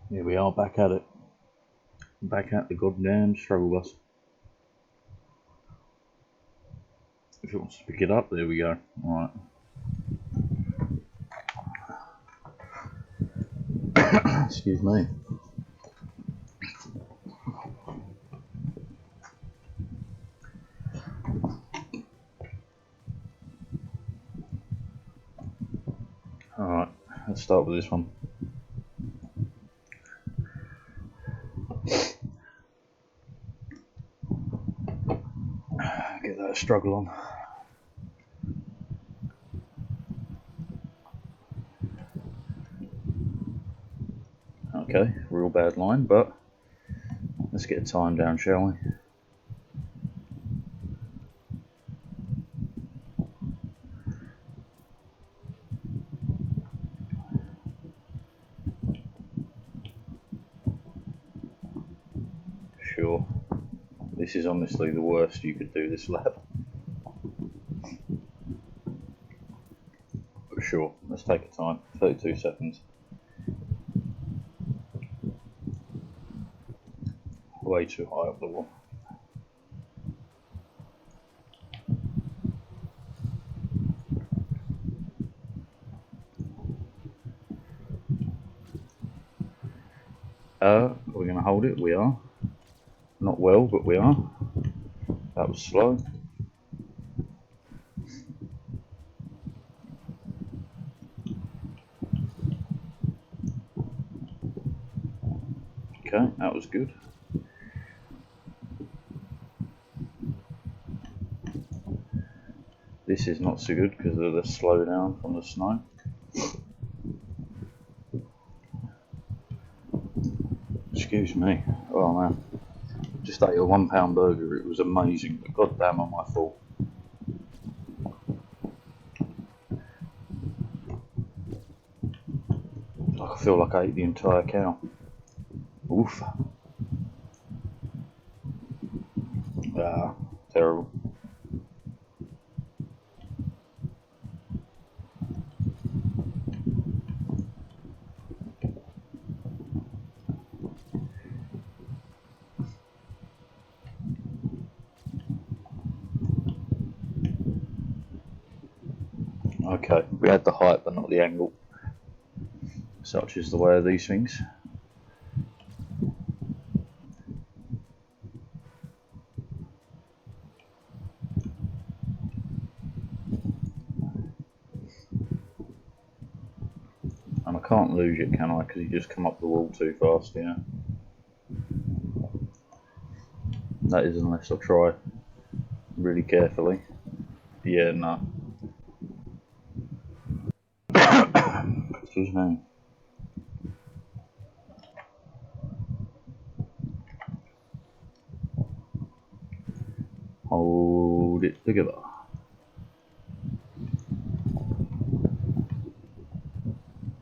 Here we are, back at it. Back at the goddamn struggle bus. If it wants to pick it up, there we go. Alright. Excuse me. Alright, let's start with this one. Get that struggle on. Okay, real bad line, but let's get a time down, shall we? Sure. This is honestly the worst you could do this lap. But sure, let's take a time. 32 seconds. Way too high up the wall. Are we going to hold it? We are. Not well, but we are. That was slow. Okay, that was good. This is not so good because of the slowdown from the snow. Excuse me. Oh man. Just ate a £1 burger. It was amazing, but goddamn am I full. I feel like I ate the entire cow. Oof. Ah, terrible. Okay, we had the height but not the angle. Such is the way of these things. And I can't lose it, can I? Because you just come up the wall too fast, yeah. That is unless I try really carefully. Yeah, no. Excuse me. Hold it together.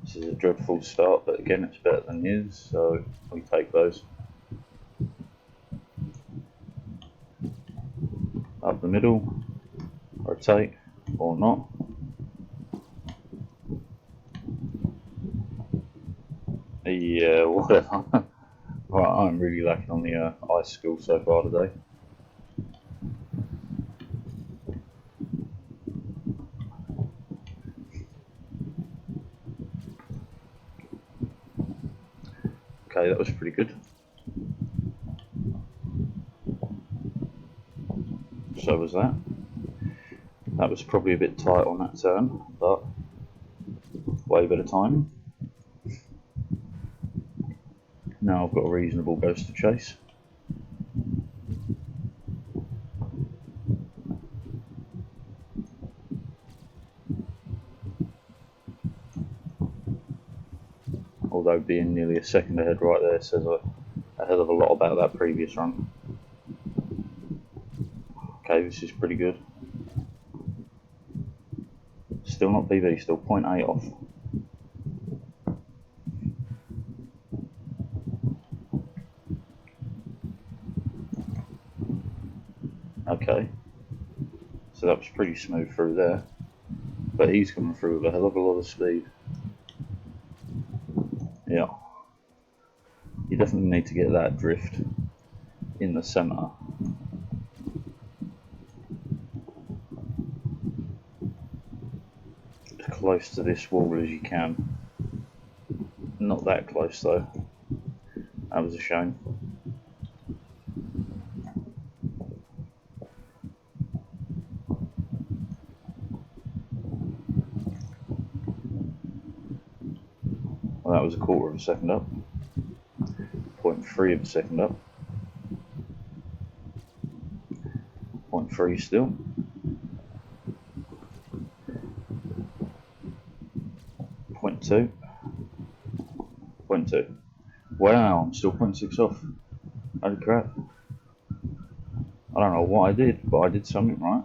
This is a dreadful start, but again it's better than his, so we take those. Up the middle, rotate, or not. Yeah, whatever. Right, I'm really lacking on the ice skill so far today. Okay, that was pretty good. So was that. That was probably a bit tight on that turn, but way better time. Now I've got a reasonable ghost to chase. Although being nearly a second ahead right there says a hell of a lot about that previous run. Okay, this is pretty good. Still not PB, still 0.8 off. Okay, so that was pretty smooth through there, but he's coming through with a hell of a lot of speed. Yeah, You definitely need to get that drift in the centre. As close to this wall as you can. Not that close though. That was a shame. Well, that was a quarter of a second up. 0.3 of a second up. 0.3 still. 0.2. 0.2. Wow, I'm still 0.6 off. Holy crap. I don't know what I did, but I did something right.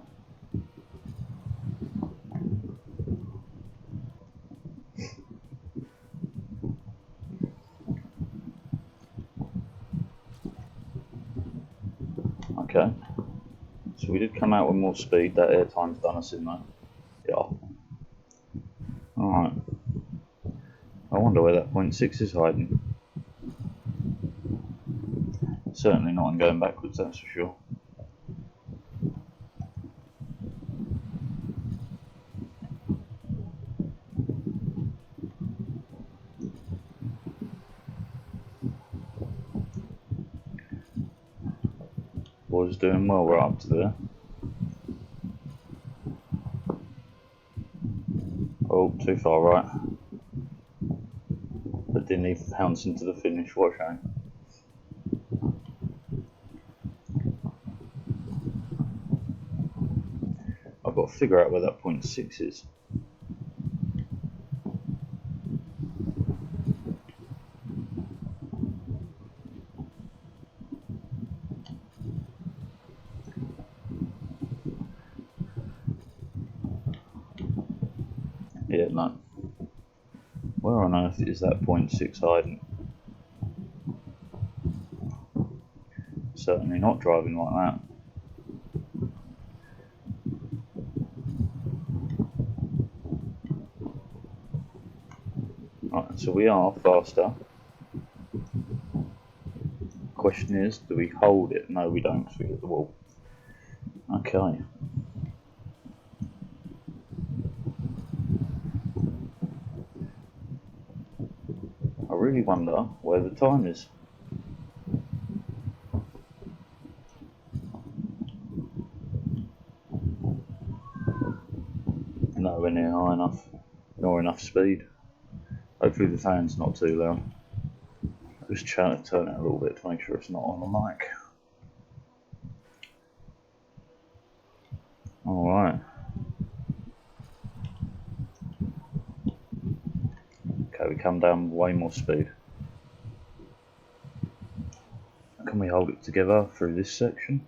Okay. So we did come out with more speed. That airtime's done us in though. Yeah. Alright. I wonder where that 0.6 is hiding. Certainly not in going backwards, that's for sure. Boys doing well, we're up to there. Oh, too far right. But didn't even pounce into the finish, what a shame. I've got to figure out where that 0.6 is. Yeah, no. Where on earth is that 0.6 hiding? Certainly not driving like that. Right, so we are faster. Question is, do we hold it? No, we don't, because we hit the wall. Okay. I really wonder where the time is. Nowhere near high enough, nor enough speed. Hopefully the fan's not too loud. I'll just turn it a little bit to make sure it's not on the mic. Alright. Okay, we come down with way more speed. Can we hold it together through this section?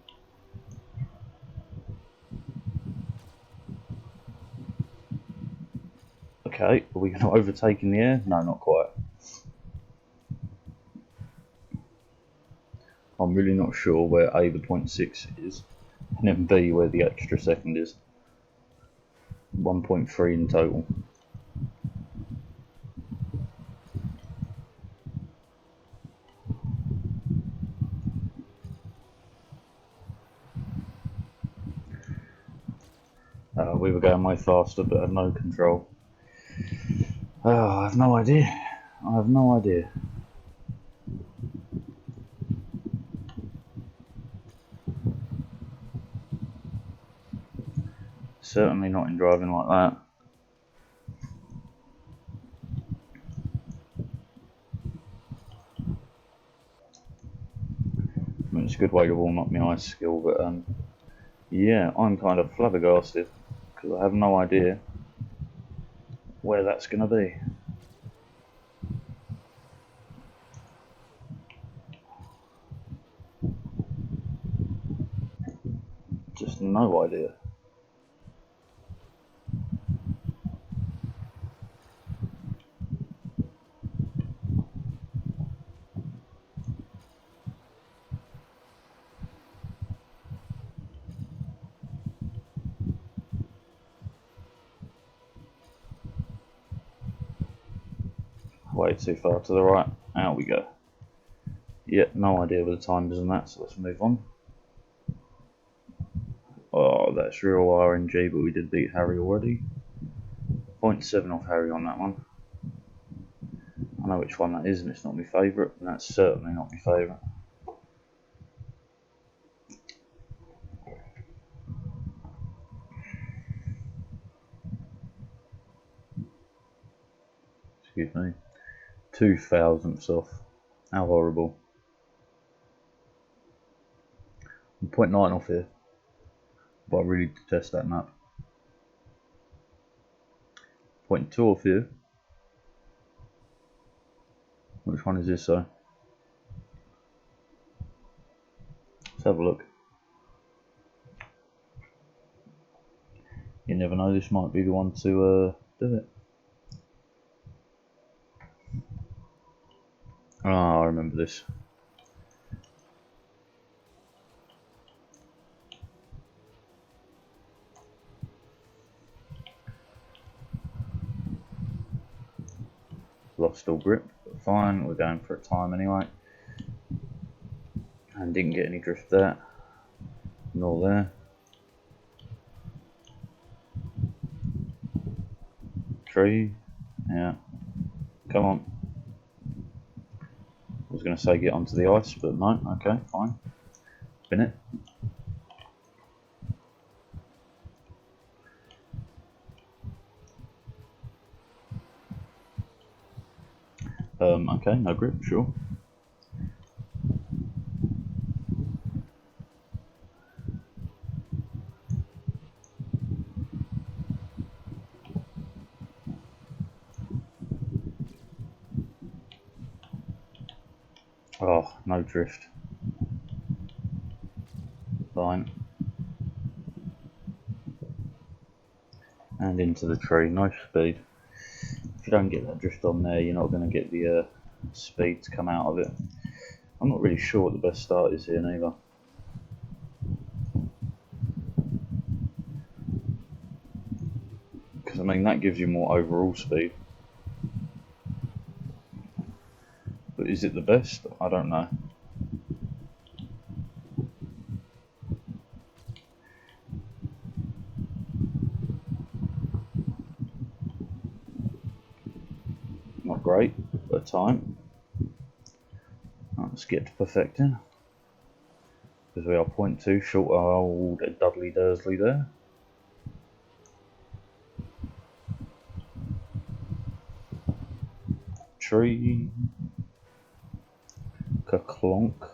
Okay, are we going to overtake in the air? No, not quite. I'm really not sure where A, the 0.6 is, and then B, where the extra second is. 1.3 in total. We were going way faster, but had no control. Oh, I have no idea. I have no idea. Certainly not in driving like that. I mean, it's a good way to warm up my ice skill, but yeah, I'm kind of flabbergasted because I have no idea where that's going to be. Just no idea. Way too far to the right. Out we go. Yeah, no idea what the time is on that, so let's move on. Oh, that's real RNG, but we did beat Harry already. 0.7 off Harry on that one. I know which one that is, and it's not my favourite, and that's certainly not my favourite. Excuse me. 2 thousandths off. How horrible. 0.9 off here, but I really detest that map. 0.2 off here. Which one is this though? Let's have a look. You never know, this might be the one to do it. Oh, I remember this. Lost all grip, but fine, we're going for a time anyway. And didn't get any drift there, nor there. Tree, yeah, come on. I was going to say get onto the ice, but no, okay, fine. Spin it. Okay, no grip, sure. Oh, no drift. Fine. And into the tree, nice speed. If you don't get that drift on there, you're not going to get the speed to come out of it. I'm not really sure what the best start is here neither. Because I mean, that gives you more overall speed. But is it the best? I don't know. Not great, but time. Right, let's get to perfecting. Because we are 0.2 short of old Dudley Dursley there. Tree. Ka-clonk.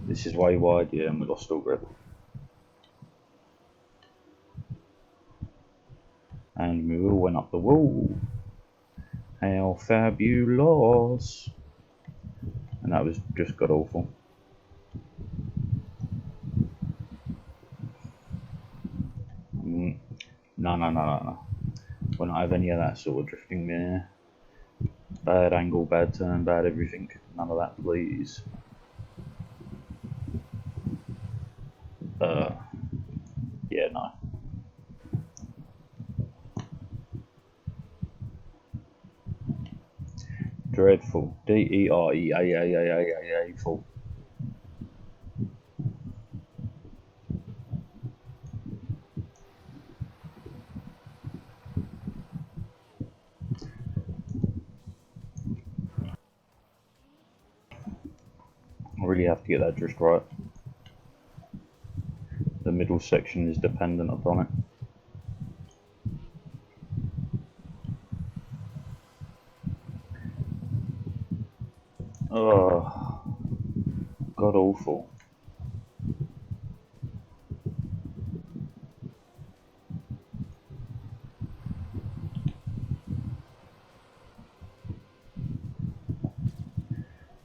This is way wide, yeah, and we lost all grip. And we all went up the wall. How fabulous. And that was just god awful. No. We're not have any of that sort of drifting there. Bad angle, bad turn, bad everything. None of that, please. Yeah, no. Dreadful. D-E-R-E-A-A-A-A-A-A-full. I really have to get that drift right. The middle section is dependent upon it. Oh, god awful.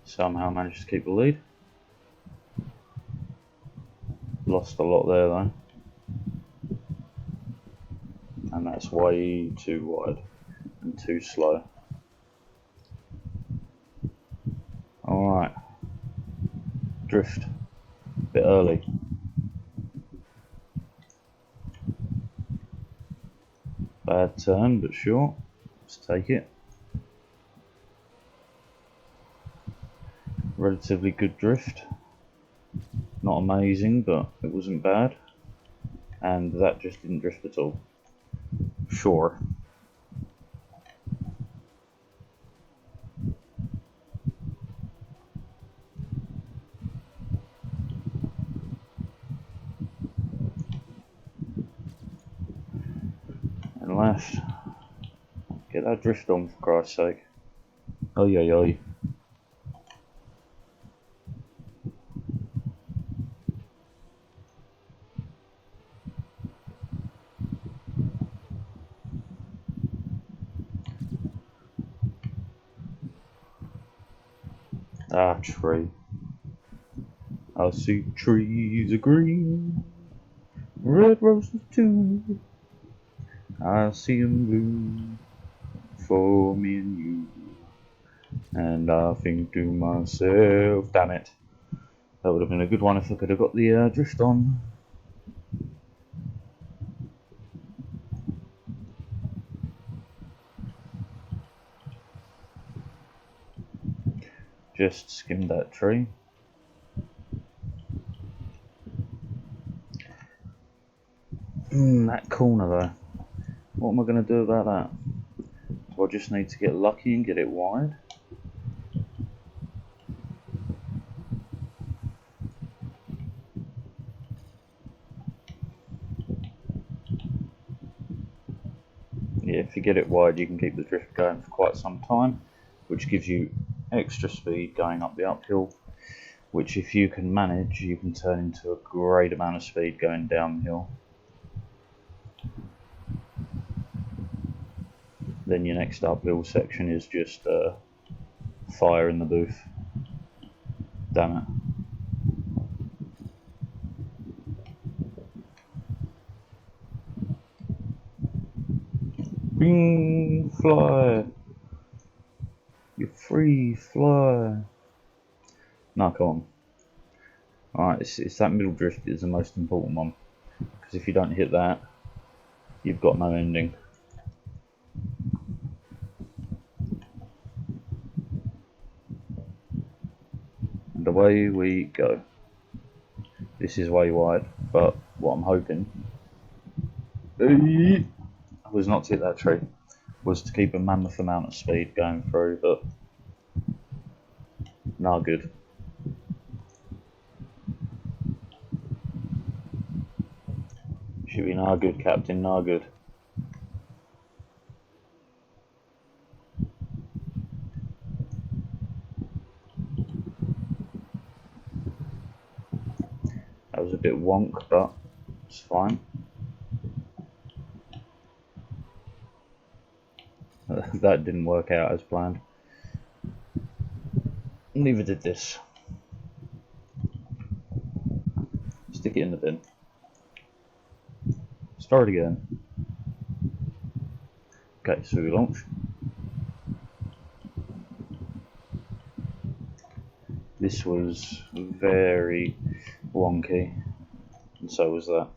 Somehow managed to keep the lead. Lost a lot there though. And that's way too wide and too slow. Alright. Drift. Bit early. Bad Bad turn, but sure, let's take it. Relatively good drift. Not amazing, but it wasn't bad. And that just didn't drift at all. Sure. And left. Get that drift on, for Christ's sake. Oi, oi, oi. Ah, tree. I see trees are green, red roses too. I see 'em blue for me and you. And I think to myself, damn it. That would have been a good one if I could have got the drift on. Just skimmed that tree. That corner though. What am I going to do about that? Do I just need to get lucky and get it wide? Yeah, if you get it wide you can keep the drift going for quite some time, which gives you extra speed going up the uphill, which if you can manage you can turn into a great amount of speed going downhill. Then your next uphill section is just fire in the booth. Damn it. Bing, fly. You're free, fly. No, come on. Alright, it's that middle drift is the most important one. Because if you don't hit that, you've got no ending. And away we go. This is way wide, but what I'm hoping was not to hit that tree, was to keep a mammoth amount of speed going through, but nah, good. Should be nah good, Captain, nah good. That was a bit wonk, but it's fine. That didn't work out as planned. Neither did this. Stick it in the bin. Start again. Okay, so we launch. This was very wonky, and so was that.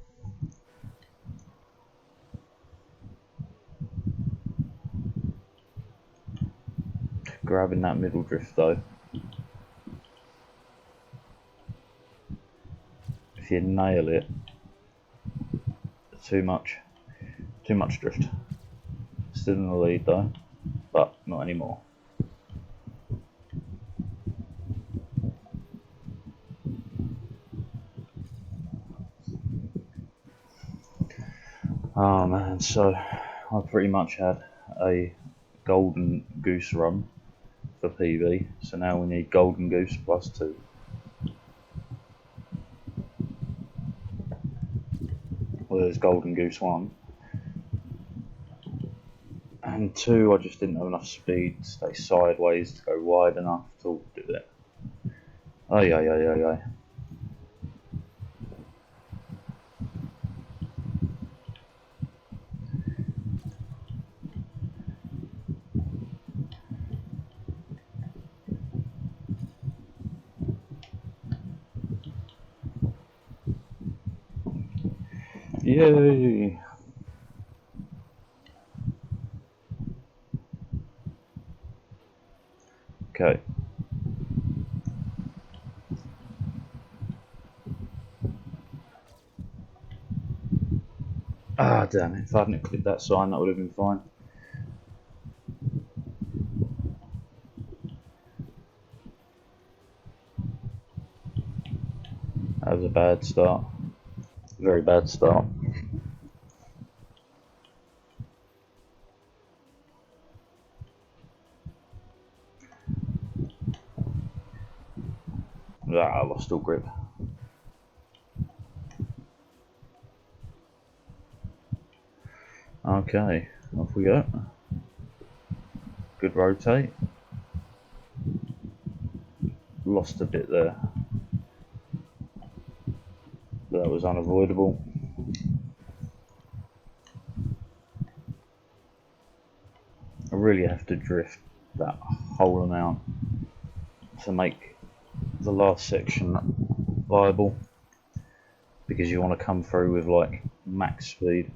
Grabbing that middle drift though. If you nail it, too much drift. Still in the lead though, but not anymore. Oh man, so I pretty much had a golden goose run for PB, so now we need golden goose plus 2. Well, there's golden goose 1. And 2, I just didn't have enough speed to stay sideways to go wide enough to do it. Ay, ay, ay, ay, ay. Yay! Ah, damn it. If I hadn't clicked that sign, that would have been fine. That was a bad start. Very bad start. Ah, I lost all grip. Okay, off we go. Good rotate. Lost a bit there. But that was unavoidable. I really have to drift that whole amount to make the last section viable, because you want to come through with like max speed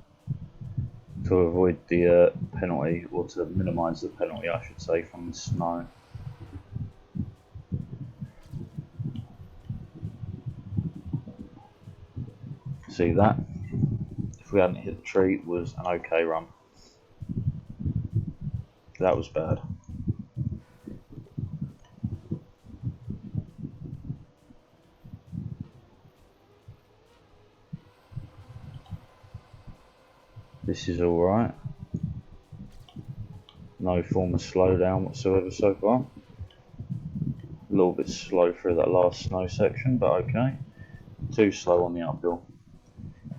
to avoid the penalty, or to minimise the penalty I should say, from the snow. See that? If we hadn't hit the tree, it was an okay run. That was bad. This is alright. No form of slowdown whatsoever so far. A little bit slow through that last snow section, but okay. Too slow on the uphill.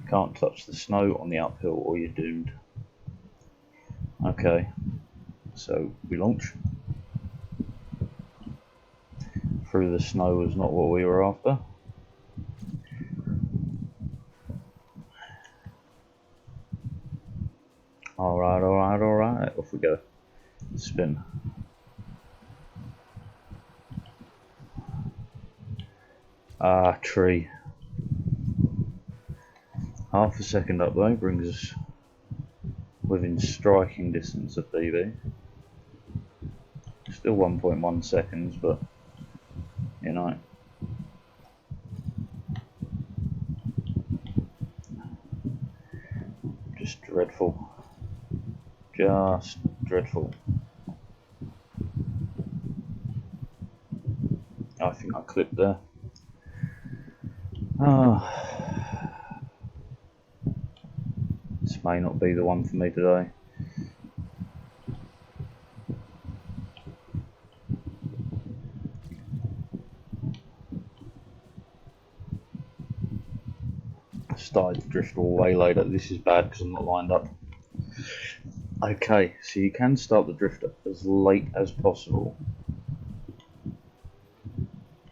Can't touch the snow on the uphill or you're doomed. Okay, so we launch. Through the snow was not what we were after. Alright, alright, alright, off we go. Spin. Ah, tree. Half a second up though brings us within striking distance of BB. Still 1.1 seconds, but you know. Just dreadful. Just dreadful. I think I clipped there. This may not be the one for me today. I started to drift all way later. This is bad because I'm not lined up. Okay, so you can start the drift as late as possible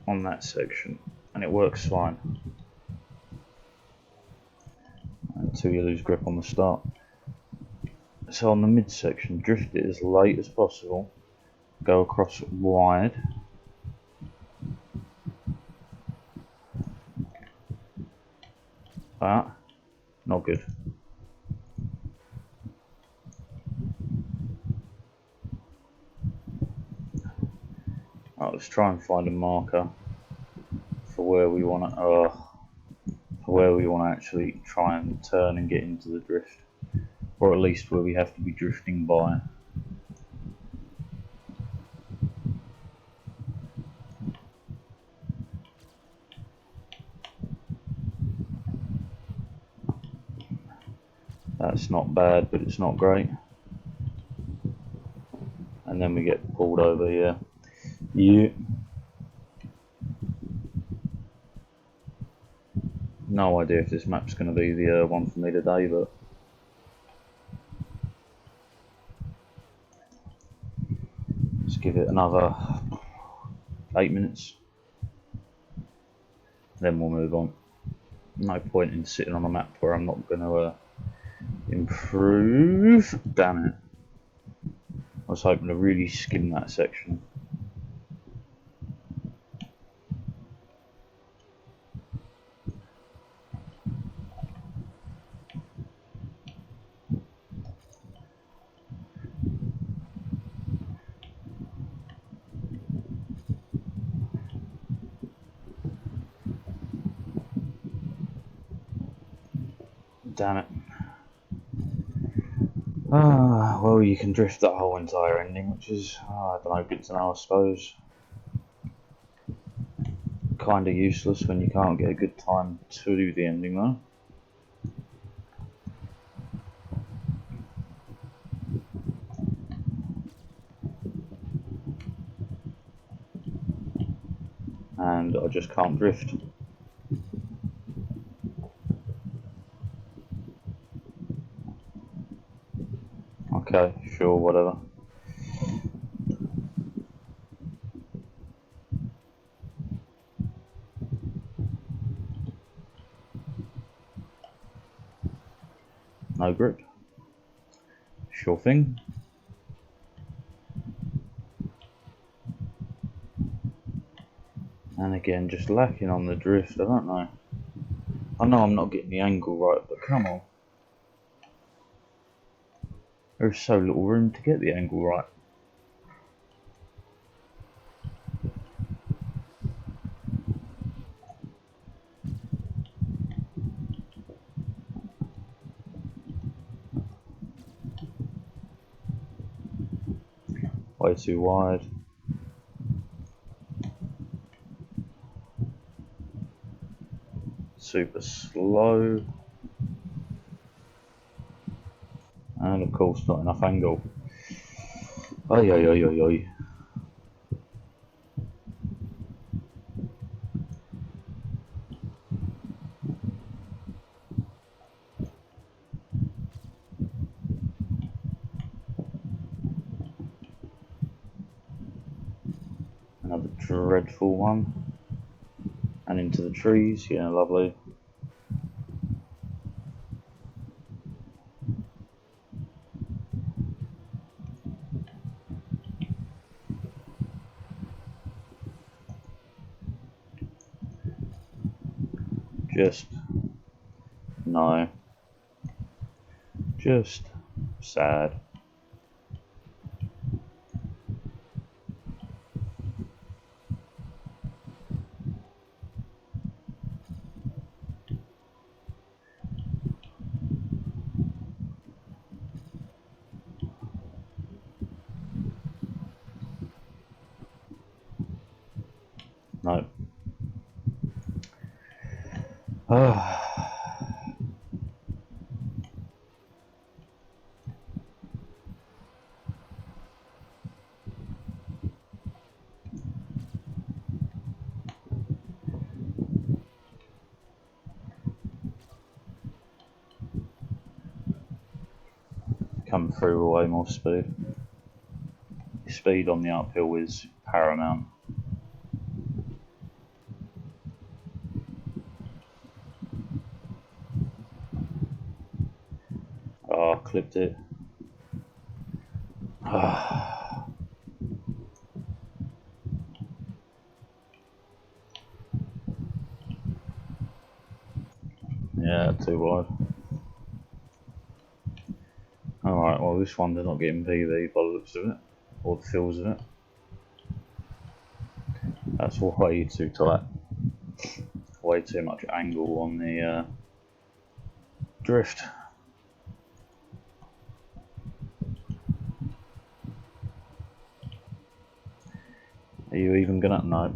on that section, and it works fine until you lose grip on the start. So on the midsection, drift it as late as possible, go across wide, but not good. Right, let's try and find a marker for where we want to actually try and turn and get into the drift, or at least where we have to be drifting by. That's not bad, but it's not great. And then we get pulled over here. Yeah. No idea if this map's going to be the one for me today, but let's give it another 8 minutes. Then we'll move on. No point in sitting on a map where I'm not going to improve. Damn it. I was hoping to really skim that section. Damn it. Well, you can drift that whole entire ending, which is, I don't know, good to know, I suppose. Kinda useless when you can't get a good time to do the ending, though. And I just can't drift. Okay, sure, whatever. No grip. Sure thing. And again, just lacking on the drift, I don't know. I know I'm not getting the angle right, but come on. There's so little room to get the angle right. Way too wide. Super slow. And of course not enough angle. Oi oi oi oi oi. Another dreadful one. And into the trees, yeah, lovely. Just, no. Just sad. No. Come through with way more speed. Speed on the uphill is paramount. Oh, clipped it. Yeah, too wide. Alright, well this one they're not getting PV by the looks of it, or the feels of it. That's way too tight. Way too much angle on the drift. Are you even gonna? No.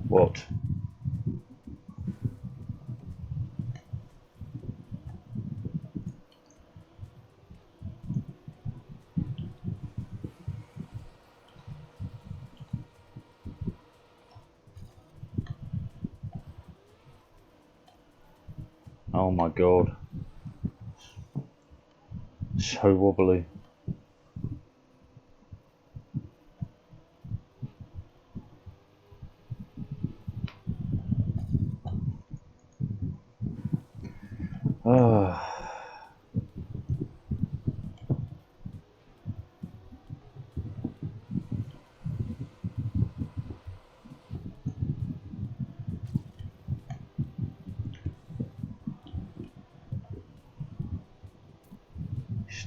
What? Oh my god. So wobbly.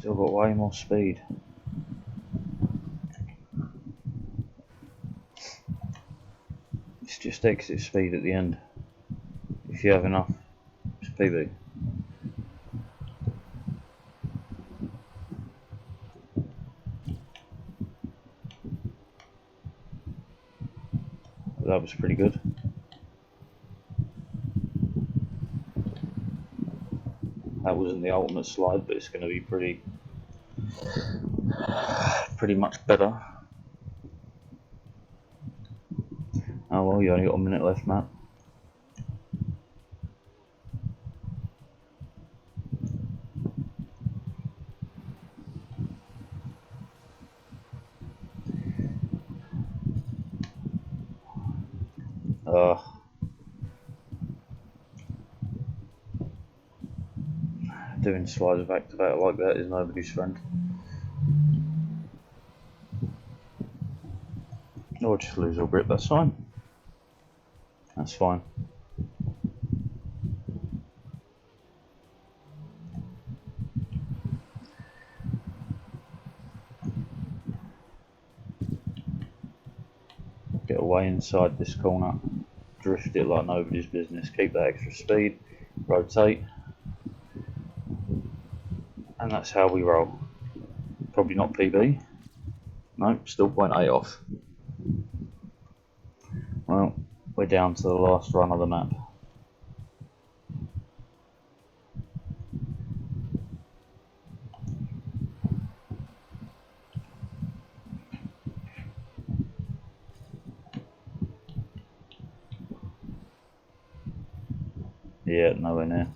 Still got way more speed. It's just exit speed at the end. If you have enough, it's PB. That was pretty good. That wasn't the ultimate slide, but it's going to be pretty much better. Oh well, you only got a minute left, Matt. Doing slides back to back like that is nobody's friend. Or just lose all grip, that's fine. That's fine. Get away inside this corner, drift it like nobody's business, keep that extra speed, rotate, and that's how we roll. Probably not PB. No, still 0.8 off. Well, we're down to the last run of the map. Yeah, nowhere near.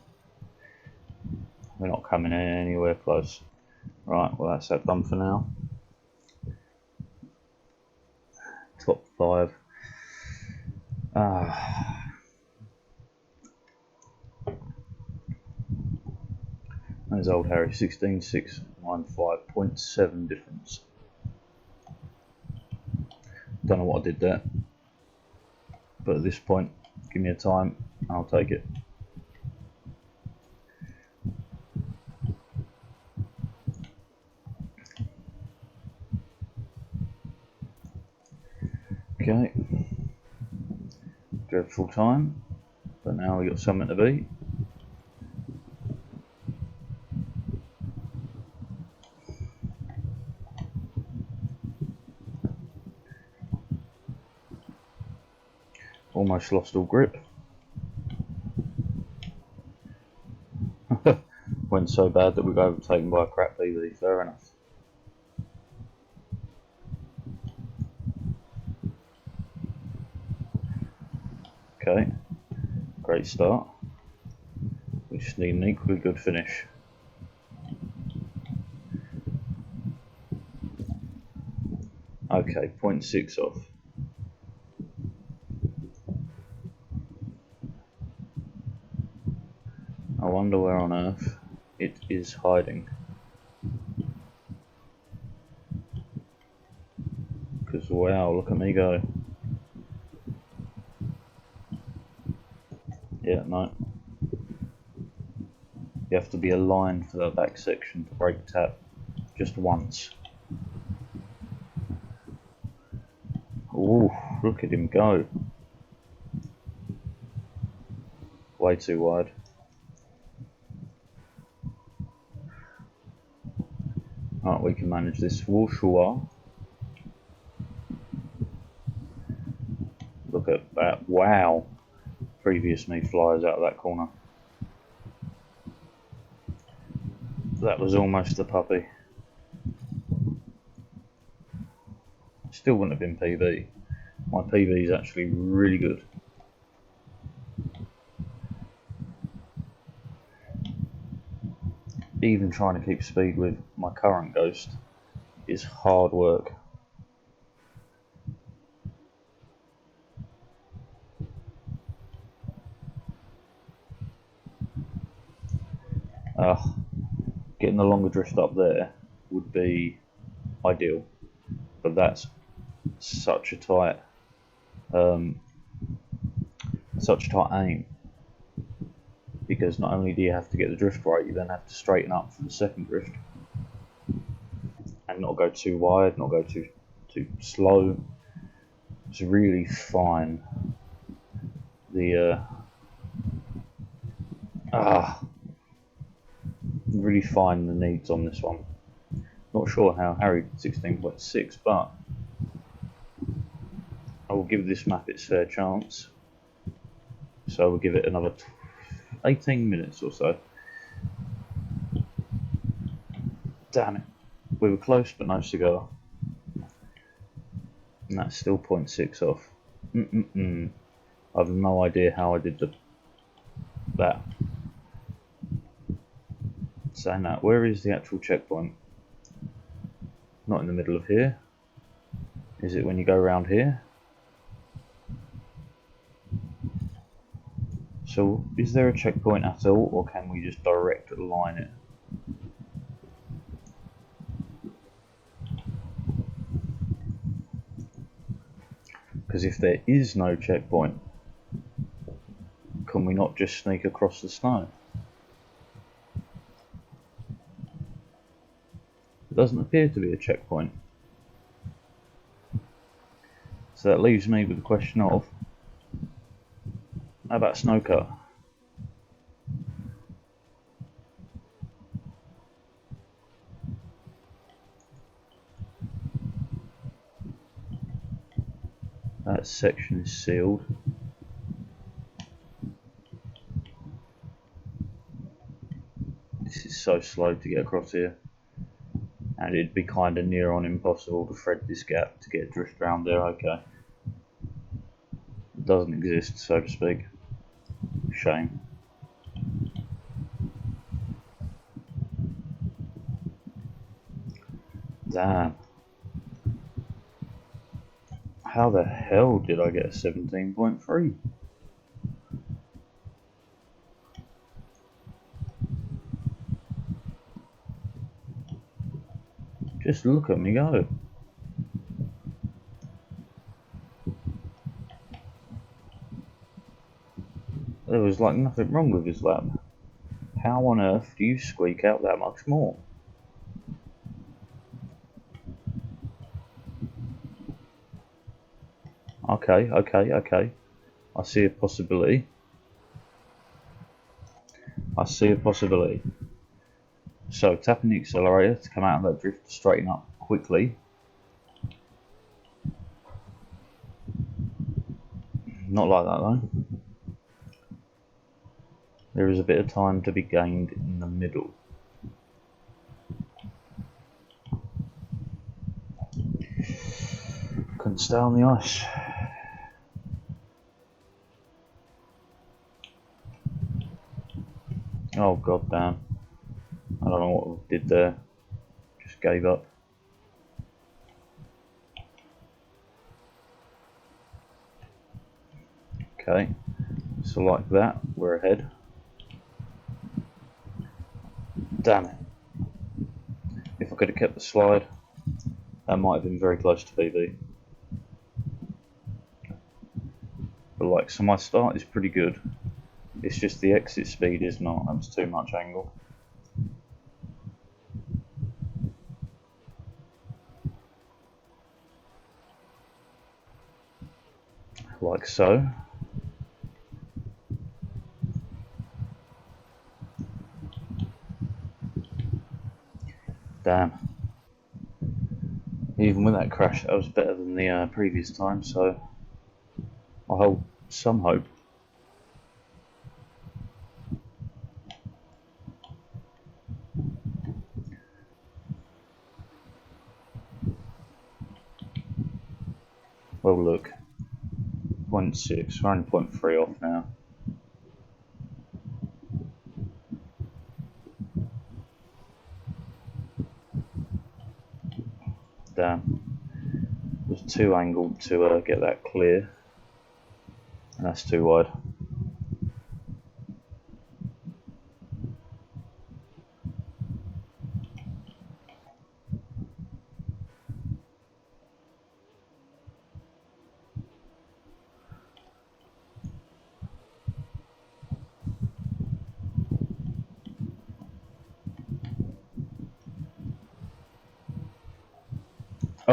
We're not coming in anywhere close. Right, well that's that done for now. Top 5. There's old Harry, 16.695.7 difference. Don't know what I did there, but at this point, give me a time, I'll take it. Okay, dreadful time, but now we got something to beat. Almost lost all grip. Went so bad that we got overtaken by a crap PV, fair enough. Okay, great start. We just need an equally good finish. Okay, 0.6 off. I wonder where on earth it is hiding. Because wow, look at me go. Yeah, no. You have to be aligned for that back section to brake tap just once. Ooh, look at him go. Way too wide. Alright, we can manage this. Whooshoa. Look at that. Wow. Previous me flies out of that corner. That was almost the puppy. Still wouldn't have been PB. My PB is actually really good. Even trying to keep speed with my current Ghost is hard work. Getting the longer drift up there would be ideal, but that's such a tight aim, because not only do you have to get the drift right, you then have to straighten up for the second drift. and not go too wide, not go too slow. Just really fine the really fine the needs on this one. Not sure how Harry did 16.6, but I will give this map its fair chance. So we'll give it another 18 minutes or so. Damn it. We were close but no cigar. And that's still 0.6 off. I have no idea how I did that. Saying that, where is the actual checkpoint? Not in the middle of here. Is it when you go around here? So is there a checkpoint at all, or can we just direct line it? Because if there is no checkpoint, can we not just sneak across the snow? It doesn't appear to be a checkpoint. So that leaves me with the question of, how about snow car? That section is sealed. This is so slow to get across here. And it'd be kind of near on impossible to thread this gap to get a drift around there. Okay. It doesn't exist, so to speak. Shame. Damn. How the hell did I get a 17.3? Just look at me go. There was like nothing wrong with his lap. How on earth do you squeak out that much more? Okay. I see a possibility. So tapping the accelerator to come out of that drift to straighten up quickly. Not like that though. There is a bit of time to be gained in the middle. Couldn't stay on the ice. Oh god damn. I don't know what we did there. Just gave up. Okay. So like that, we're ahead. Damn it. If I could have kept the slide, that might have been very close to PB. But like, so my start is pretty good. It's just the exit speed is not. That's too much angle. Like so. Damn. Even with that crash, that was better than the previous time, so I hold some hope. Well, look, 0.6, we're only 0.3 off now. Damn. It was too angled to get that clear, and that's too wide.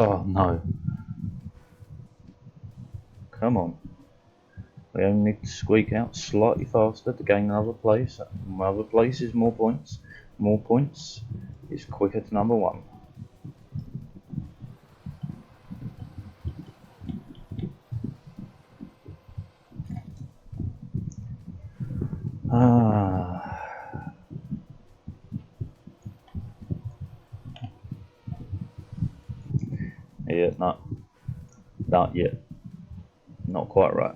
Oh no. Come on. We only need to squeak out slightly faster to gain another place. Another place is more points. More points is quicker to number one. Yeah, not yet. Not quite right.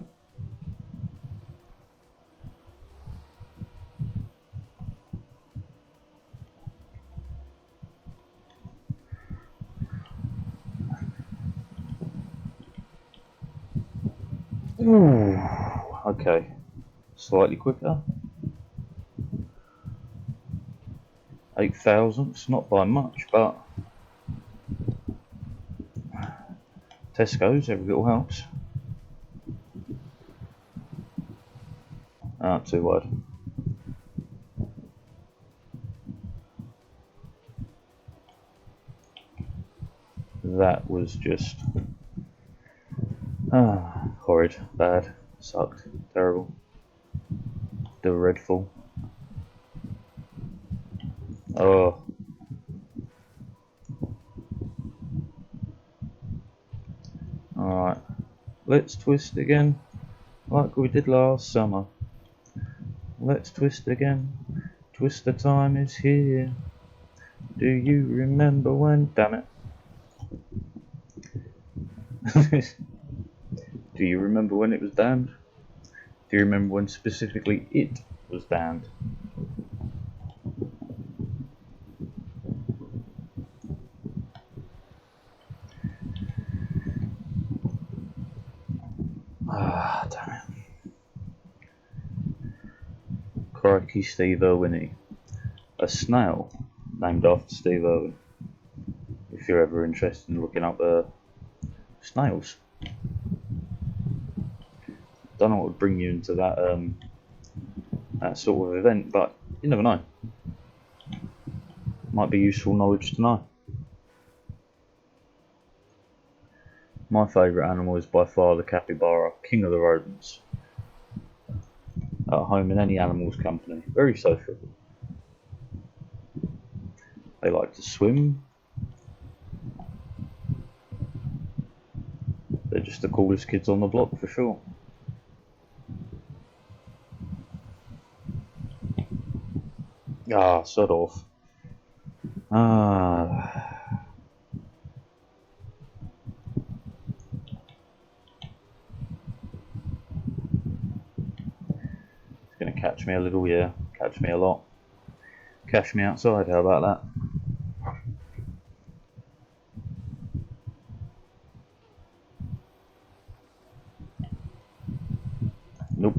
Ooh, okay. Slightly quicker. 8 thousandths, not by much, but Tesco's, every little helps. Too wide. That was just horrid, bad, sucked, terrible, dreadful. Oh, alright. Let's twist again, like we did last summer. Let's twist again. Twist the time is here. Do you remember when? Damn it. Do you remember when it was damned? Do you remember when specifically it was damned? Ah, damn it. Crikey, Steve Irwin. A snail named after Steve Irwin. If you're ever interested in looking up snails. Don't know what would bring you into that sort of event, but you never know. Might be useful knowledge to know. My favourite animal is by far the capybara, king of the rodents. At home in any animal's company, very social. They like to swim. They're just the coolest kids on the block for sure. Ah, sod off. It's gonna catch me a little, yeah. Catch me a lot. Catch me outside, how about that? Nope.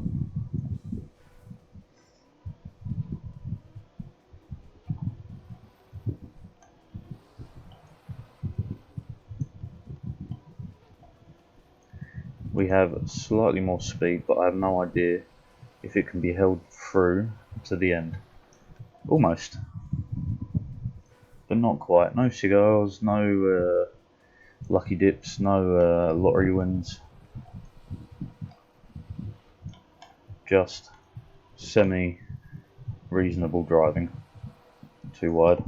We have slightly more speed, but I have no idea if it can be held through to the end. Almost. But not quite. No cigars, no lucky dips, no lottery wins. Just semi-reasonable driving. Too wide.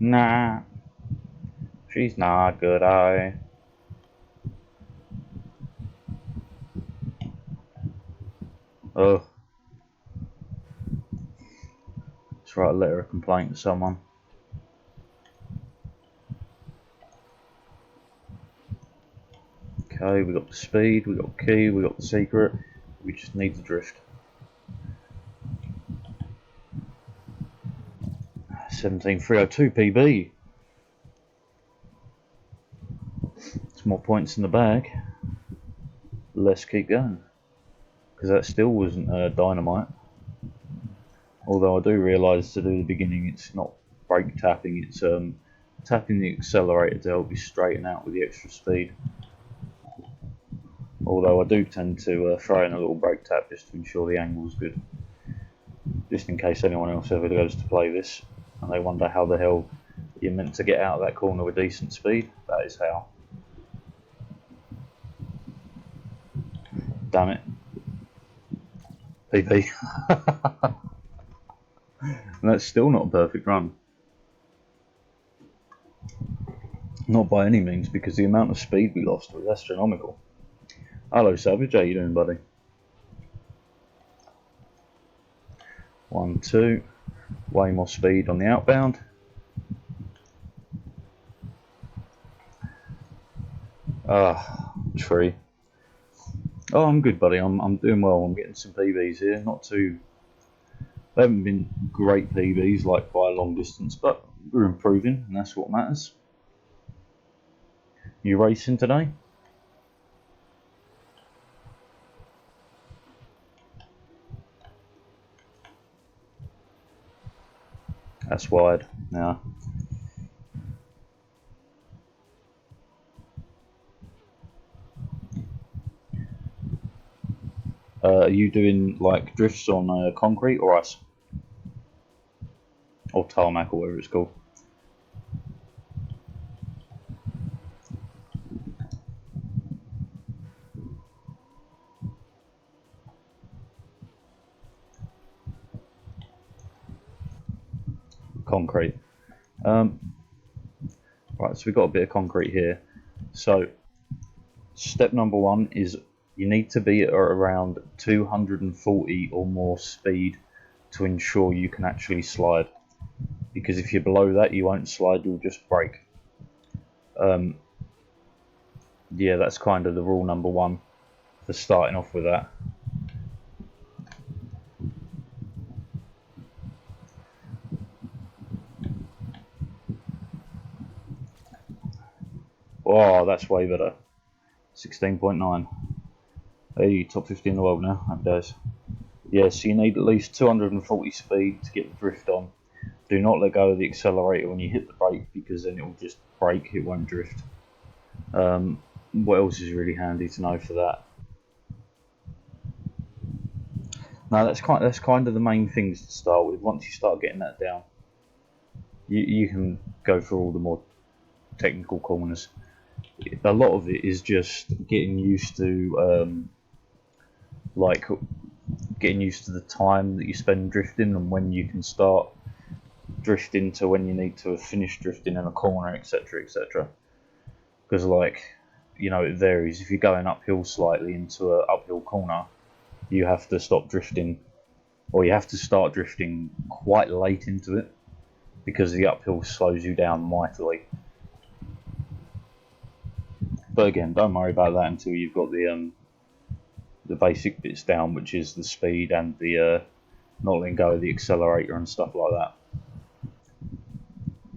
Nah. She's not good, Let's write a letter of complaint to someone. Okay, we got the speed, we got the key, we got the secret. We just need the drift. 17302 PB. It's more points in the bag. Let's keep going. Because that still wasn't dynamite. Although I do realise to do the beginning it's not brake tapping, it's tapping the accelerator to help you straighten out with the extra speed. Although I do tend to throw in a little brake tap just to ensure the angle's good. Just in case anyone else ever goes to play this and they wonder how the hell you're meant to get out of that corner with decent speed. That is how. Damn it. PP. And that's still not a perfect run. Not by any means, because the amount of speed we lost was astronomical. Hello Savage, how you doing, buddy? 1, 2. Way more speed on the outbound. Tree. Oh, I'm good, buddy. I'm doing well. I'm getting some PBs here. Not too. They haven't been great PBs like by a long distance, but we're improving, and that's what matters. You racing today? That's wide now. Are you doing like drifts on concrete or ice? Or tarmac or whatever it's called? Concrete. Right, so we've got a bit of concrete here. So step number 1 is you need to be at around 240 or more speed to ensure you can actually slide. Because if you're below that, you won't slide, you'll just break. Yeah, that's kind of the rule number 1 for starting off with that. Oh, that's way better. 16.9. Hey, top 50 in the world now. Happy days. Yeah, so you need at least 240 speed to get the drift on. Do not let go of the accelerator when you hit the brake, because then it will just brake, it won't drift. What else is really handy to know for that? Now that's kind of the main things to start with. Once you start getting that down, you can go for all the more technical corners. A lot of it is just getting used to getting used to the time that you spend drifting and when you can start drifting to when you need to have finished drifting in a corner, etc, etc. Because it varies. If you're going uphill slightly into an uphill corner, you have to stop drifting, or you have to start drifting quite late into it, because the uphill slows you down mightily. But again, don't worry about that until you've got the basic bits down, which is the speed and the not letting go of the accelerator and stuff like that.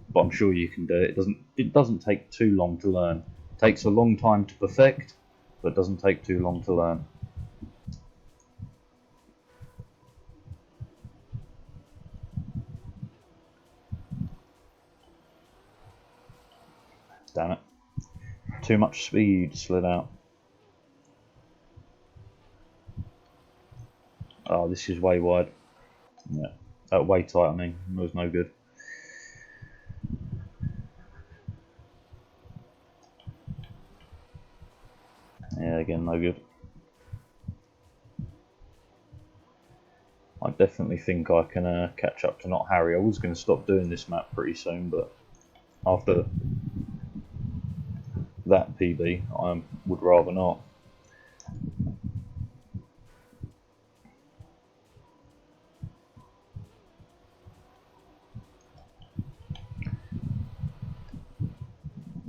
But I'm sure you can do it. It doesn't take too long to learn. It takes a long time to perfect, but it doesn't take too long to learn. Damn it. Too much speed slid out. Oh, this is way wide. Yeah, way tight, I mean. It was no good. Yeah, again, no good. I definitely think I can catch up to Not Harry. I was going to stop doing this map pretty soon, but after that PB, I would rather not.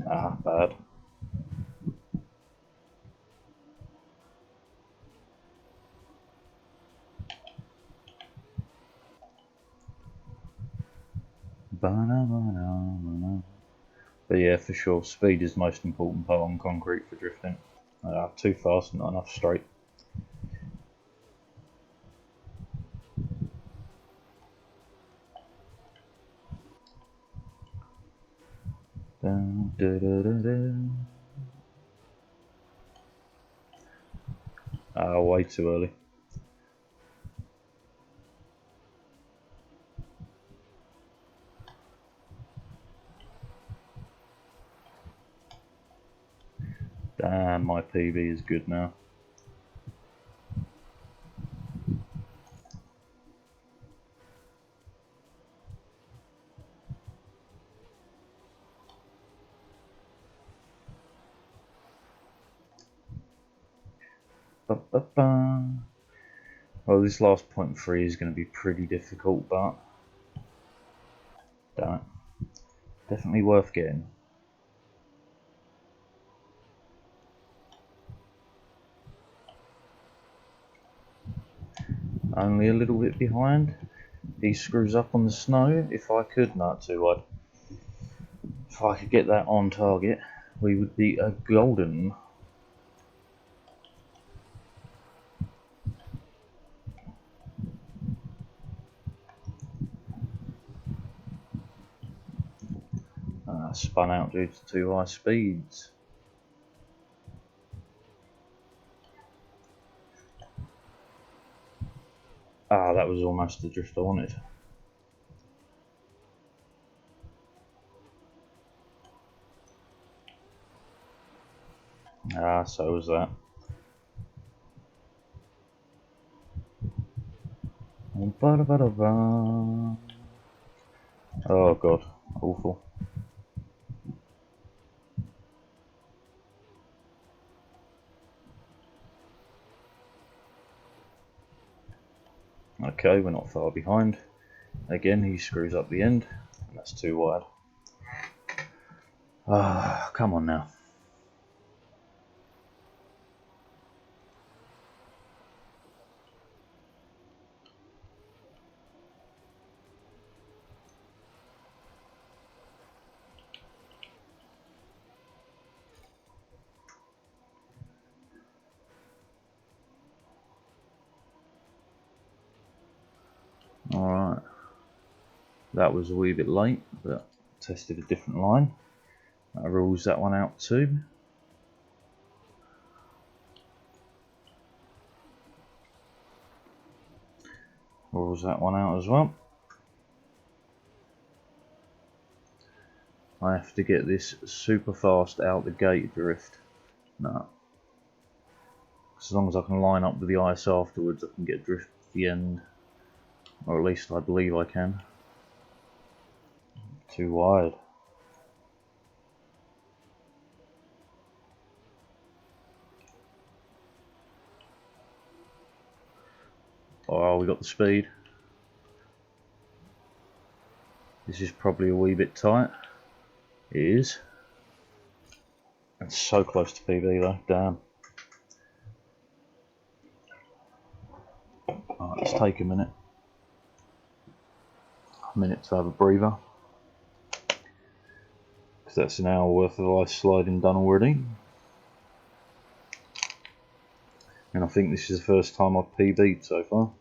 Ah, bad. But yeah, for sure, speed is the most important part on concrete for drifting. Too fast, not enough straight. Way too early. Damn, my PB is good now. Well, this last .3 is going to be pretty difficult, but damn it, definitely worth getting. Only a little bit behind. He screws up on the snow. If I could, not too wide. If I could get that on target, we would be a golden. Spun out due to too high speeds. That was almost the drift I wanted. So was that. Oh god, awful. Okay, we're not far behind. Again, he screws up the end, and that's too wide. Come on now. Alright, that was a wee bit late, but tested a different line. That rules that one out too. Rules that one out as well. I have to get this super fast out the gate drift. No. As long as I can line up with the ice afterwards, I can get drift at the end. Or at least I believe I can. Too wide. Oh, we got the speed. This is probably a wee bit tight. It is. It's so close to PB though, damn. Alright, let's take a minute. A minute to have a breather. Because that's an hour worth of ice sliding done already. And I think this is the first time I've PB'd so far.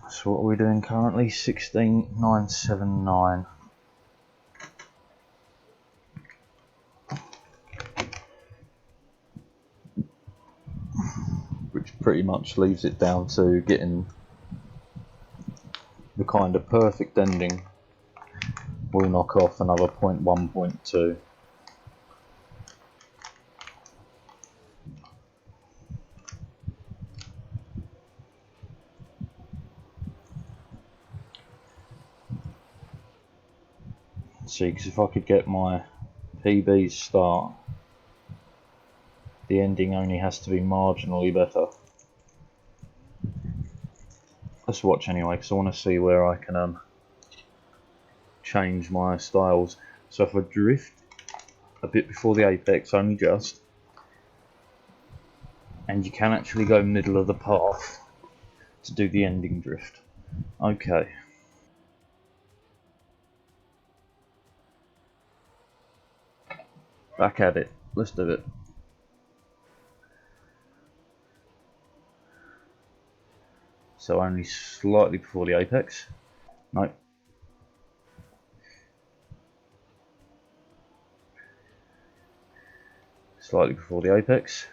So what are we doing currently? 16,979. Which pretty much leaves it down to getting the kind of perfect ending. We'll knock off another 0.1, 0.2. See, because if I could get my PB start, the ending only has to be marginally better. Let's watch anyway, because I want to see where I can change my styles. So if I drift a bit before the apex, only just, and you can actually go middle of the path to do the ending drift. Okay. Back at it. Let's do it. So only slightly before the apex. No. Slightly before the apex.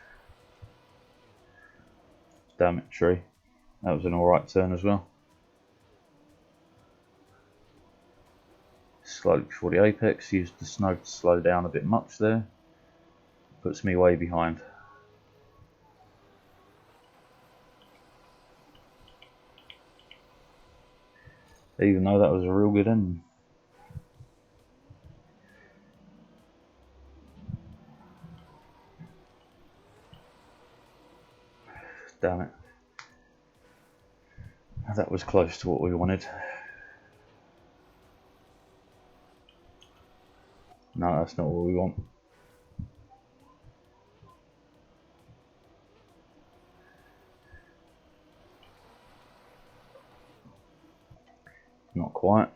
Damn it, tree. That was an alright turn as well. Slightly before the apex. Used the snow to slow down a bit much there. Puts me way behind. Even though that was a real good ending. Damn it. That was close to what we wanted. No, that's not what we want. Not quite.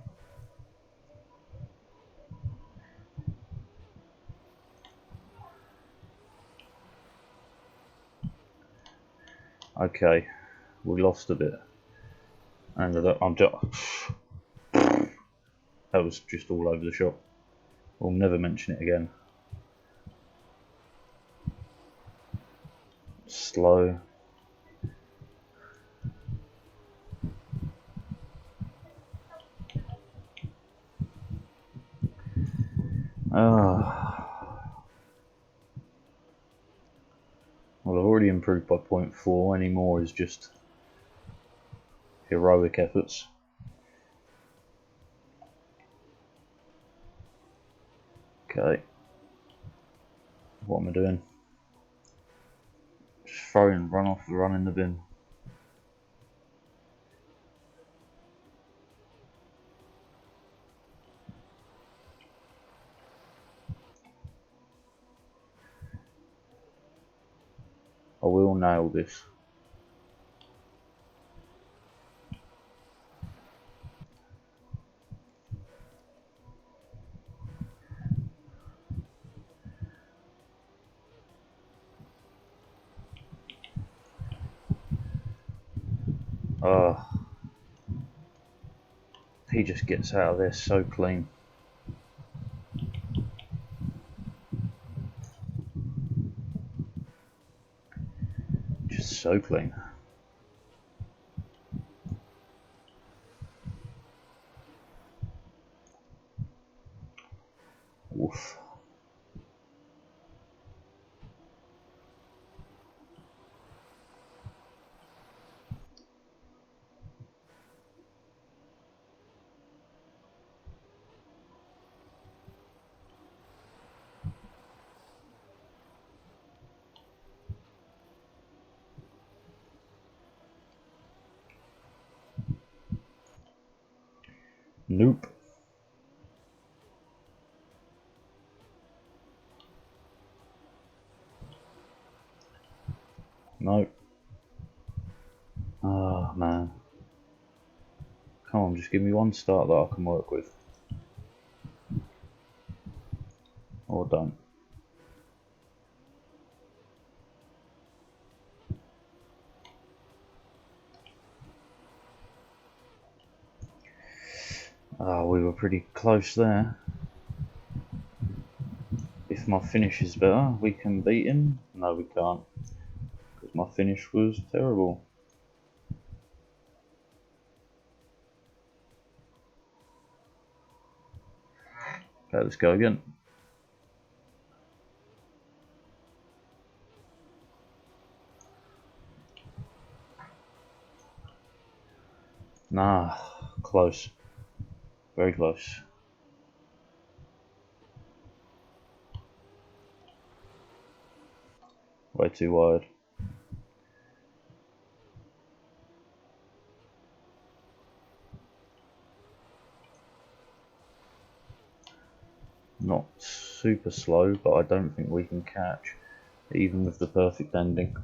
Okay, we lost a bit. And I'm just... That was just all over the shop. We'll never mention it again. Slow. Well, I've already improved by 0.4. Any more is just heroic efforts. Okay. What am I doing? Just throwing run off the run in the bin. I will nail this. He just gets out of there so clean. Just so clean. Oof. Nope. Nope. Oh man. Come on, just give me one start that I can work with. Or don't. We were pretty close there. If my finish is better, we can beat him. No, we can't. Because my finish was terrible. Okay, let's go again. Nah, close. Very close. Way too wide. Not super slow, but I don't think we can catch, even with the perfect ending.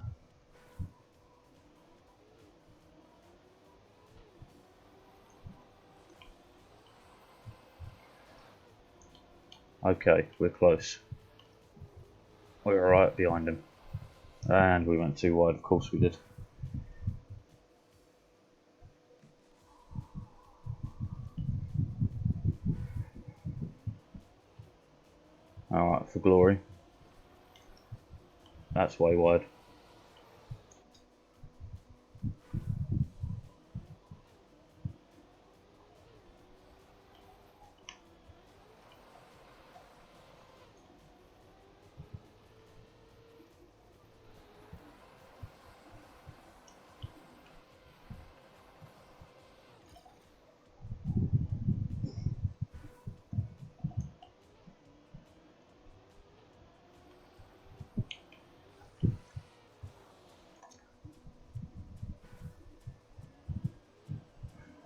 Okay, we're close. We were right behind him. And we went too wide, of course we did. Alright, for glory. That's way wide.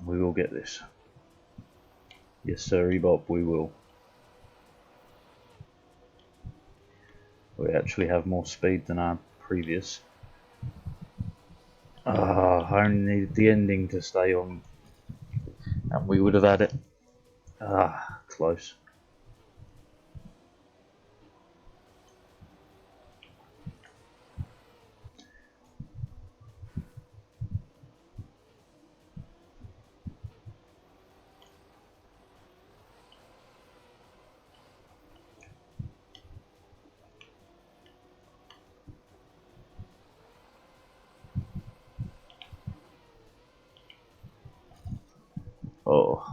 We will get this. Yes, sir, Bob, we will. We actually have more speed than our previous. I only needed the ending to stay on, and we would have had it. Close. Oh.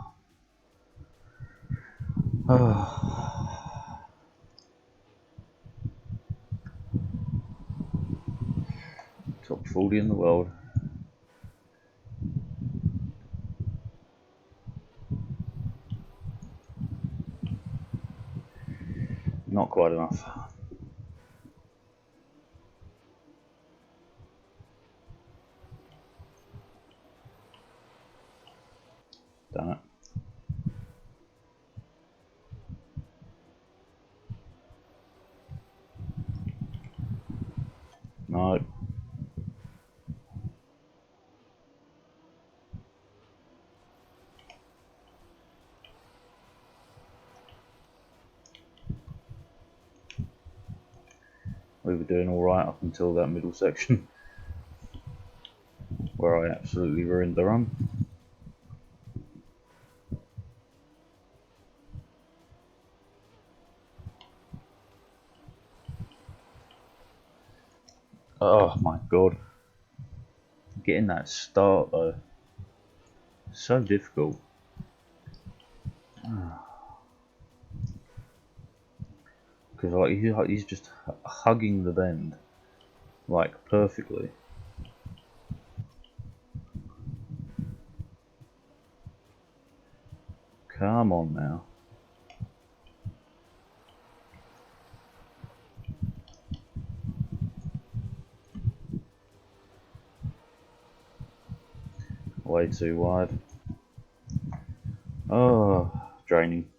Top 40 in the world. Not quite enough. Damn it. No. We were doing alright up until that middle section where I absolutely ruined the run. Oh my god. Getting that start though. So difficult. Because like he's just hugging the bend like perfectly. Come on now. Way too wide. Oh, draining.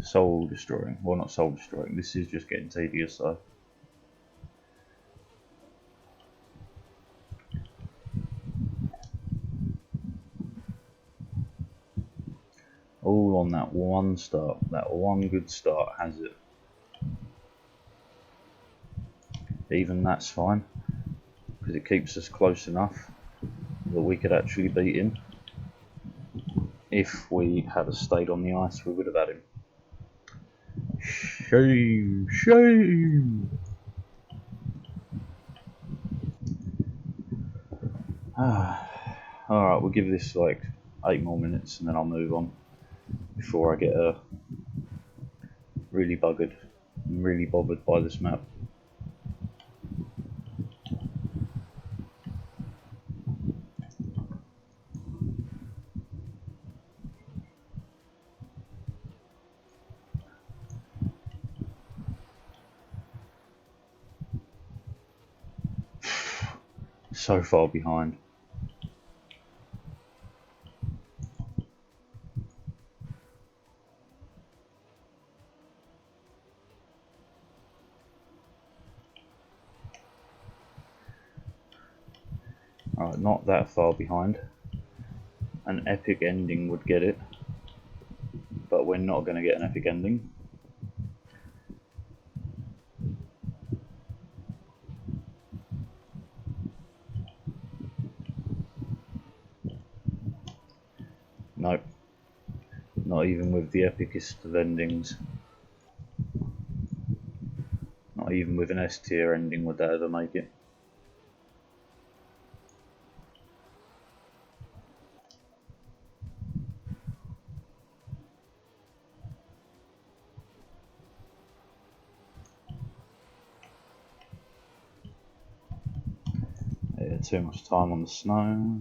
Soul destroying. Well, not soul destroying. This is just getting tedious though. All on that one start. That one good start has it. Even that's fine, because it keeps us close enough that we could actually beat him. If we had stayed on the ice, we would have had him. Shame, shame. Alright, we'll give this like 8 more minutes and then I'll move on before I get really buggered. I'm really bothered by this map. So far behind. Alright, not that far behind. An epic ending would get it. we're not going to get an epic ending. Nope. Not even with the epicest of endings. Not even with an S tier ending would that ever make it. Yeah, too much time on the snow.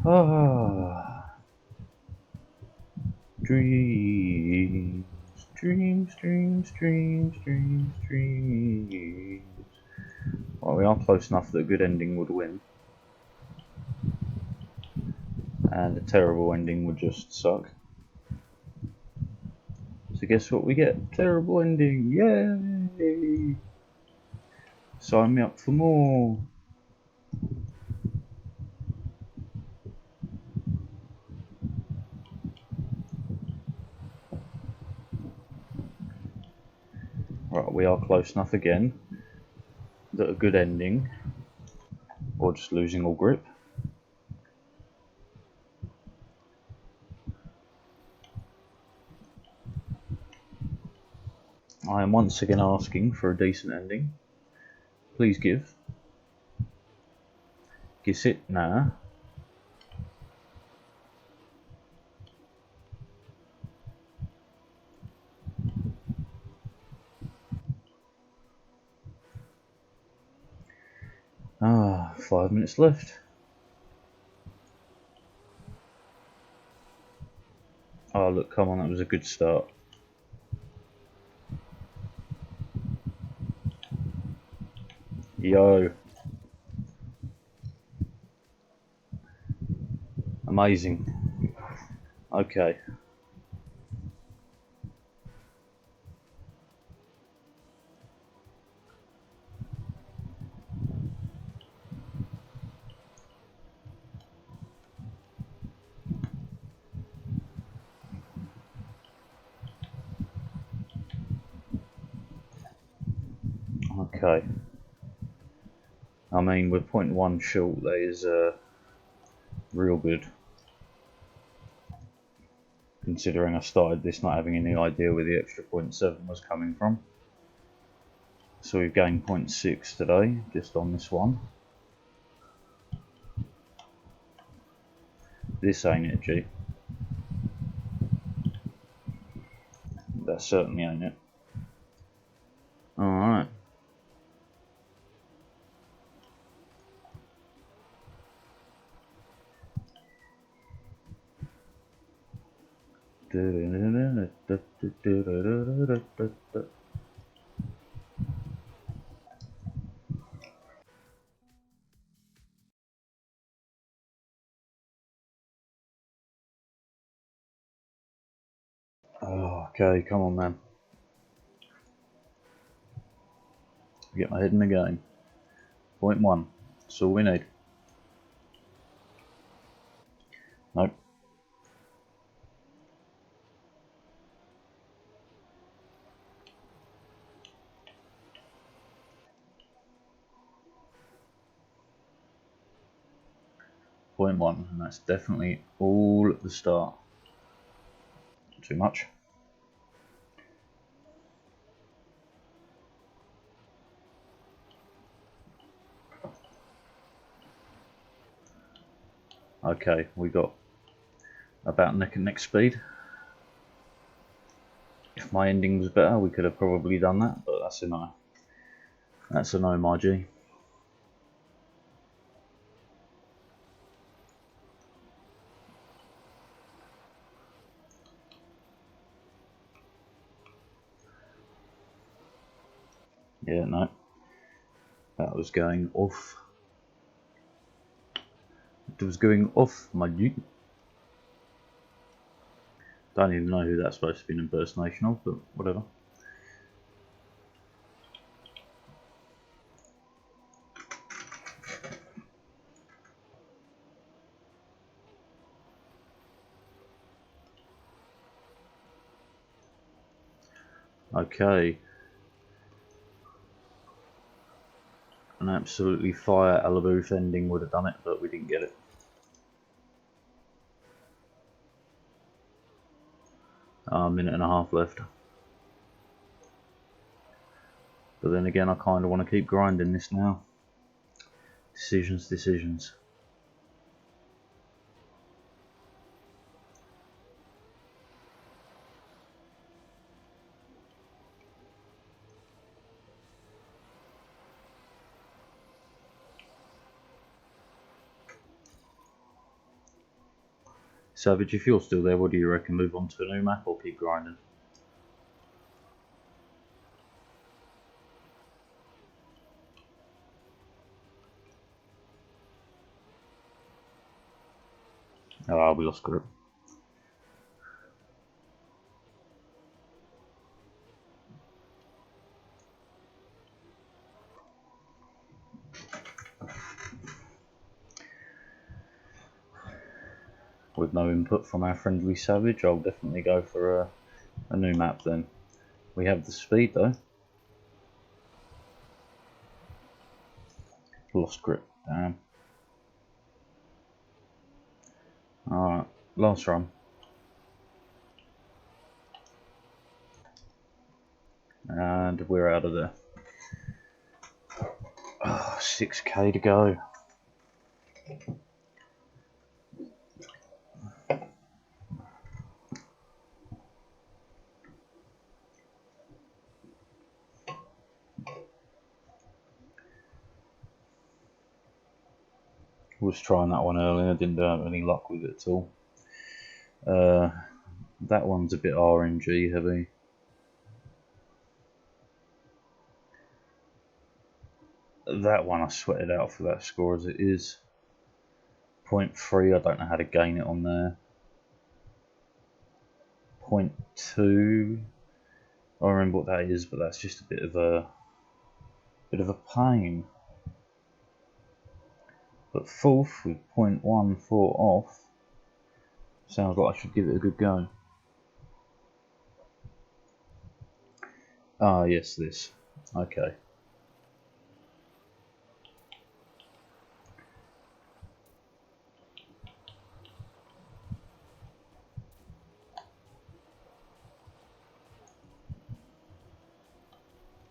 Ah, dreams, dreams, dreams, dreams, dreams, dreams. Well, we are close enough that a good ending would win. And a terrible ending would just suck. So guess what we get? Terrible ending, yay! Sign me up for more. Right, we are close enough again that a good ending, or just losing all grip. I am once again asking for a decent ending. Please give. Kiss it now. Ah, 5 minutes left. Oh look, come on, that was a good start. Yo. Amazing. Okay. Okay. I mean, we're 0.1 short, that is real good. Considering I started this not having any idea where the extra 0.7 was coming from. So we've gained 0.6 today, just on this one. This ain't it, G. That certainly ain't it. Alright. Oh, okay, come on, man. Get my head in the game. 0.1. That's all we need. Nope. Point 1, and that's definitely all at the start. Too much. Okay, we got about neck and neck speed. If my ending was better, we could have probably done that, but that's a no. That's a no, my G. Yeah, no. That was going off. It was going off, my G. Don't even know who that's supposed to be an impersonation of, but whatever. Okay. An absolutely fire Alabooth ending would have done it, but we didn't get it. A minute and a half left. But then again, I kind of want to keep grinding this now. Decisions, decisions. Savage, if you're still there, what do you reckon? Move on to a new map or keep grinding? Oh, we lost grip. With no input from our friendly Savage, I'll definitely go for a new map then. We have the speed though. Lost grip, damn. Alright, last run. And we're out of there. Oh, 6k to go. Was trying that one earlier, didn't have any luck with it at all. That one's a bit RNG heavy. That one I sweated out for that score as it is. 0.3, I don't know how to gain it on there. 0.2, I remember what that is, but that's just a bit of a pain. But fourth with 0.14 off, sounds like I should give it a good go. Ah, yes, this. Okay.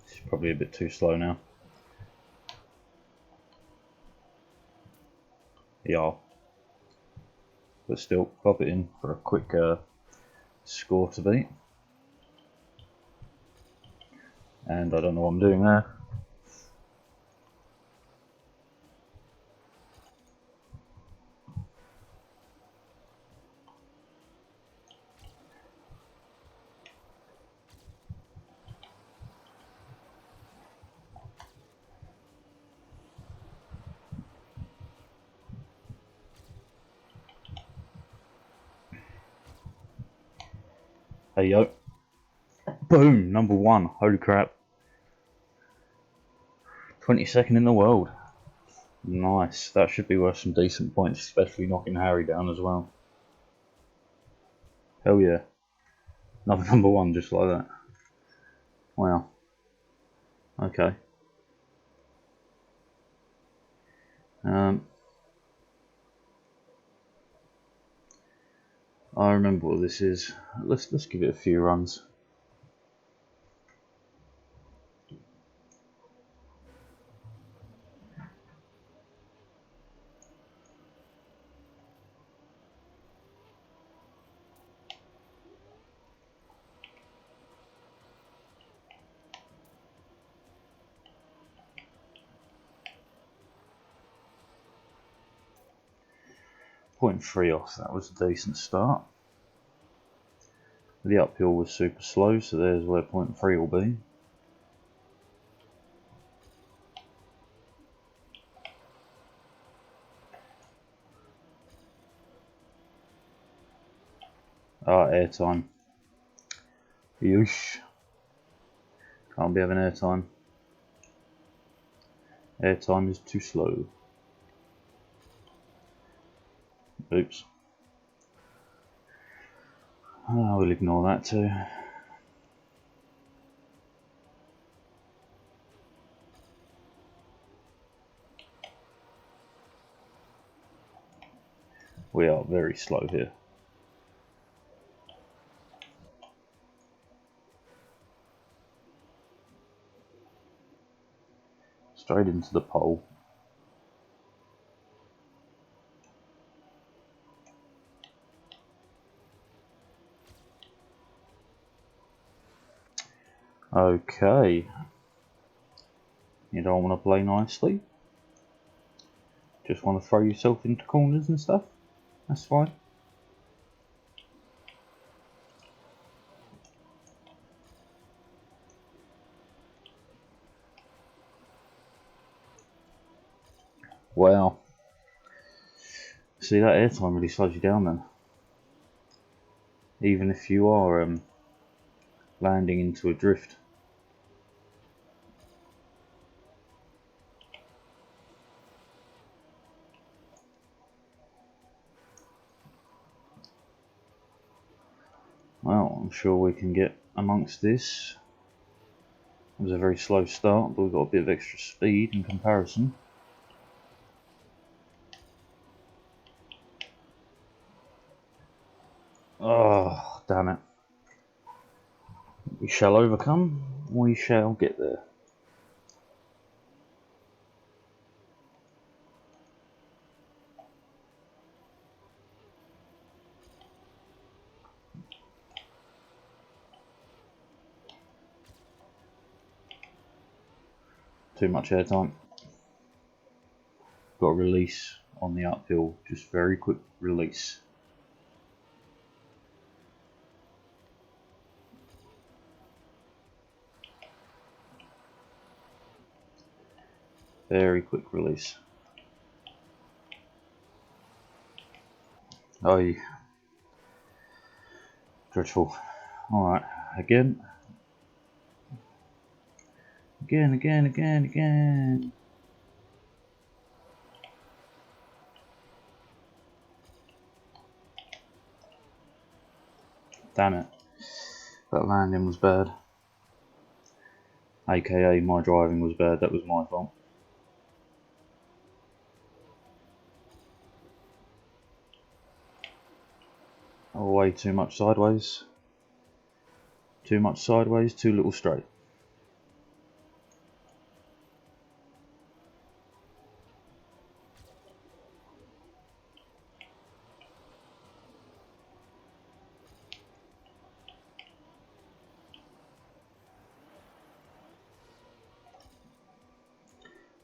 It's probably a bit too slow now. Yeah. But still, pop it in for a quick score to beat. And I don't know what I'm doing there. Hey yo. Boom, number one. Holy crap. 22nd in the world. Nice. That should be worth some decent points, especially knocking Harry down as well. Hell yeah. Another number one just like that. Wow. Okay. I remember what this is. Let's give it a few runs. Point 3 off, that was a decent start. The uphill was super slow, so there's where point 3 will be. Ah, airtime. Yeesh. Can't be having airtime. Airtime is too slow. Oops. I will ignore that too. We are very slow here. Straight into the pole. Okay. You don't want to play nicely? Just want to throw yourself into corners and stuff? That's fine. Wow. See, that airtime really slows you down then. Even if you are landing into a drift. Well, I'm sure we can get amongst this. It was a very slow start, but we've got a bit of extra speed in comparison. Oh, damn it. We shall overcome. We shall get there. Too much airtime. Got a release on the uphill. Just very quick release. Very quick release. Oh, dreadful. Alright, again. Again. Damn it. That landing was bad. AKA my driving was bad. That was my fault. Oh, way too much sideways. Too much sideways, too little straight.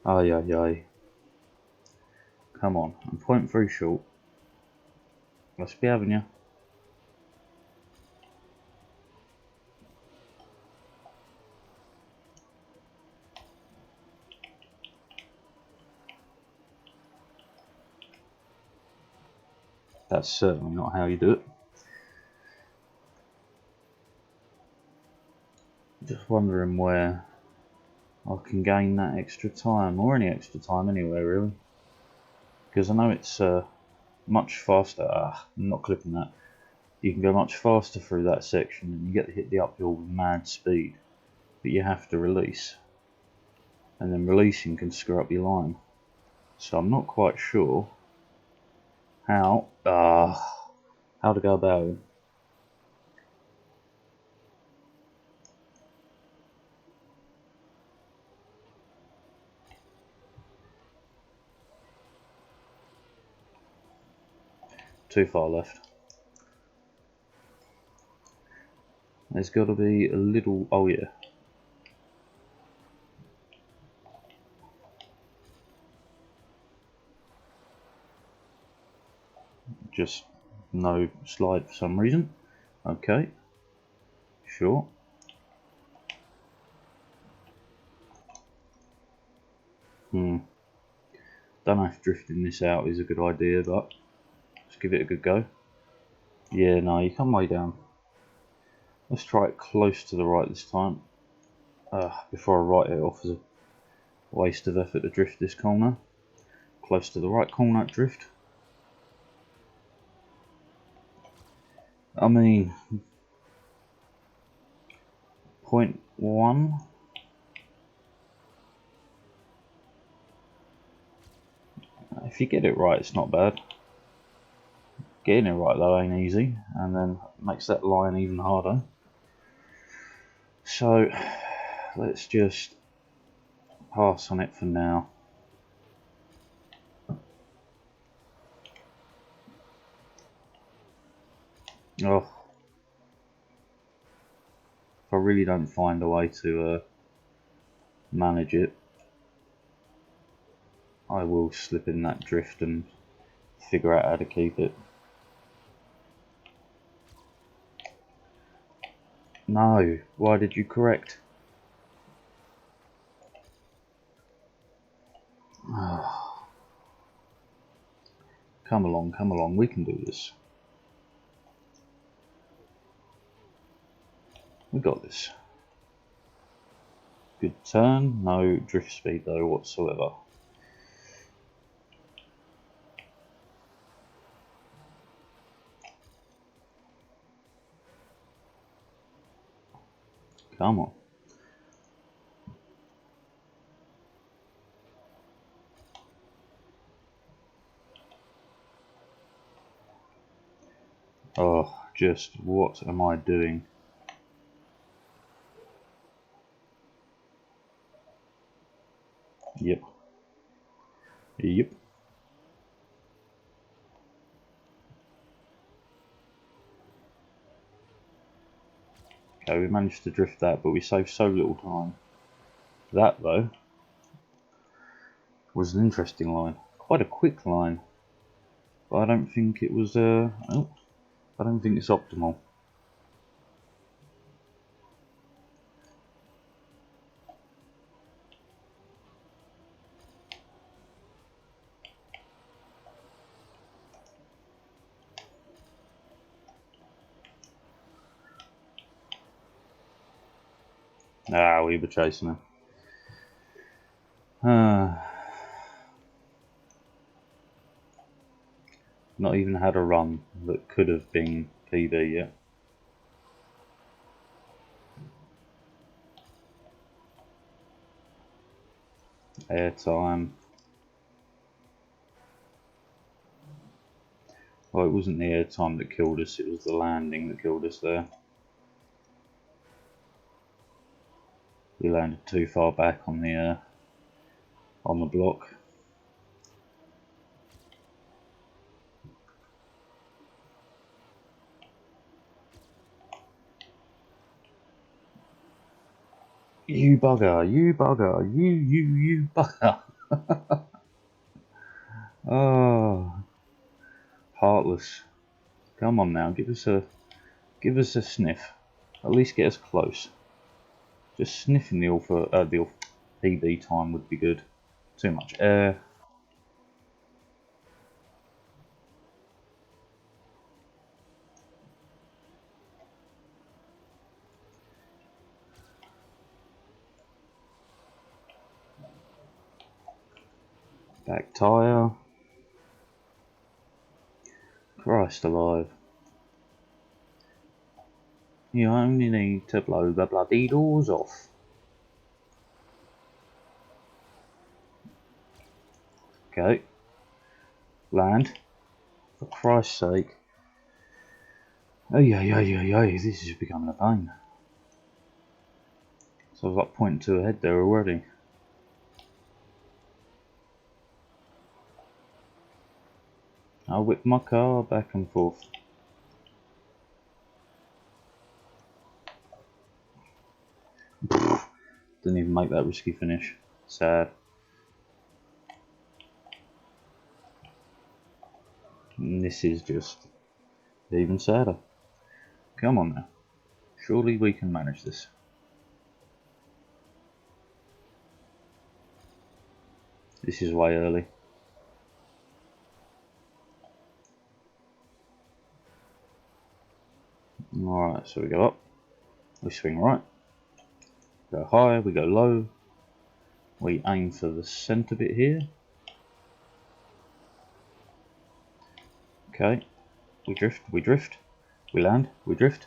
Ay. Come on, I'm 0.3 short. Let's be having you. That's certainly not how you do it. Just wondering where I can gain that extra time, or any extra time anyway, really. Because I know it's much faster. I'm not clipping that. You can go much faster through that section, and you get to hit the uphill with mad speed. But you have to release, and then releasing can screw up your line. So I'm not quite sure how to go about it. Too far left. There's got to be a little. Oh yeah. Just no slide for some reason. Okay. Sure. Don't know if drifting this out is a good idea, but let's give it a good go. Yeah, no, you come way down. Let's try it close to the right this time. Before I write it off as a waste of effort to drift this corner. Close to the right corner, drift. I mean, 0.1. If you get it right, it's not bad. Getting it right though ain't easy, and then makes that line even harder. So let's just pass on it for now. Oh, if I really don't find a way to manage it, I will slip in that drift and figure out how to keep it. No, why did you correct? Come along, we can do this. We got this. Good turn, no drift speed though whatsoever. Come on. Oh, just what am I doing? Yep. Yep. Okay, we managed to drift that, but we saved so little time. That, though, was an interesting line. Quite a quick line. But I don't think it was, I don't think it's optimal. Ah, we were chasing her. Not even had a run that could have been PB yet. Airtime. Well, it wasn't the airtime that killed us, it was the landing that killed us there. We landed too far back on the block. You bugger, you bugger, you bugger. Oh, heartless. Come on now, give us a sniff. At least get us close. Just sniffing the PB time would be good. Too much air. Back tyre. Christ alive. You only need to blow the bloody doors off. Okay. Land. For Christ's sake. Oh yeah, this is becoming a pain. So I was like pointing to ahead there already. I whip my car back and forth. Didn't even make that risky finish. Sad. And this is just even sadder. Come on now. Surely we can manage this. This is way early. Alright, so we go up, we swing right, go high, we go low, we aim for the centre bit here. Okay, we drift, we land, we drift.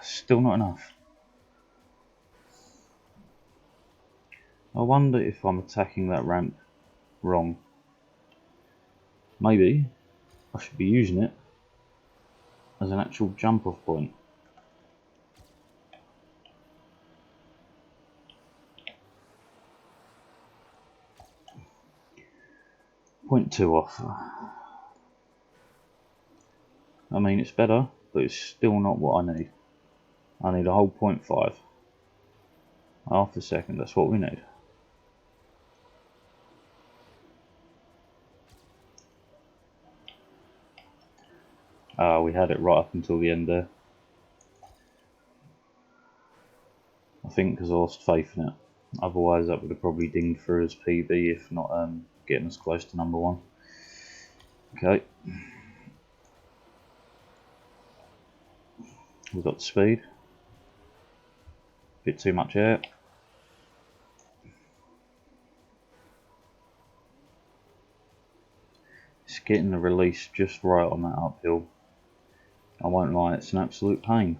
Still not enough. I wonder if I'm attacking that ramp wrong. Maybe I should be using it as an actual jump off point. Point 2 off. I mean, it's better, but it's still not what I need. I need a whole 0.5. Half a second, that's what we need. We had it right up until the end there. I think because I lost faith in it. Otherwise that would have probably dinged through as PB, if not getting us close to number 1. Okay. We've got the speed. Bit too much air. It's getting the release just right on that uphill. I won't lie, it's an absolute pain.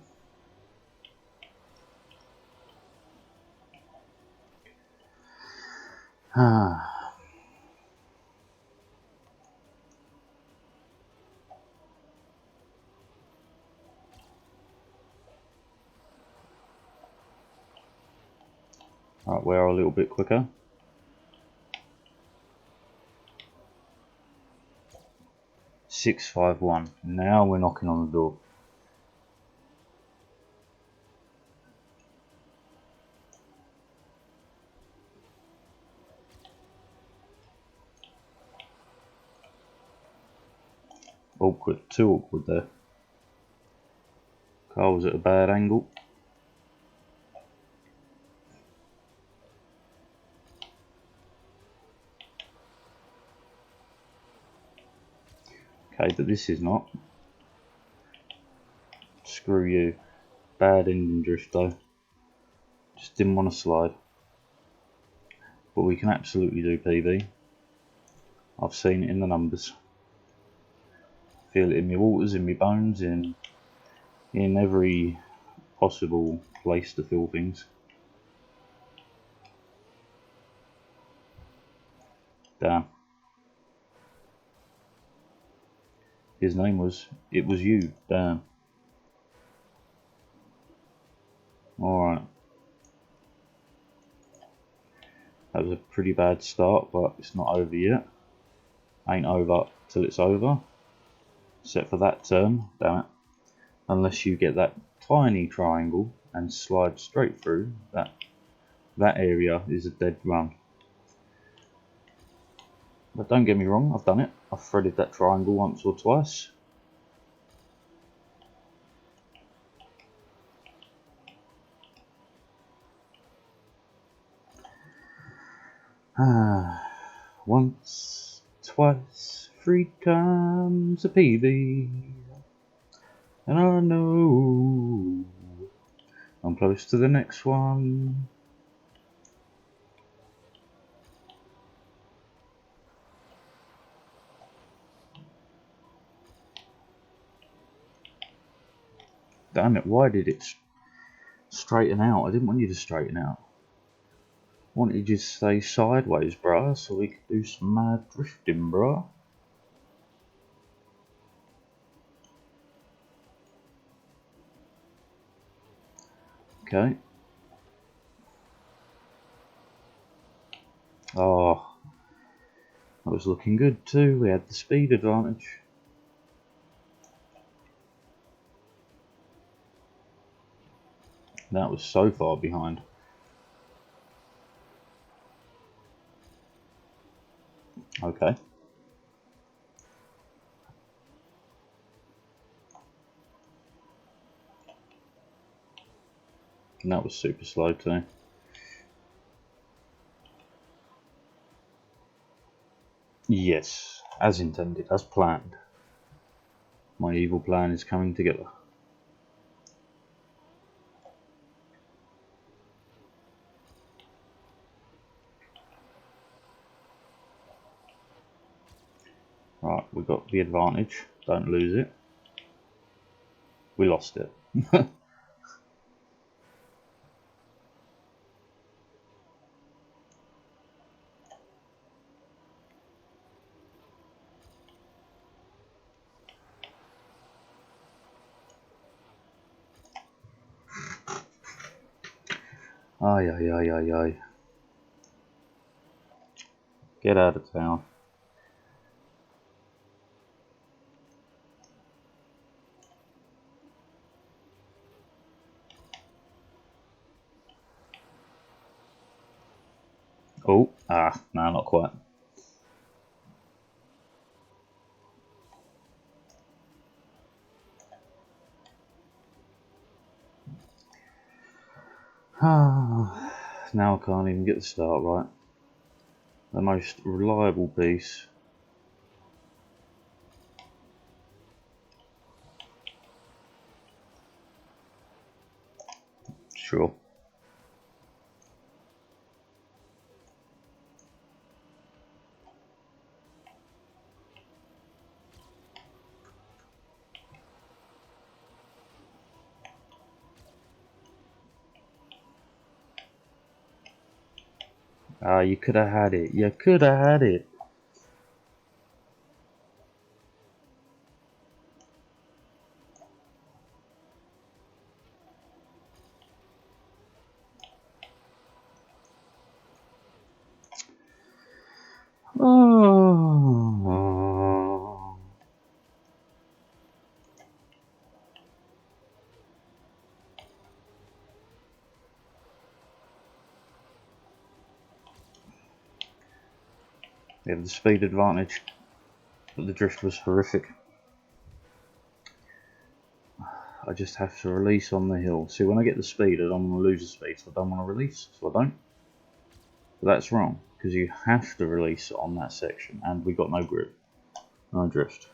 Right, we're a little bit quicker. .651. Now we're knocking on the door. Awkward, too awkward there. Car was at a bad angle. Okay, but this is not. Screw you. Bad engine drift though. Just didn't want to slide. But we can absolutely do PB. I've seen it in the numbers. Feel it in my waters, in my bones, in every possible place to feel things. Damn. His name was, it was you, damn. Alright. That was a pretty bad start, but it's not over yet. Ain't over till it's over. Except for that turn, damn it. Unless you get that tiny triangle and slide straight through, that area is a dead run. But don't get me wrong, I've done it. I've threaded that triangle once or twice. Once, twice, 3 times a PB. And I know I'm close to the next one. Damn it, why did it straighten out? I didn't want you to straighten out. I wanted you to stay sideways, bruh, so we could do some mad drifting, bruh. Okay. Oh, that was looking good too. We had the speed advantage. That was so far behind. Okay. And that was super slow too. Yes, as intended, as planned. My evil plan is coming together. we've got the advantage. Don't lose it. We lost it. Ay, ay, ay, ay, ay. Get out of town. Oh, no, not quite. Now I can't even get the start right. The most reliable piece. Sure. You could have had it. You could have had it. Oh. We have the speed advantage, but the drift was horrific. I just have to release on the hill. See, when I get the speed, I don't want to lose the speed, so I don't want to release, so I don't. But that's wrong, because you have to release on that section, and we got no grip, no drift.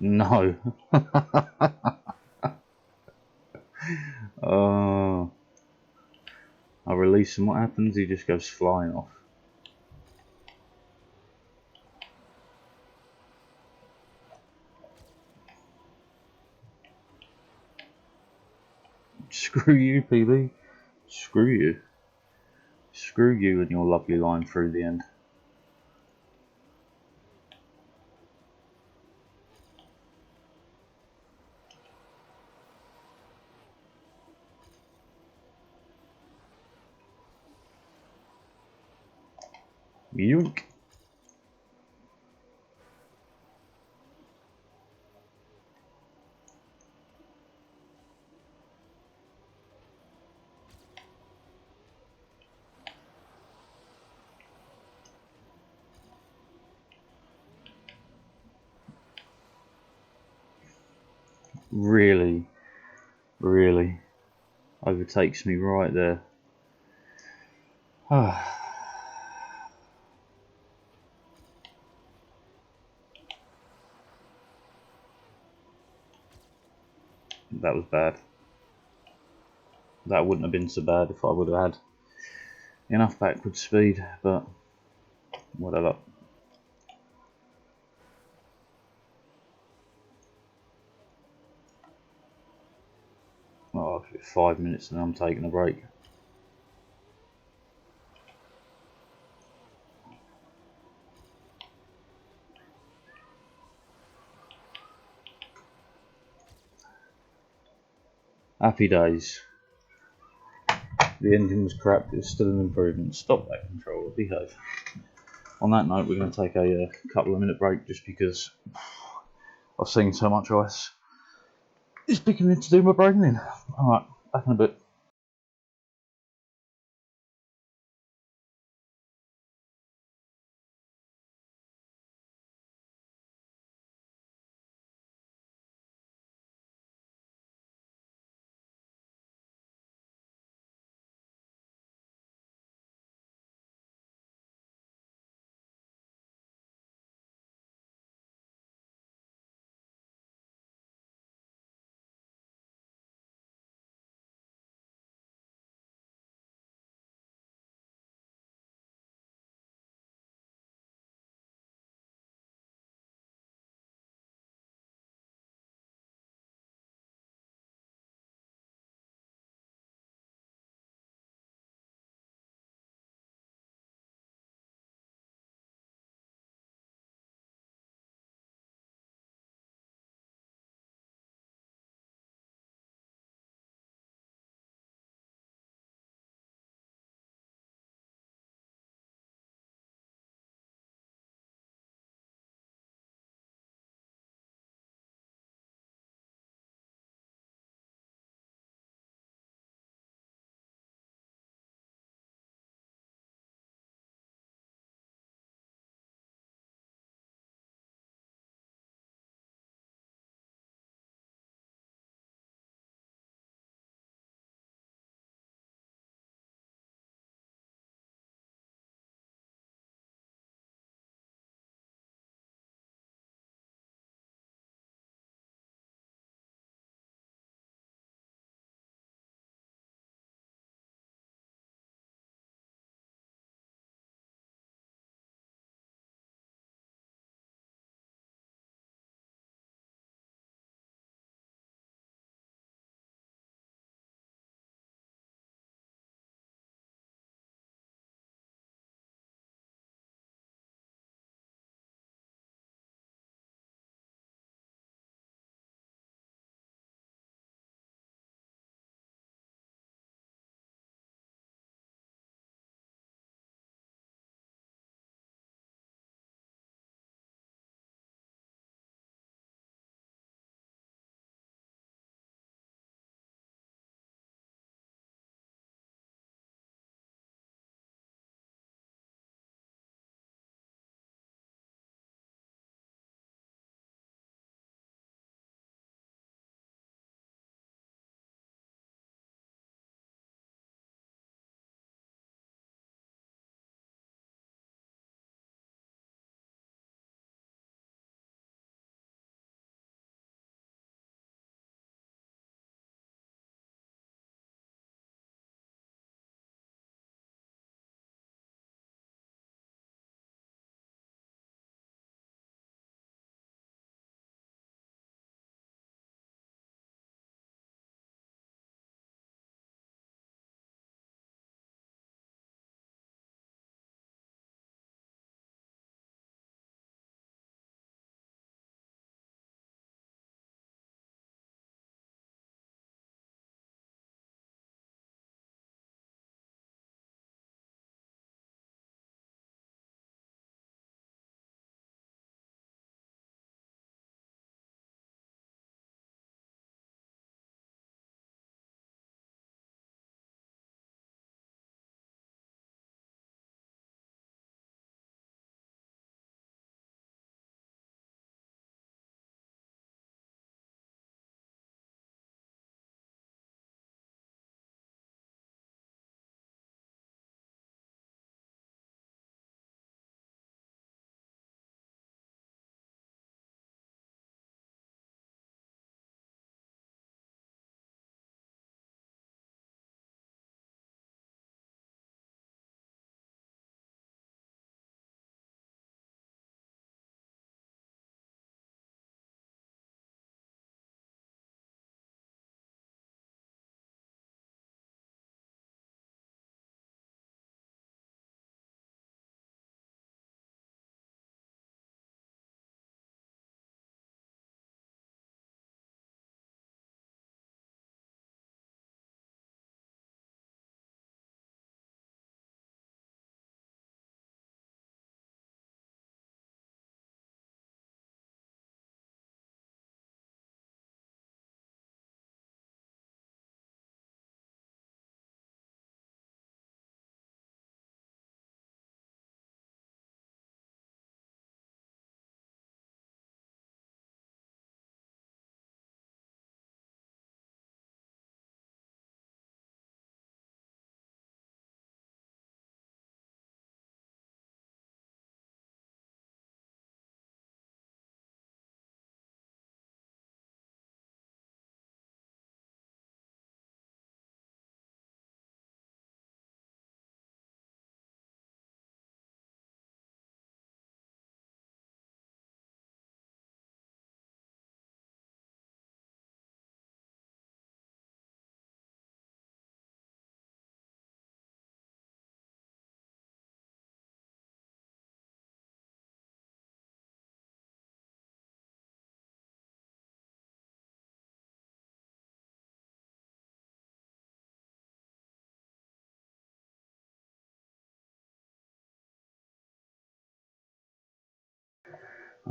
No. Oh. I release and what happens? He just goes flying off. Screw you, PB. Screw you. Screw you and your lovely line through the end. Yoink. Really, really overtakes me right there. That was bad. That wouldn't have been so bad if I would have had enough backward speed, but whatever. Oh, 5 minutes and I'm taking a break. Happy days. The engine was crap, but it's still an improvement. Stop that controller, behave. On that note, we're going to take a couple of minute break just because I've seen so much ice. It's beginning to do my brain in. Alright, back in a bit.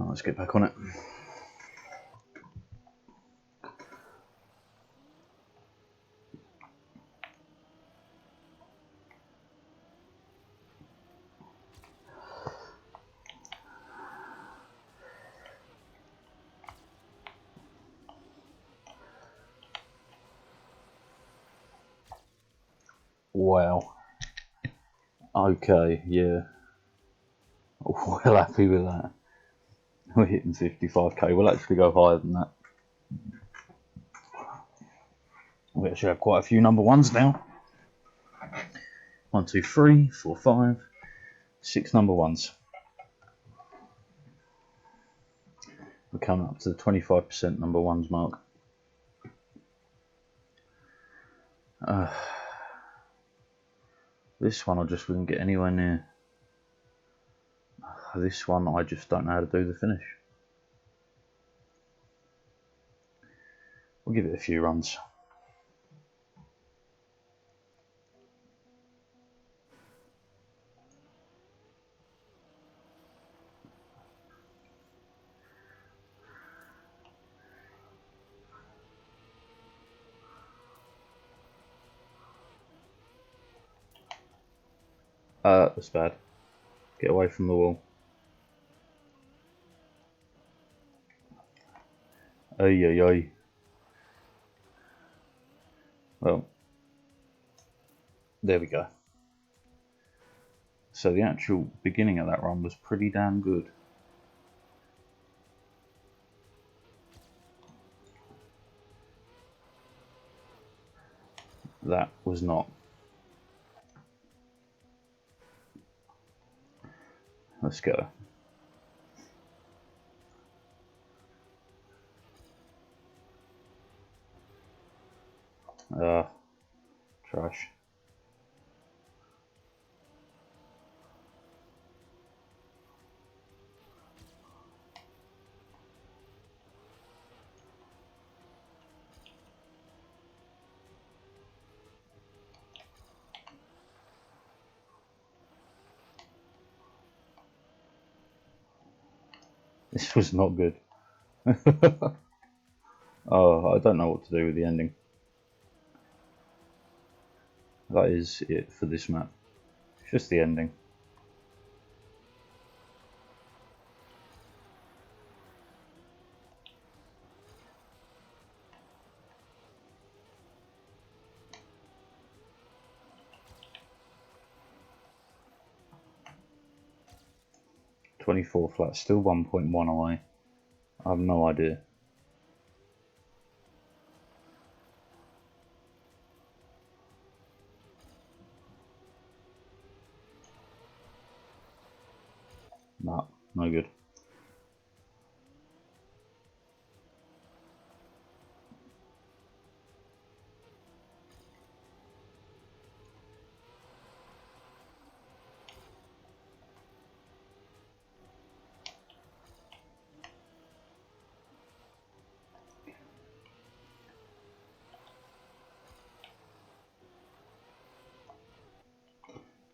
Oh, let's get back on it. Wow. Okay, yeah. Well happy with that. We're hitting 55k. We'll actually go higher than that. We actually have quite a few number ones now. 1, 2, 3, 4, 5, 6 number ones. We're coming up to the 25% number ones mark. This one I just wouldn't get anywhere near. This one I just don't know how to do the finish. We'll give it a few runs. That's bad. Get away from the wall. Ay, ay, ay. Well, there we go. So the actual beginning of that run was pretty damn good. That was not. Let's go. Trash. This was not good. Oh, I don't know what to do with the ending. That is it for this map. It's just the ending. .24 flat, still 1.1 away. I have no idea. No, no good.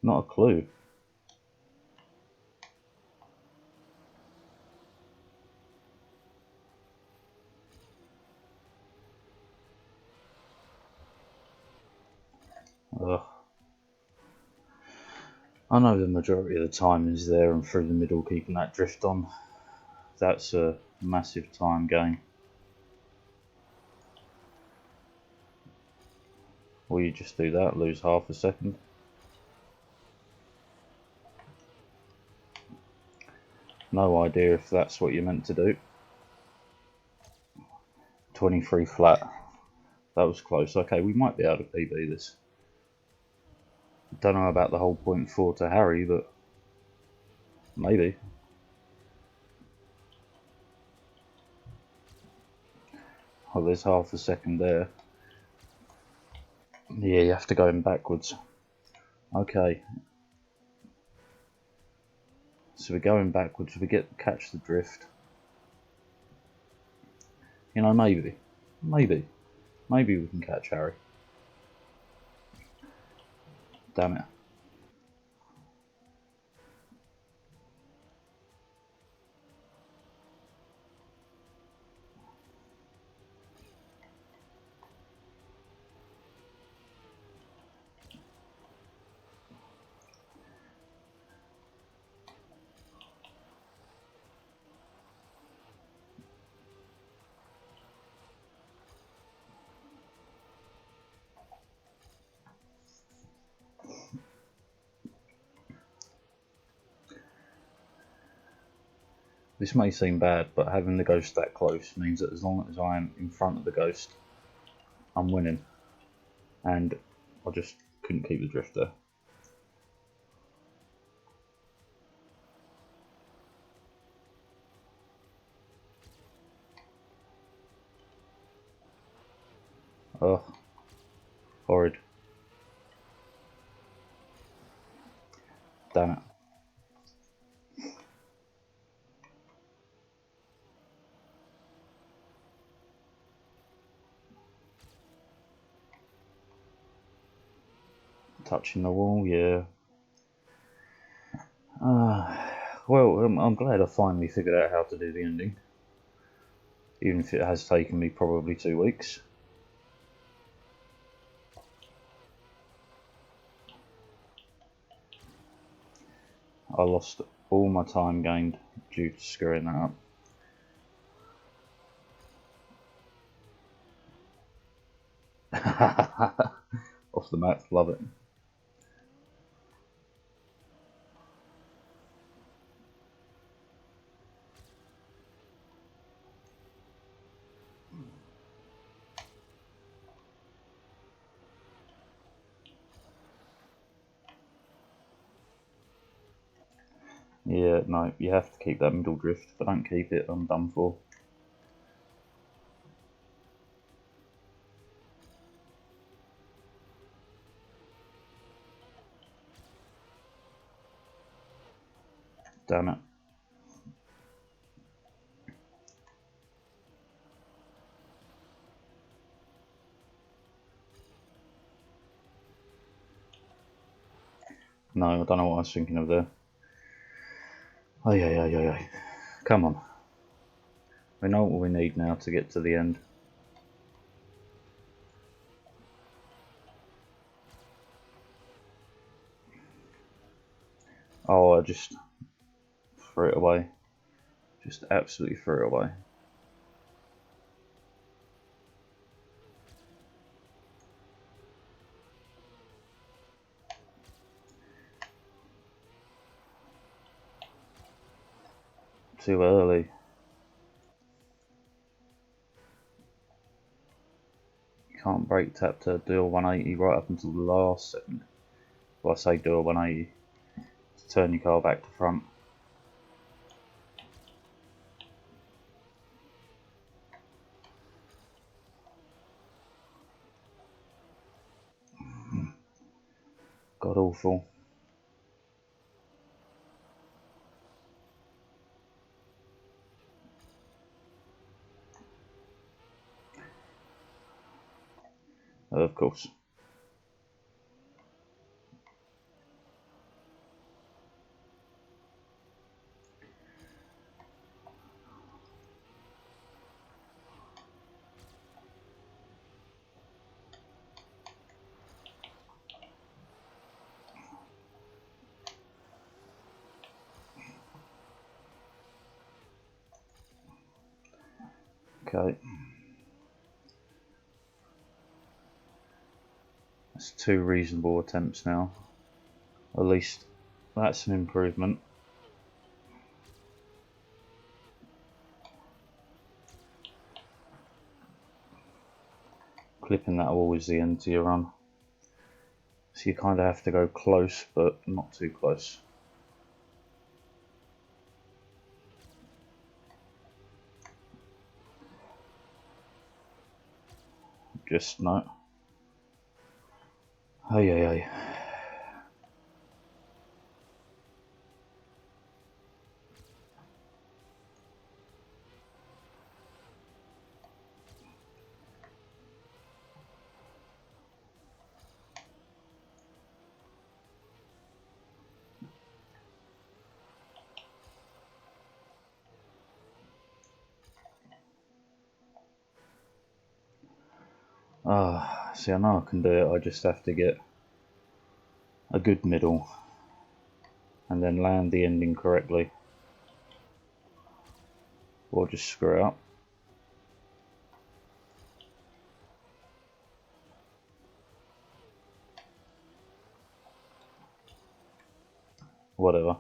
Not a clue. Ugh. I know the majority of the time is there and through the middle, keeping that drift on. That's a massive time gain. Or you just do that, lose half a second. No idea if that's what you're meant to do. 23 flat. That was close. Okay, we might be able to PB this. Don't know about the whole 0.4 to Harry, but maybe. Oh, there's half a second there. Yeah, you have to go in backwards. Okay. So we're going backwards. We catch the drift. You know, maybe we can catch Harry. Damn it. This may seem bad, but having the ghost that close means that as long as I am in front of the ghost, I'm winning. And I just couldn't keep the drift there. Oh, horrid. Damn it. Touching the wall, yeah. Well, I'm glad I finally figured out how to do the ending. Even if it has taken me probably 2 weeks. I lost all my time gained due to screwing that up. Off the map, love it. Yeah, no, you have to keep that middle drift. If I don't keep it, I'm done for. Damn it. No, I don't know what I was thinking of there. Oh, yeah. Come on. We know what we need now to get to the end. Oh, I just threw it away. Just absolutely threw it away. Too early. You can't break tap to do a 180 right up until the last second. Well, I say do a 180 to turn your car back to front. God awful. Of course. Okay. That's 2 reasonable attempts now. At least that's an improvement. Clipping that wall is the end to your run. So you kind of have to go close, but not too close. Just no. Hey. See, I know I can do it. I just have to get a good middle and then land the ending correctly, or just screw it up. Whatever.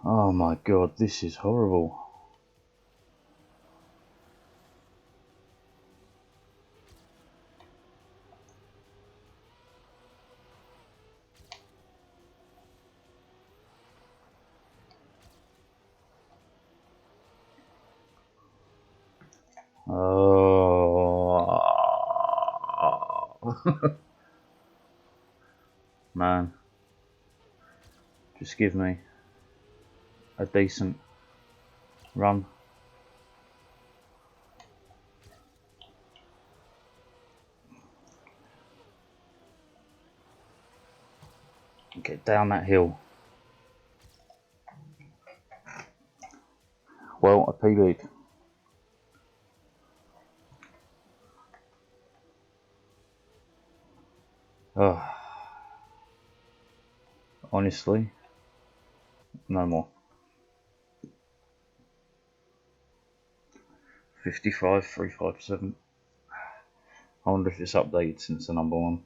Oh my god, this is horrible. Oh, man, just give me a decent run. Get down that hill. Well, I PB'd. Oh, honestly, no more. 55,357. I wonder if it's updated since the number one.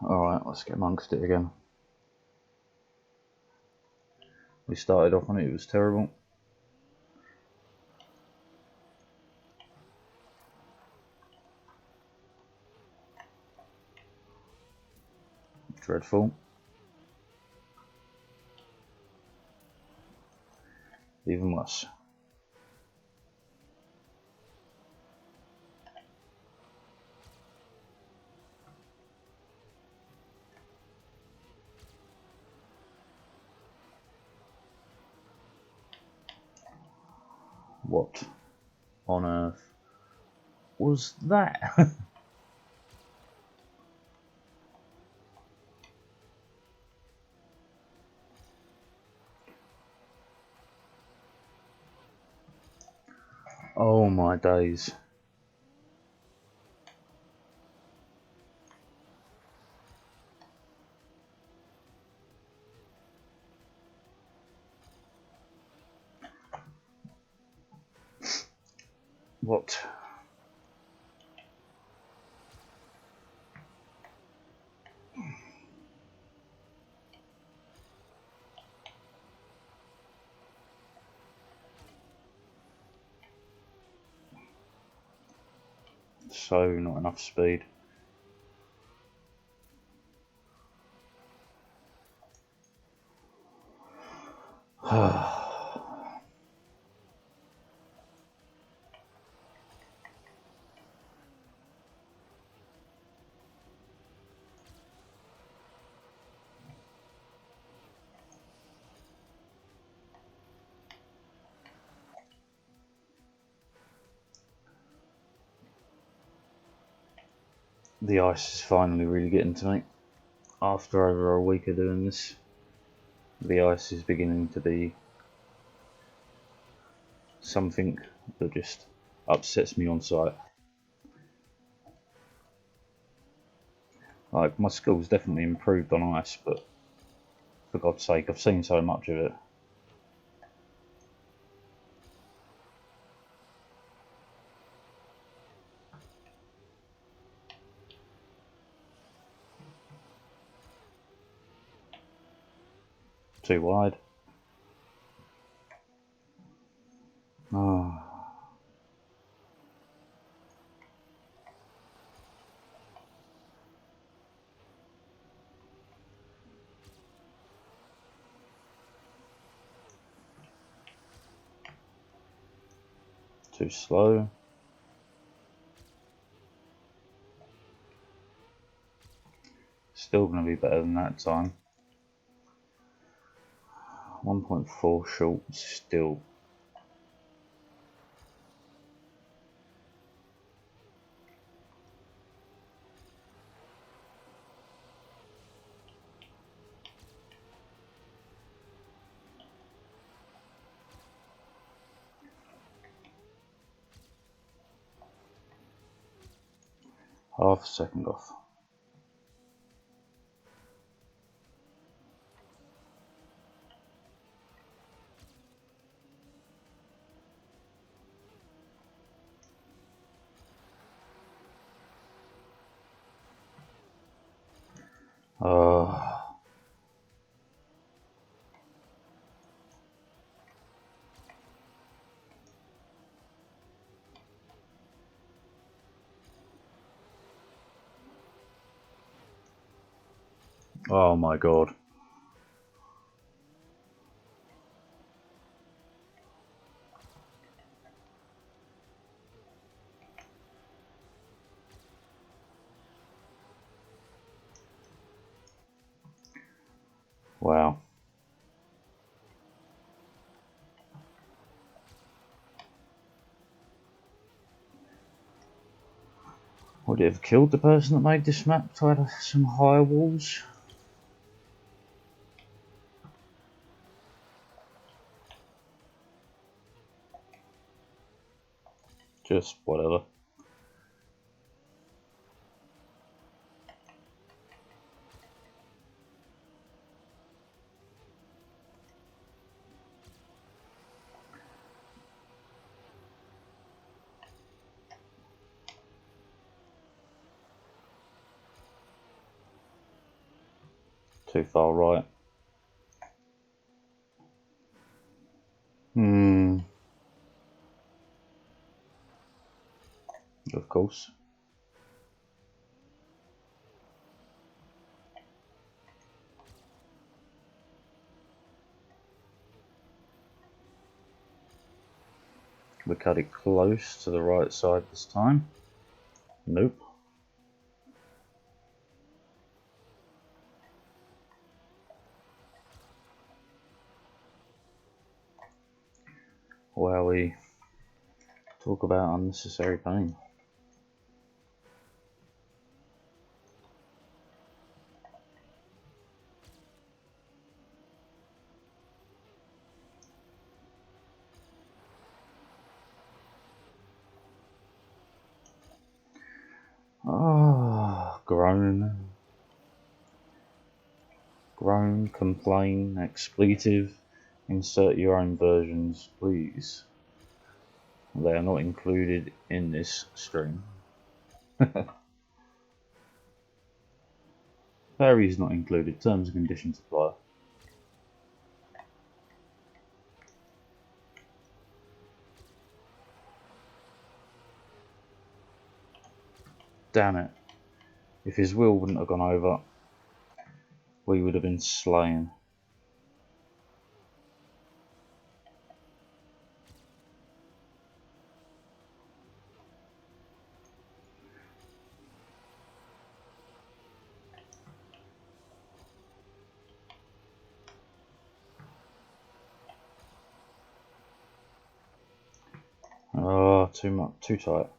Alright, let's get amongst it again. We started off on it, it was terrible. Dreadful. Even worse. What on earth was that? Oh my days. What? So not enough speed. The ice is finally really getting to me. After over a week of doing this, the ice is beginning to be something that just upsets me on sight. Like, my skill's definitely improved on ice, but for God's sake, I've seen so much of it. Too wide. Oh. Too slow. Still going to be better than that time. 1.4 short still. Half a second off. Oh my god. Wow. Would it have killed the person that made this map to add some higher walls? Just whatever. Too far right. Of course. We cut it close to the right side this time. Nope. Wowie. Talk about unnecessary pain. Ah, groan. Groan, complain, expletive. Insert your own versions, please. They are not included in this stream. Fairies not included. Terms and conditions apply. Damn it. If his will wouldn't have gone over, we would have been slain. Oh, too tight.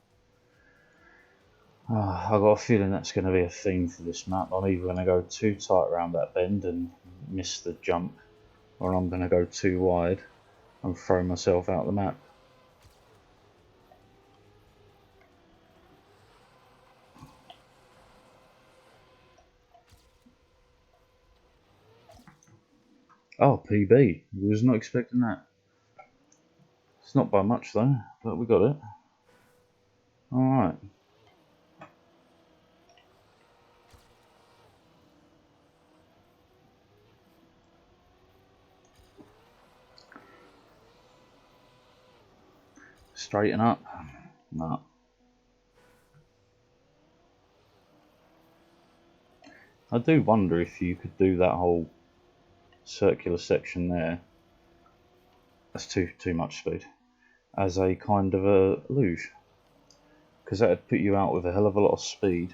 I got a feeling that's going to be a theme for this map. I'm either going to go too tight around that bend and miss the jump, or I'm going to go too wide and throw myself out the map. Oh, PB. We was not expecting that. It's not by much though, but we got it. Alright. Straighten up. No. I do wonder if you could do that whole circular section there. That's too much speed. As a kind of a luge. Because that would put you out with a hell of a lot of speed.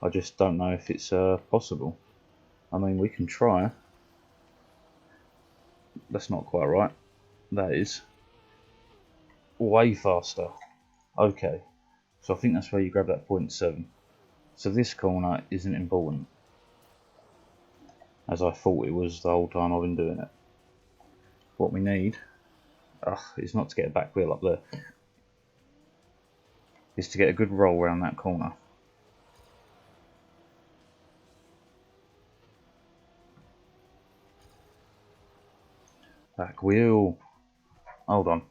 I just don't know if it's possible. I mean, we can try. That's not quite right. That is way faster. Okay, so I think that's where you grab that 0.7. So this corner isn't important, as I thought it was the whole time I've been doing it. What we need is not to get a back wheel up there, is to get a good roll around that corner. Back wheel. Hold on.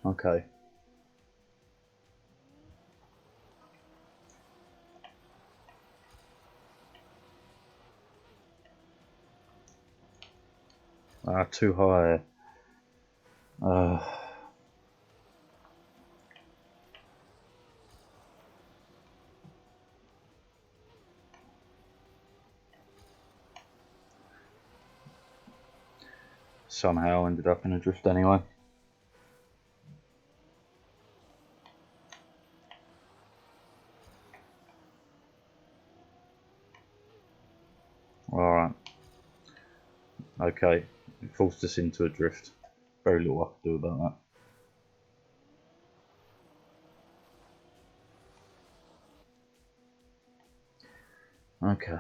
Okay. Too high. Uh, somehow ended up in a drift anyway. Alright. Okay. It forced us into a drift. Very little I could do about that. Okay.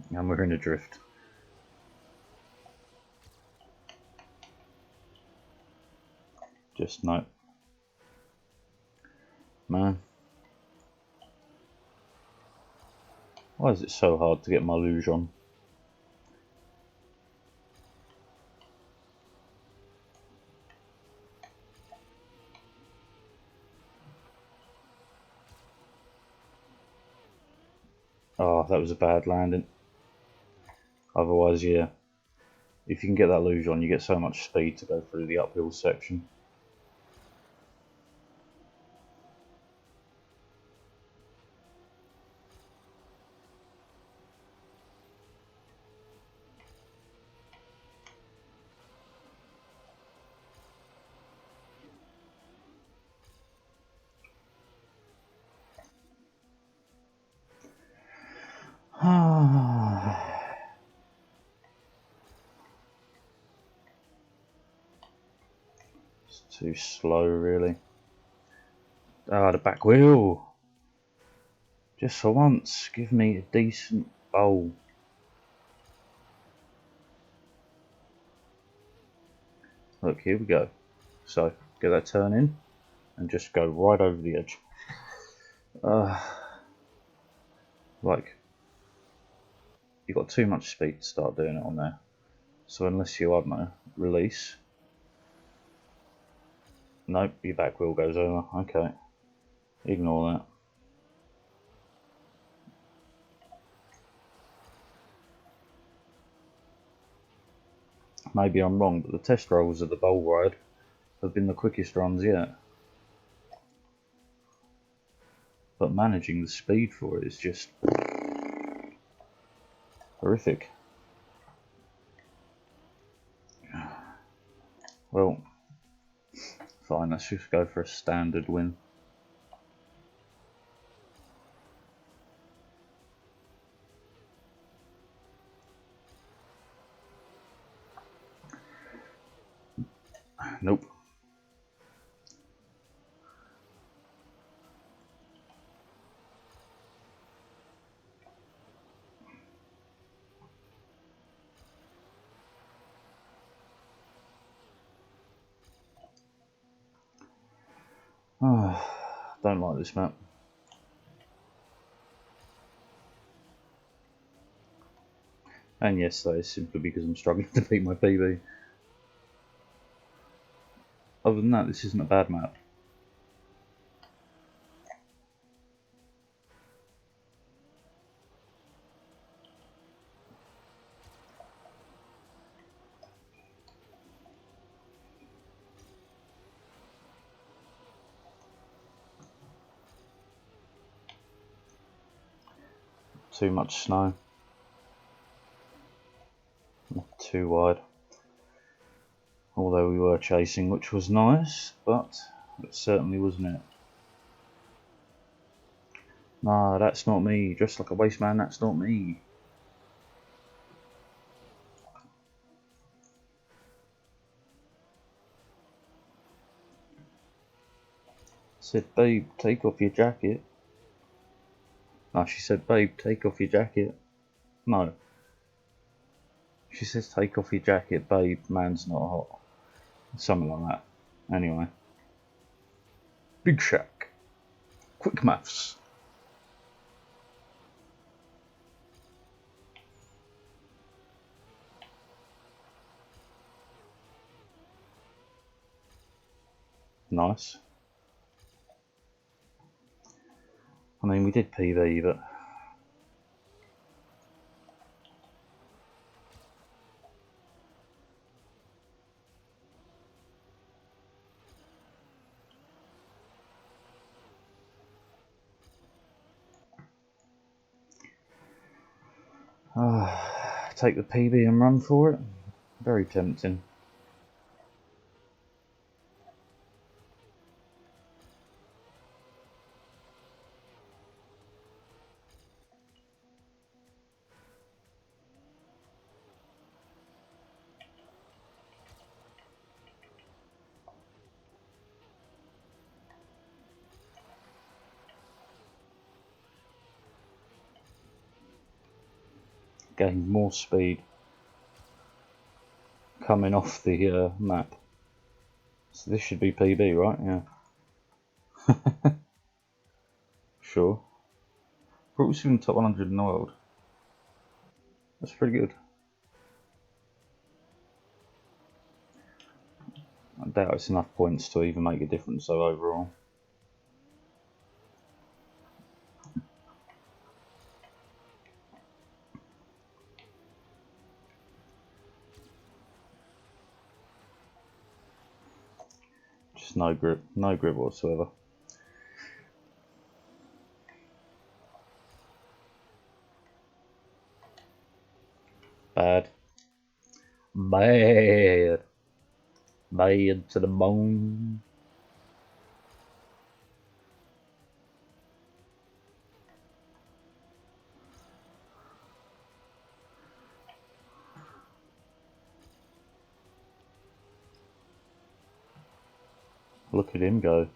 And we're in a drift. Just no. Man. Why is it so hard to get my luge on? Oh, that was a bad landing. Otherwise, yeah. If you can get that luge on, you get so much speed to go through the uphill section. It's too slow, really. Ah, the back wheel. Just for once, give me a decent bowl. Look, here we go. So, get that turn in and just go right over the edge. Like, you've got too much speed to start doing it on there. So unless you, I don't know, release. Nope, your back wheel goes over. Okay. Ignore that. Maybe I'm wrong, but the test rolls of the bowl ride have been the quickest runs yet. But managing the speed for it is just horrific. Well, fine, let's just go for a standard win. Nope. Don't like this map. And yes, that is simply because I'm struggling to beat my PB. Other than that, this isn't a bad map. Too much snow. Not too wide. Although we were chasing, which was nice, but it certainly wasn't it. Nah, that's not me. Dressed like a waste man, that's not me. Said, babe, take off your jacket. No, she said, babe, take off your jacket. No. She says, take off your jacket, babe, man's not hot. Something like that. Anyway. Big Shack. Quick maths. Nice. I mean, we did PB, but Take the PB and run for it. Very tempting. Gain more speed coming off the map. So this should be PB, right? Yeah. Sure. Thought we was in the top 100 in the world. That's pretty good. I doubt it's enough points to even make a difference though overall. Just no grip whatsoever. Bad. Bad. Bad to the bone. Look at him go.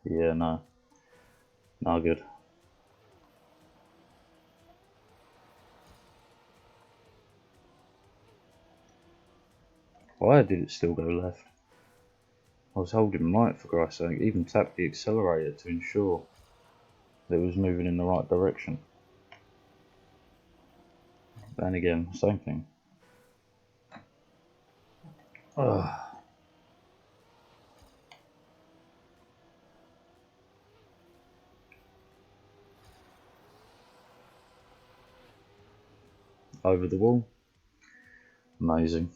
Yeah, no. No good. Why did it still go left? I was holding right for Christ's sake. Even tapped the accelerator to ensure that it was moving in the right direction. And again, same thing. Ugh. Over the wall. Amazing.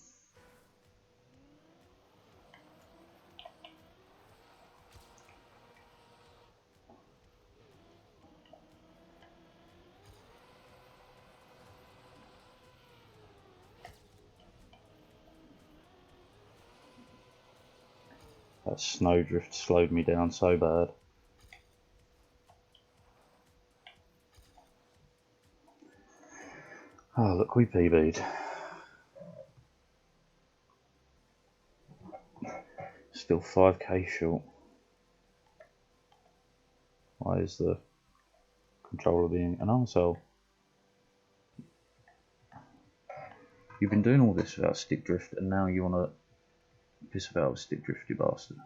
That snowdrift slowed me down so bad. Oh, look, we PB'd. Still 5k short. Why is the controller being an arsehole? You've been doing all this without stick drift and now you want to piss about with stick drift, you bastard.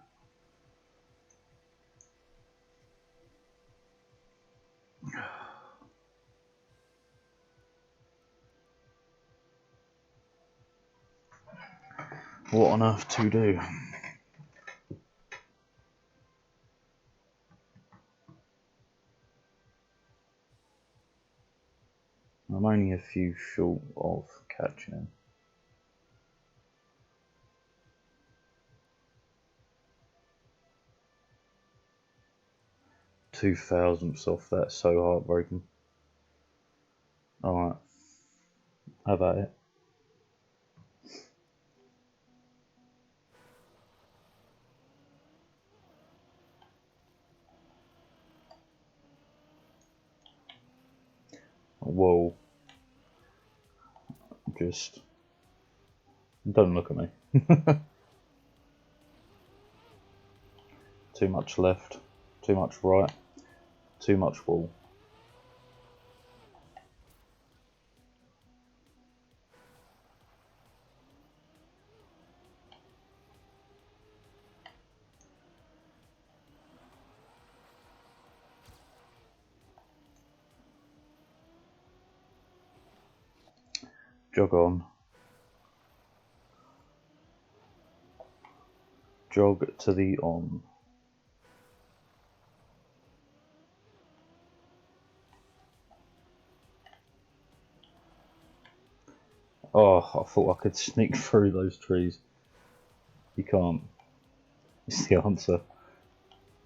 What on earth to do? I'm only a few short of catching him. 2,000ths off, that's so heartbreaking. Alright, how about it? Whoa. Just don't look at me. Too much left, too much right, too much wall. Jog on. jog to the on. Oh, I thought I could sneak through those trees. You can't. It's the answer.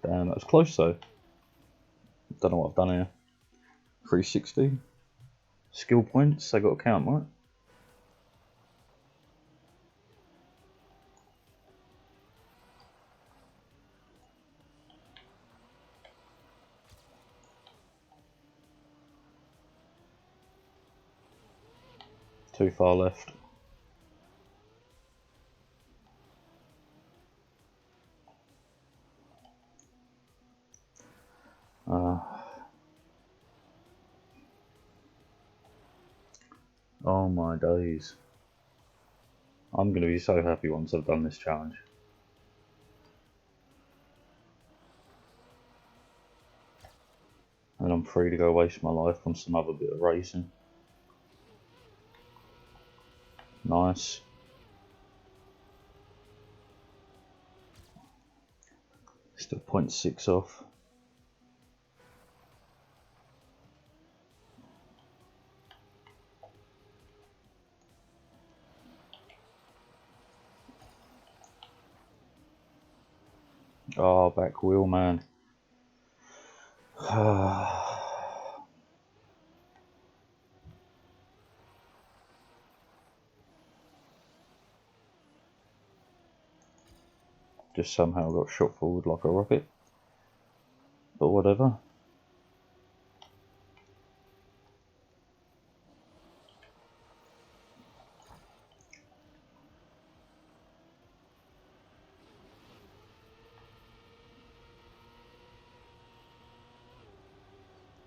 Damn, that was close though. Don't know what I've done here. 360. Skill points, they got to count, right? Too far left. Oh my days. I'm going to be so happy once I've done this challenge. And I'm free to go waste my life on some other bit of racing. Nice. Still 0.6 off. Oh, back wheel, man. Just somehow got shot forward like a rocket. But whatever.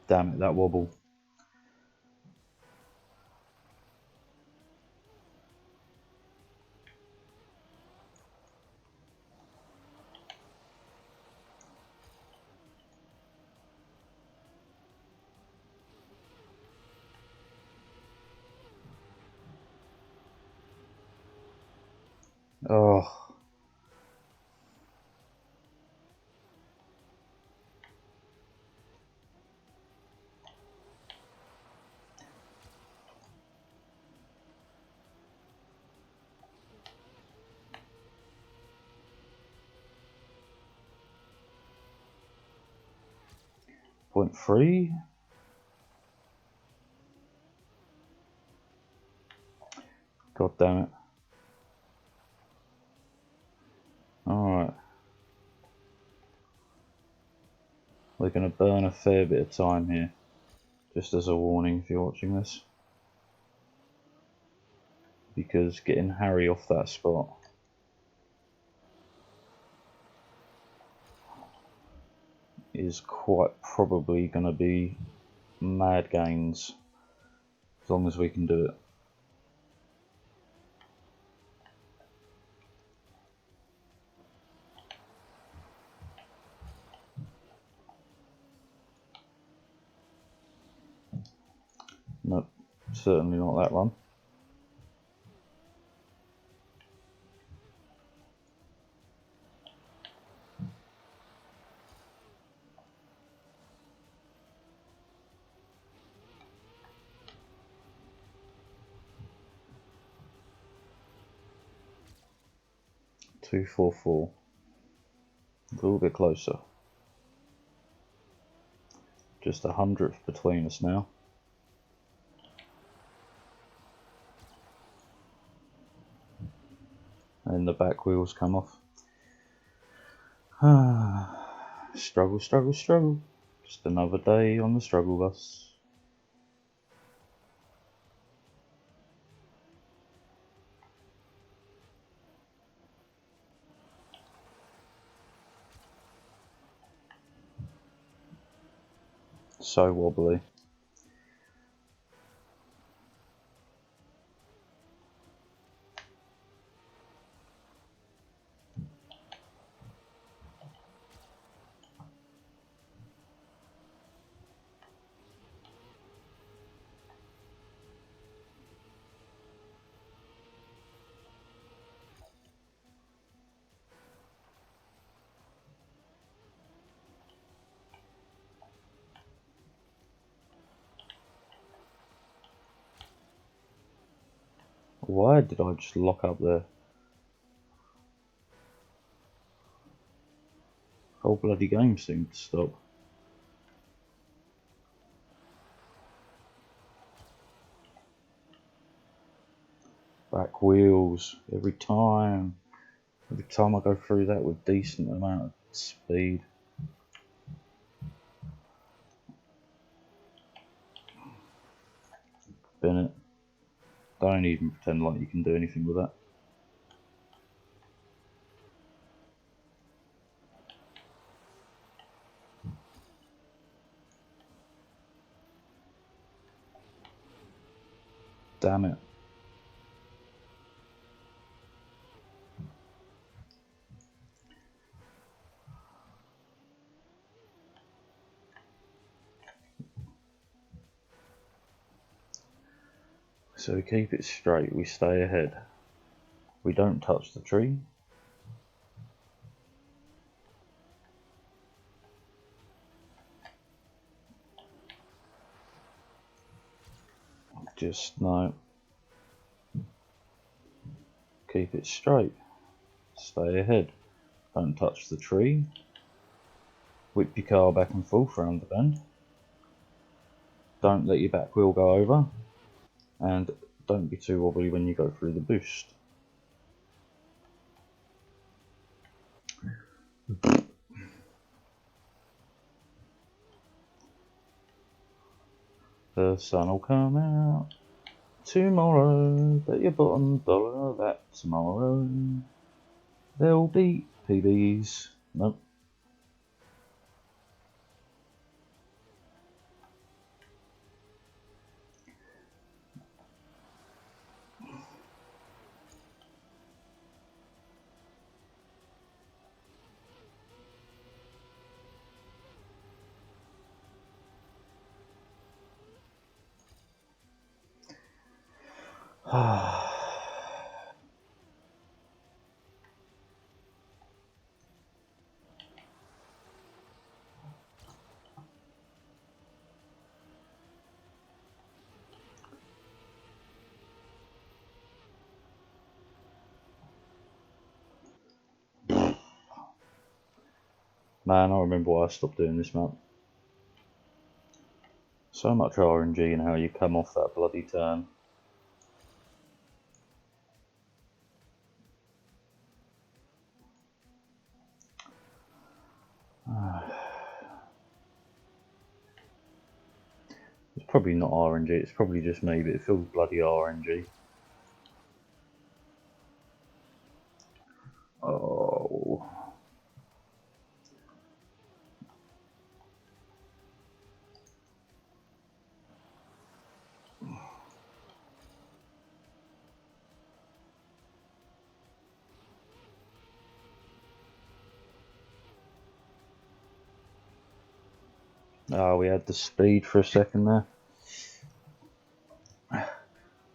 Damn it, that wobble. Oh. 0.3. God damn it. Alright. We're going to burn a fair bit of time here. Just as a warning if you're watching this. Because getting Harry off that spot is quite probably going to be mad gains. As long as we can do it. Nope, certainly not that run. Two, 4, 4. A little bit closer. Just 100th between us now. And the back wheels come off. Struggle, struggle, struggle. Just another day on the struggle bus. So wobbly. Why did I just lock up there? Whole bloody game seemed to stop. Back wheels every time. Every time I go through that with decent amount of speed. Bennett. Don't even pretend like you can do anything with that. Damn it. So we keep it straight, we stay ahead. We don't touch the tree. Just no. Keep it straight. Stay ahead. Don't touch the tree. Whip your car back and forth around the bend. Don't let your back wheel go over. And don't be too wobbly when you go through the boost. The sun will come out tomorrow. Bet your bottom dollar that tomorrow there'll be PBs. Nope. Man, I remember why I stopped doing this map. So much RNG in how you come off that bloody turn. It's probably not RNG, it's probably just me, but it feels bloody RNG. Oh. Oh, we had the speed for a second there.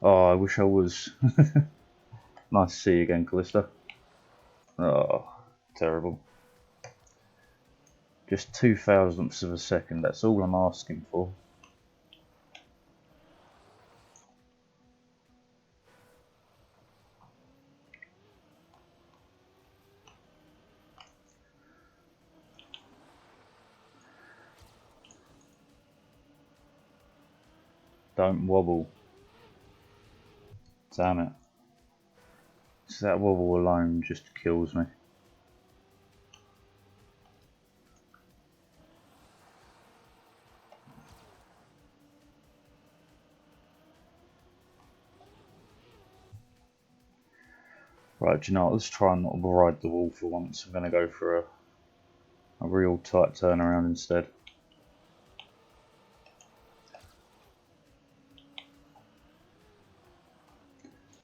Oh, I wish I was. Nice to see you again, Callista. Oh, terrible. Just 0.02 of a second, that's all I'm asking for. Don't wobble. Damn it. So that wobble alone just kills me. Right, do you know what? Let's try and not ride the wall for once. I'm going to go for a real tight turnaround instead.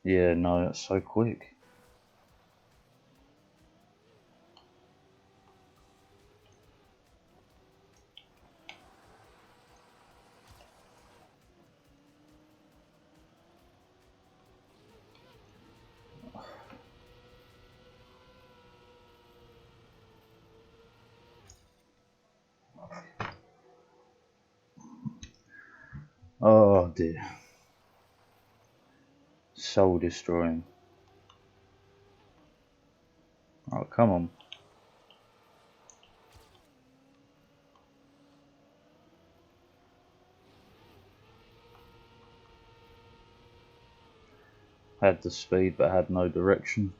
Yeah, no, that's so quick. Oh dear. Soul destroying. Oh, come on. Had the speed but had no direction.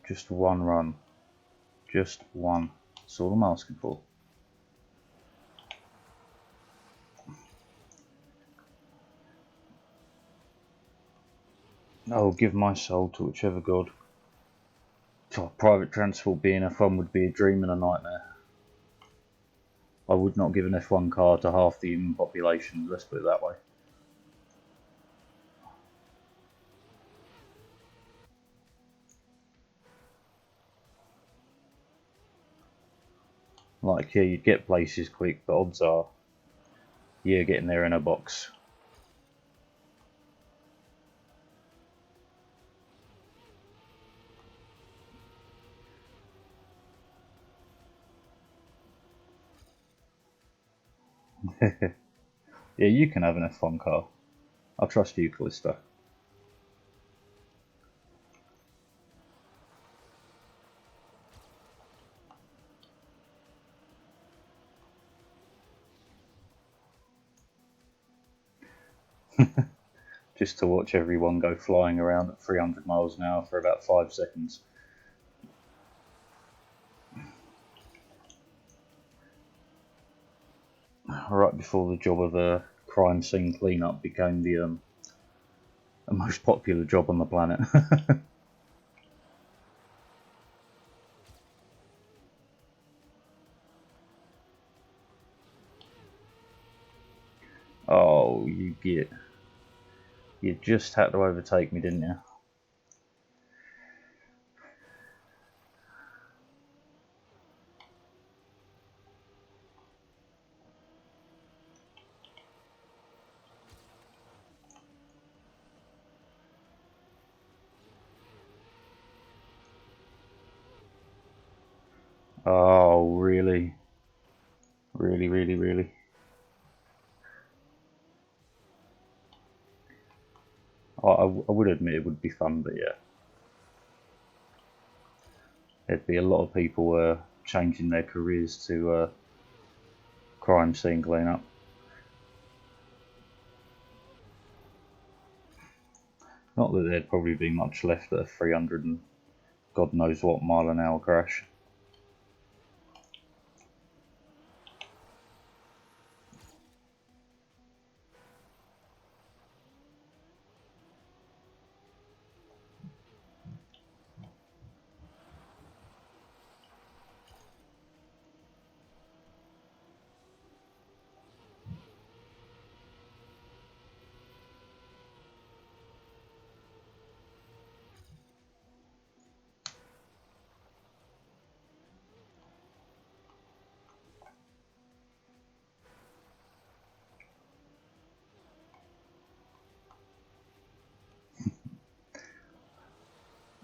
Just one run. Just one. That's all I'm asking for. I'll give my soul to whichever god. Oh, private transport being F1 would be a dream and a nightmare. I would not give an F1 car to half the human population, let's put it that way. Like, yeah, you'd get places quick, but odds are you're getting there in a box. Yeah, you can have an F1 car. I trust you, Callisto. Just to watch everyone go flying around at 300 miles an hour for about 5 seconds. Right before the job of a crime scene cleanup became the most popular job on the planet. Oh, you git. You just had to overtake me, didn't you? Oh, really? Really, really, really? I would admit it would be fun, but yeah. There'd be a lot of people changing their careers to crime scene cleanup. Not that there'd probably be much left at a 300 and God knows what mile an hour crash.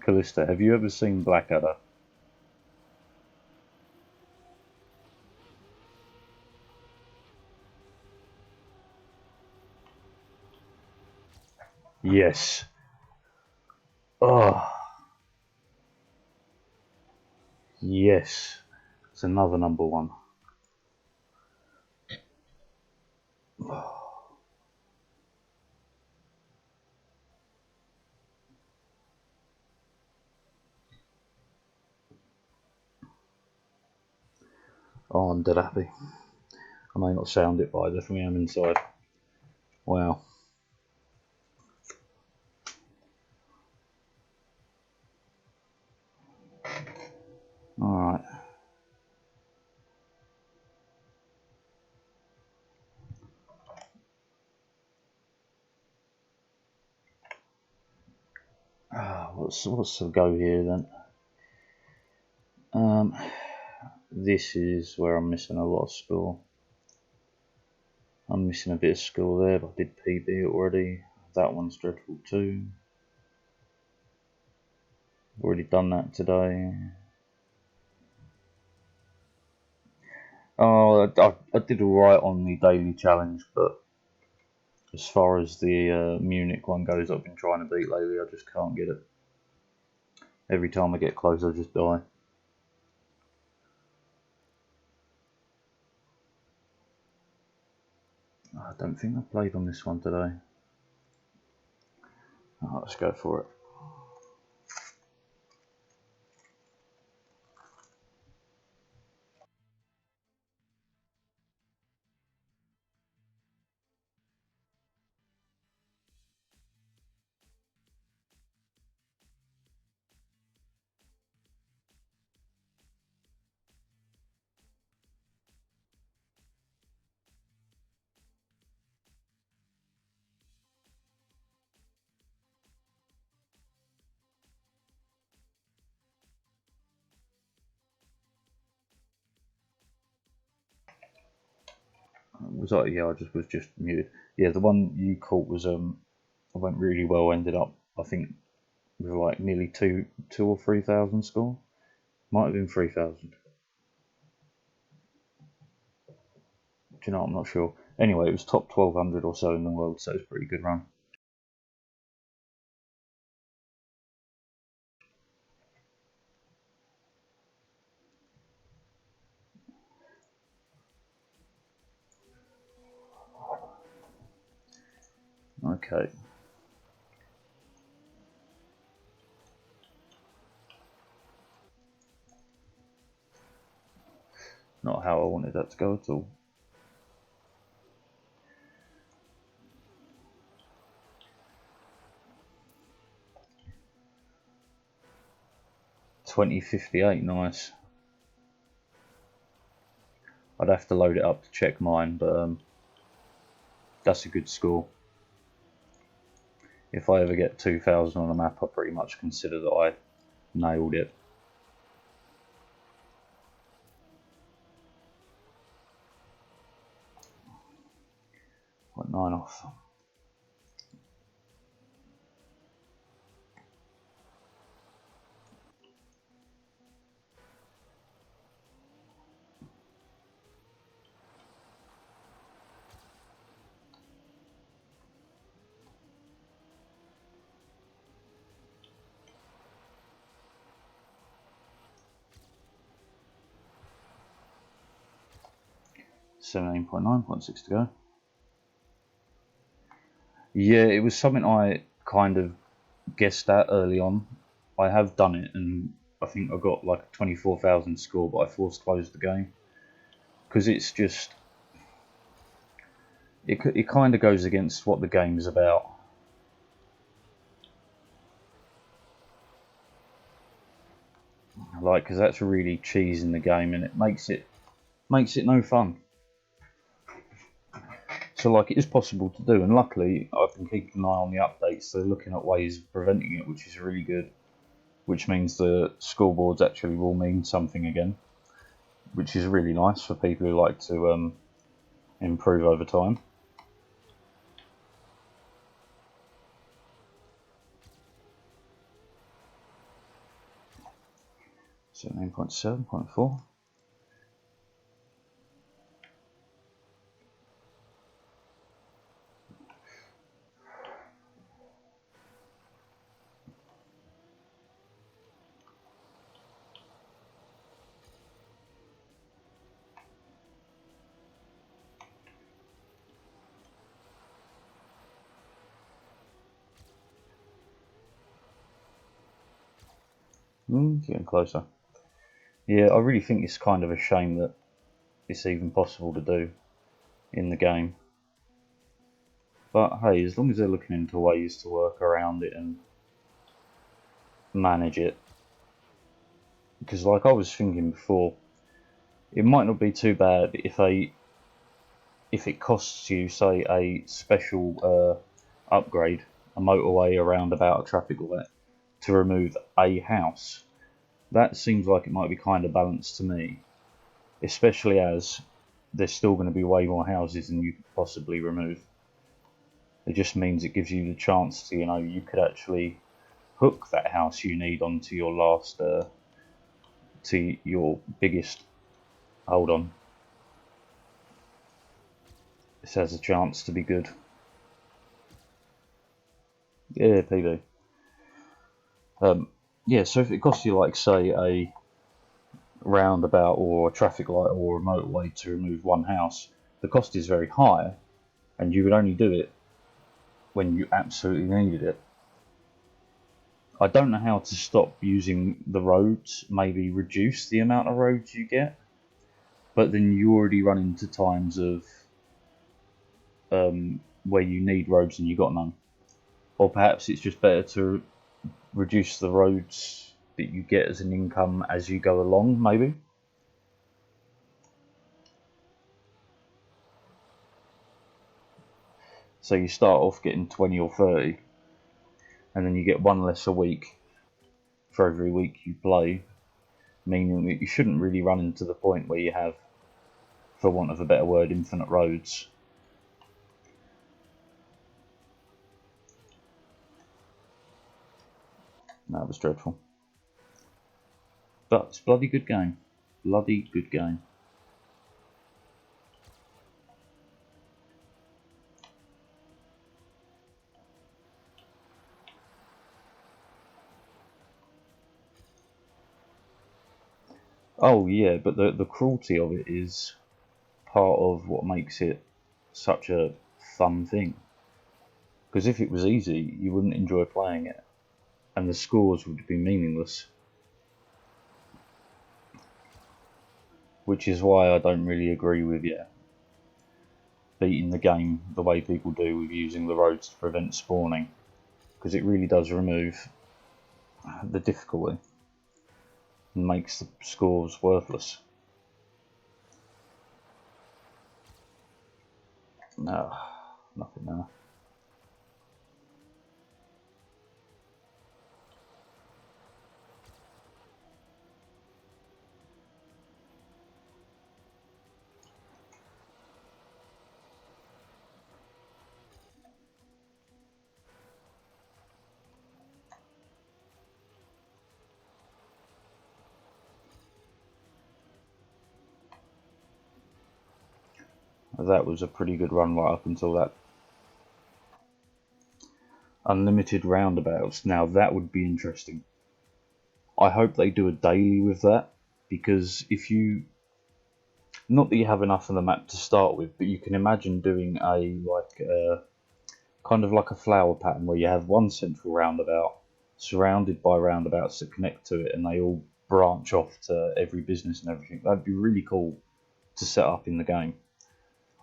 Callista, have you ever seen Blackadder? Yes. Oh, yes. It's another number one. Oh, I'm dead happy. I may not sound it, but I definitely am inside. Wow. Alright. What's the go here then? This is where I'm missing a lot of score. I'm missing a bit of score there, but I did PB already. That one's dreadful too. Already done that today. Oh, I did alright on the daily challenge, but as far as the Munich one goes, I've been trying to beat lately. I just can't get it. Every time I get close, I just die. I don't think I played on this one today. Oh, let's go for it. Was I? Yeah, I was just muted. Yeah, the one you caught was I went really well. Ended up, I think, with like nearly two or 3,000 score. Might have been 3,000. Do you know? I'm not sure. Anyway, it was top 1,200 or so in the world, so it was a pretty good run. Okay. Not how I wanted that to go at all. $20.58, nice. I'd have to load it up to check mine, but that's a good score. If I ever get 2,000 on a map, I pretty much consider that I nailed it. Got 9 off. $17.9.6 to go. Yeah, it was something I kind of guessed at early on. I have done it, and I think I got like a 24,000 score, but I forced closed the game because it's just it kind of goes against what the game's about. Like, because that's really cheesing the game, and it makes it no fun. So like, it is possible to do, and luckily I've been keeping an eye on the updates. So looking at ways of preventing it, which is really good. Which means the scoreboards actually will mean something again, which is really nice for people who like to improve over time. So 9.7.4. Getting closer. Yeah, I really think it's kind of a shame that it's even possible to do in the game. But hey, as long as they're looking into ways to work around it and manage it. Because like I was thinking before, it might not be too bad if it costs you, say, a special upgrade, a motorway, a roundabout, a traffic light, to remove a house. That seems like it might be kind of balanced to me. especially as there's still going to be way more houses than you could possibly remove. It just means it gives you the chance to, you could actually hook that house you need onto your last, to your biggest. Hold on. This has a chance to be good. Yeah, PB. Yeah, so if it costs you, like, say, a roundabout or a traffic light or a motorway to remove one house, the cost is very high, and you would only do it when you absolutely needed it. I don't know how to stop using the roads, maybe reduce the amount of roads you get, but then you already run into times of where you need roads and you got none. Or perhaps it's just better to reduce the roads that you get as an income as you go along, maybe. So you start off getting 20 or 30, and then you get one less a week for every week you play, meaning that you shouldn't really run into the point where you have, for want of a better word, infinite roads. That was dreadful. But it's a bloody good game. Bloody good game. Oh yeah, but the cruelty of it is part of what makes it such a fun thing. Because if it was easy, you wouldn't enjoy playing it, and the scores would be meaningless. Which is why I don't really agree with beating the game the way people do with using the roads to prevent spawning, because it really does remove the difficulty and makes the scores worthless. No, nothing there. That was a pretty good run right up until that. Unlimited roundabouts. Now that would be interesting. I hope they do a daily with that, because if you, not that you have enough of the map to start with, but you can imagine doing kind of like a flower pattern where you have one central roundabout surrounded by roundabouts that connect to it, and they all branch off to every business and everything. That'd be really cool to set up in the game.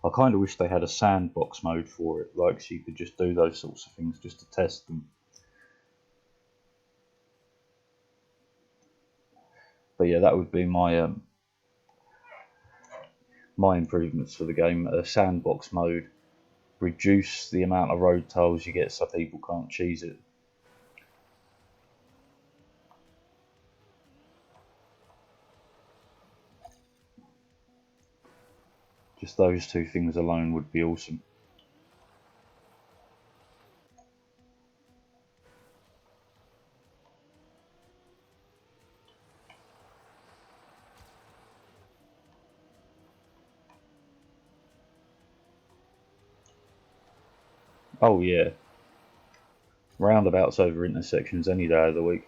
I kind of wish they had a sandbox mode for it, like so you could just do those sorts of things just to test them. But yeah, that would be my my improvements for the game. A sandbox mode, reduce the amount of road tiles you get so people can't cheese it. Just those two things alone would be awesome. Oh yeah, roundabouts over intersections any day of the week.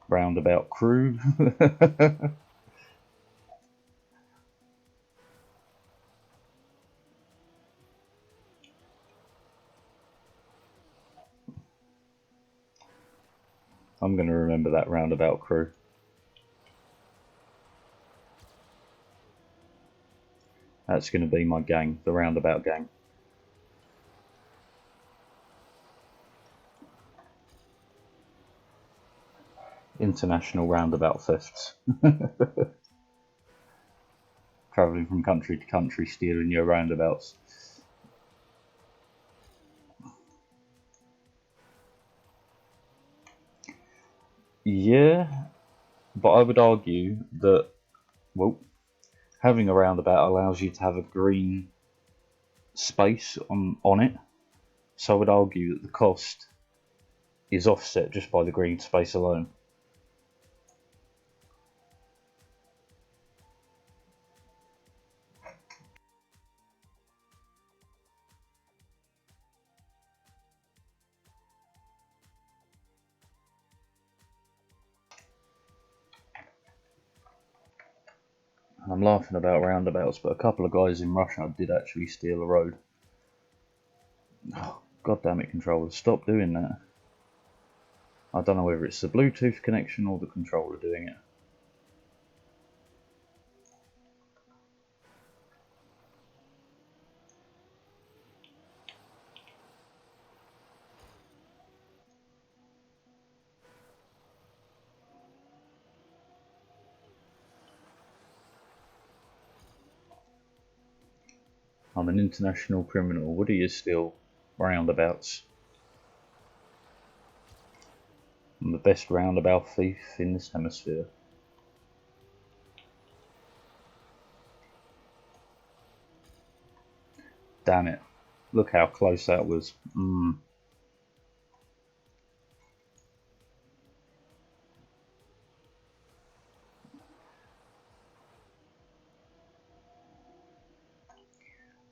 Roundabout crew. I'm going to remember that roundabout crew. That's going to be my gang, the roundabout gang. International roundabout thefts. Travelling from country to country, stealing your roundabouts. Yeah, But I would argue that, well, having a roundabout allows you to have a green space on it. So I would argue that the cost is offset just by the green space alone. And I'm laughing about roundabouts, but a couple of guys in Russia did actually steal a road. Oh, God damn it, controller, stop doing that. I don't know whether it's the Bluetooth connection or the controller doing it. I'm an international criminal. What do you steal? Roundabouts. I'm the best roundabout thief in this hemisphere. Damn it. Look how close that was.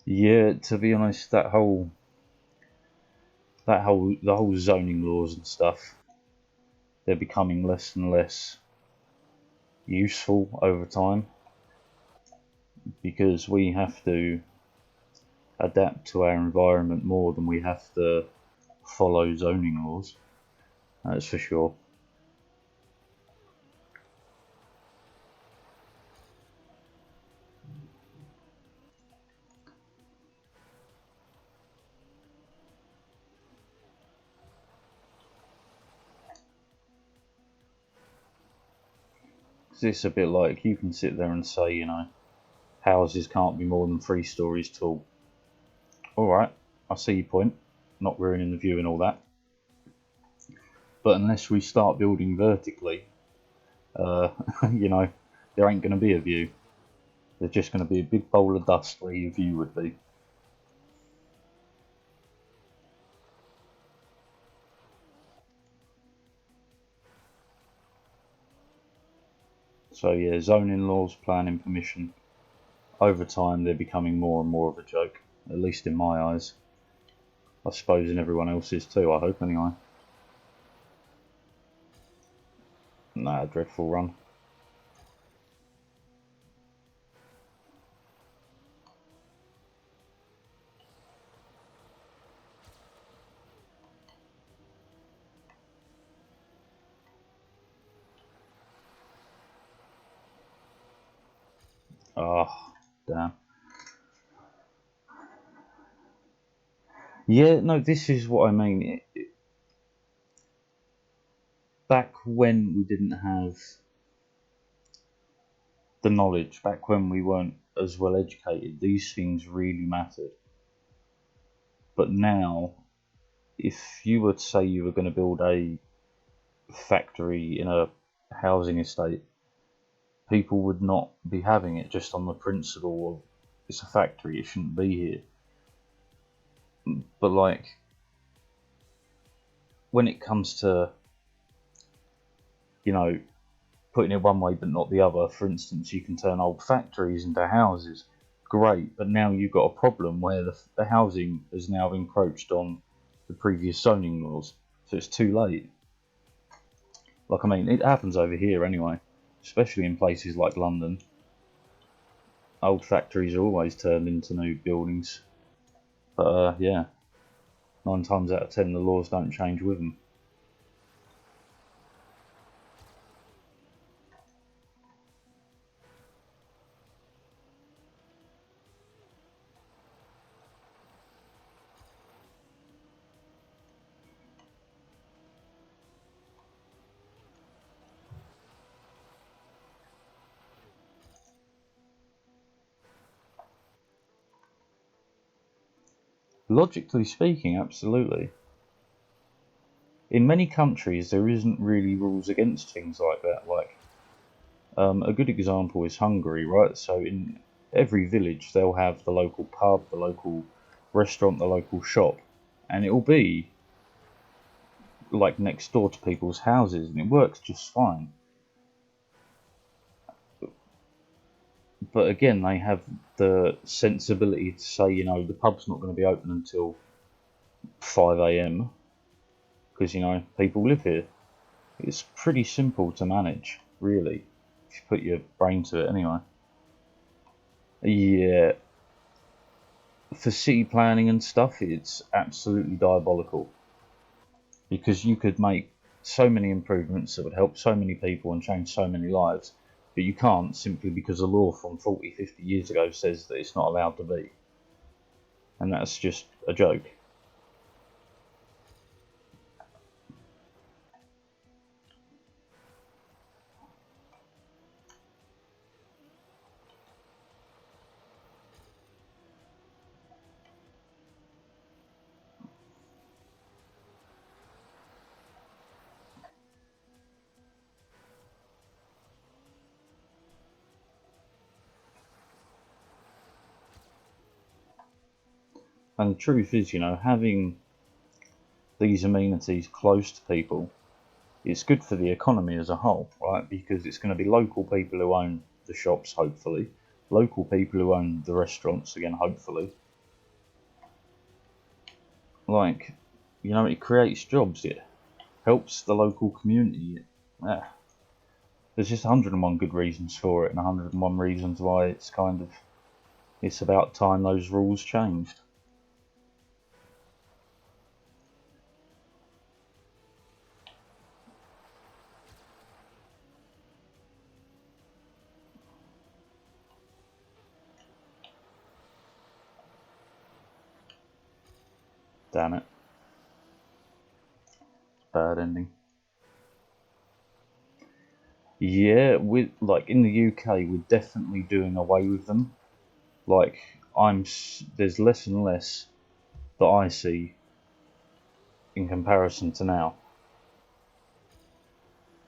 Yeah, to be honest, the whole zoning laws and stuff, they're becoming less and less useful over time because we have to adapt to our environment more than we have to follow zoning laws. That's for sure. It's a bit like you can sit there and say, you know, houses can't be more than 3 stories tall. Alright, I see your point. Not ruining the view and all that. But unless we start building vertically, you know, there ain't going to be a view. There's just going to be a big bowl of dust where your view would be. So yeah, zoning laws, planning permission, over time they're becoming more and more of a joke, at least in my eyes. I suppose in everyone else's too, I hope anyway. Nah, dreadful run. Oh, damn. Yeah, no, this is what I mean. Back when we didn't have the knowledge, back when we weren't as well educated, these things really mattered. But now, if you were to say you were going to build a factory in a housing estate, people would not be having it just on the principle of it's a factory, it shouldn't be here. But like, when it comes to, you know, putting it one way but not the other, for instance, you can turn old factories into houses, great, but now you've got a problem where the housing has now encroached on the previous zoning laws, so it's too late. Like, I mean, it happens over here anyway, especially in places like London. Old factories are always turned into new buildings, but yeah, 9 times out of 10 the laws don't change with them. Logically speaking, absolutely. In many countries, there isn't really rules against things like that. Like, A good example is Hungary, right? So in every village, they'll have the local pub, the local restaurant, the local shop, and it'll be like next door to people's houses, and it works just fine. But again, they have the sensibility to say, you know, the pub's not going to be open until 5 a.m. because, you know, people live here. It's pretty simple to manage, really, if you put your brain to it anyway. Yeah, for city planning and stuff, it's absolutely diabolical because you could make so many improvements that would help so many people and change so many lives, but you can't simply because a law from 40, 50 years ago says that it's not allowed to be. And that's just a joke. And the truth is, you know, having these amenities close to people, it's good for the economy as a whole, right? Because it's going to be local people who own the shops, hopefully, local people who own the restaurants, again, hopefully. Like, you know, it creates jobs, it helps the local community. Yeah. There's just 101 good reasons for it, and 101 reasons why it's kind of, it's about time those rules changed. Damn it. Bad ending. Yeah, with like in the UK, we're definitely doing away with them. Like there's less and less that I see in comparison to now.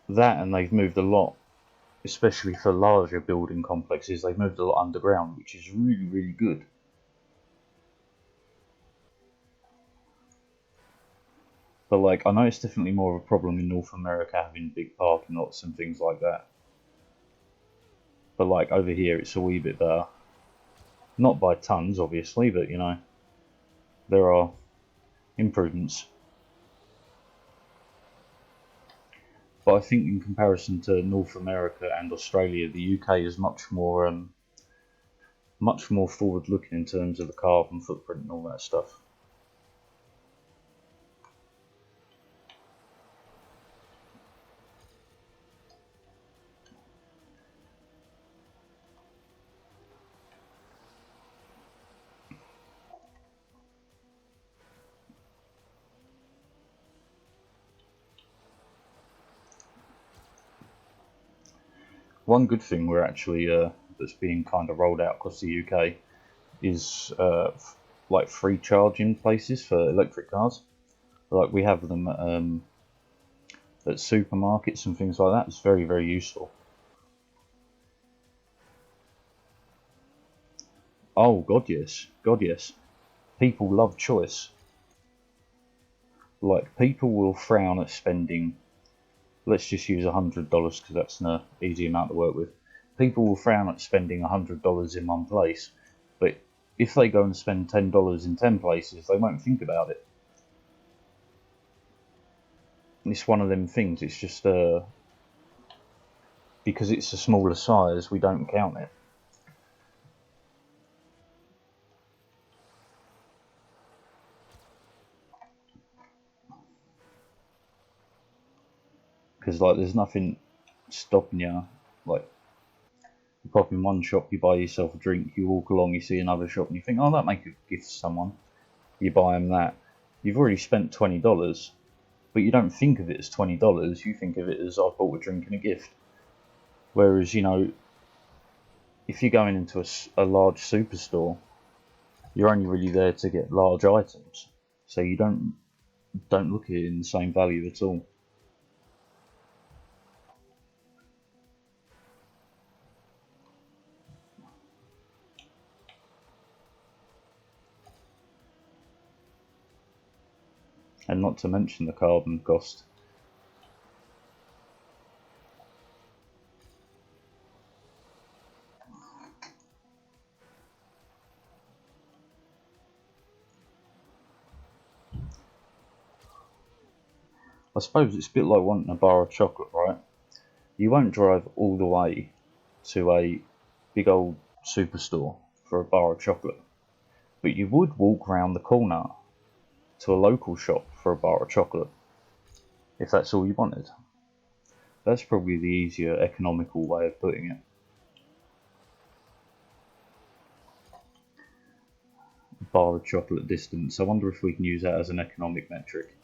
That and they've moved a lot, especially for larger building complexes. They've moved a lot underground, which is really, really good. But like, I know it's definitely more of a problem in North America having big parking lots and things like that. But like over here, it's a wee bit better. Not by tons, obviously, but you know, there are improvements. But I think in comparison to North America and Australia, the UK is much more forward looking in terms of the carbon footprint and all that stuff. One good thing we're actually that's being kind of rolled out across the UK is like free charging places for electric cars. Like we have them at supermarkets and things like that. It's very, very useful. Oh God, yes, God, yes. People love choice. Like people will frown at spending. Let's just use $100 because that's an easy amount to work with. People will frown at spending $100 in one place, but if they go and spend $10 in 10 places, they won't think about it. It's one of them things. It's just because it's a smaller size, we don't count it. Because like, there's nothing stopping you. Like, you pop in one shop, you buy yourself a drink, you walk along, you see another shop, and you think, oh, that make a gift to someone. You buy them that. You've already spent $20, but you don't think of it as $20. You think of it as I bought a drink and a gift. Whereas, you know, if you're going into a large superstore, you're only really there to get large items, so you don't look at it in the same value at all. and not to mention the carbon cost. I suppose it's a bit like wanting a bar of chocolate, right? You won't drive all the way to a big old superstore for a bar of chocolate, but you would walk round the corner to a local shop for a bar of chocolate, if that's all you wanted. That's probably the easier, economical way of putting it. Bar of chocolate distance. I wonder if we can use that as an economic metric.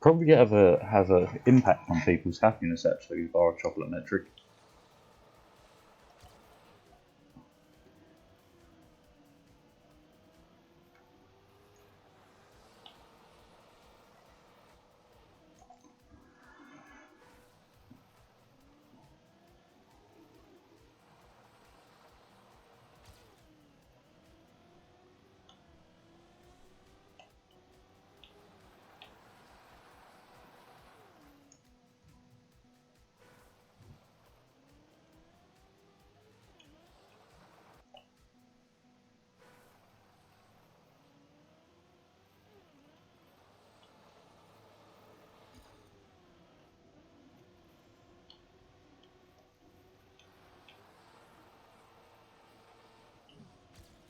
Probably have a impact on people's happiness actually, the bar of chocolate metric.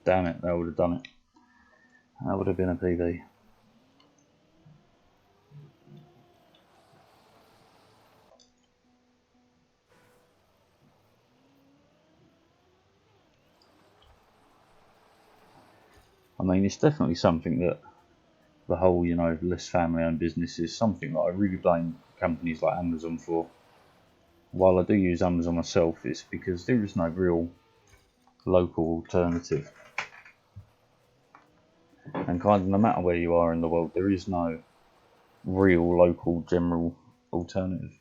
Damn it, that would have done it. That would have been a PB. I mean, it's definitely something that the whole, less family-owned business is something that I really blame companies like Amazon for. While I do use Amazon myself, it's because there is no real local alternative. And kind of no matter where you are in the world, there is no real local general alternative.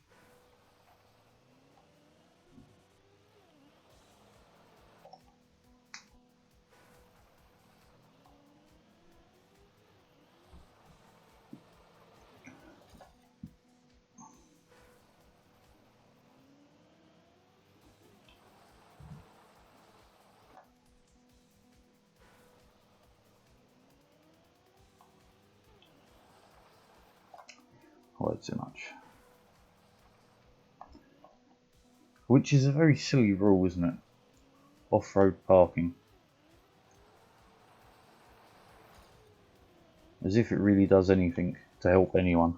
Quite too much. Which is a very silly rule, isn't it? Off-road parking. As if it really does anything to help anyone.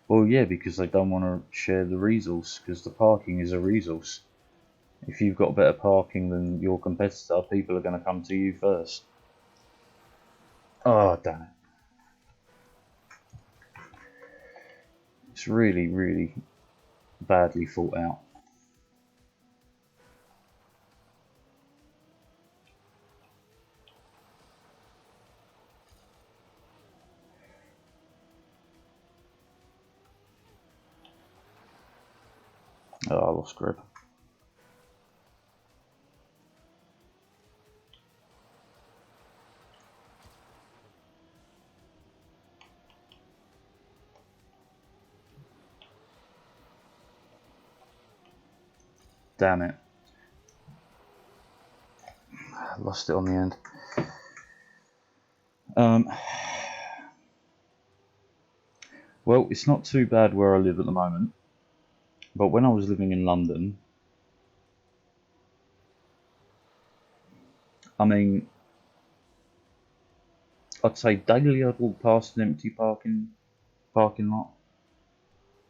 Well, yeah, because they don't want to share the resource, because the parking is a resource. If you've got better parking than your competitor, people are going to come to you first. Oh, damn it. It's really, really badly thought out. Oh, I lost grip. Damn it. I lost it on the end. Well, it's not too bad where I live at the moment, but when I was living in London, I mean, I'd say daily I'd walk past an empty parking lot,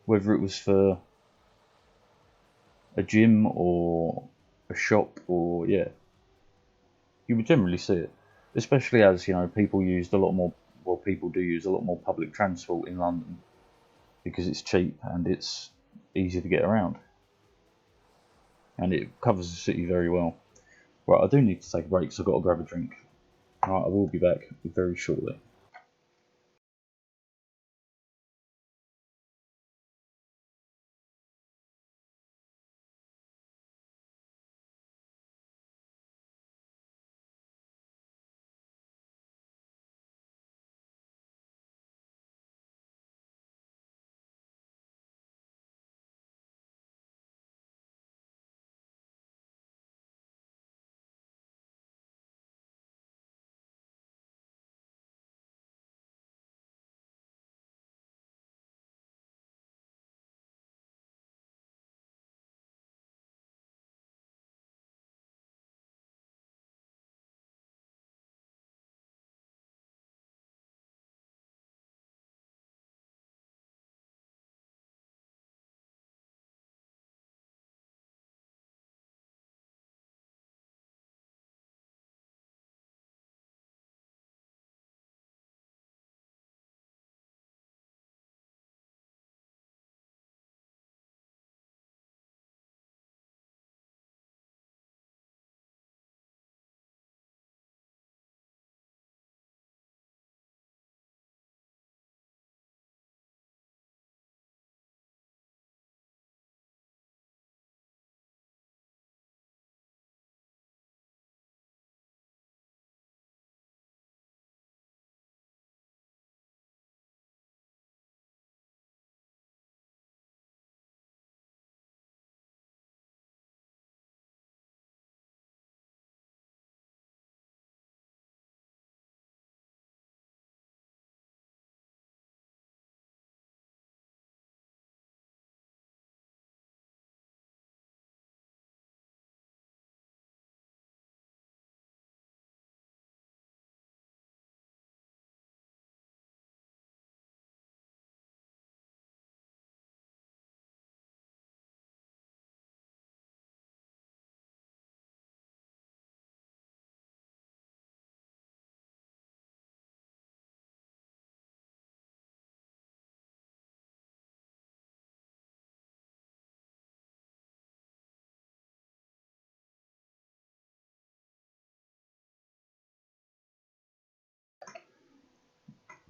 whether it was for a gym or a shop or yeah, you would generally see it, especially as people used a lot more. Well, people do use a lot more public transport in London because it's cheap and it's easy to get around, and it covers the city very well. Right, I do need to take a break, so I've got to grab a drink. Alright, I will be back very shortly.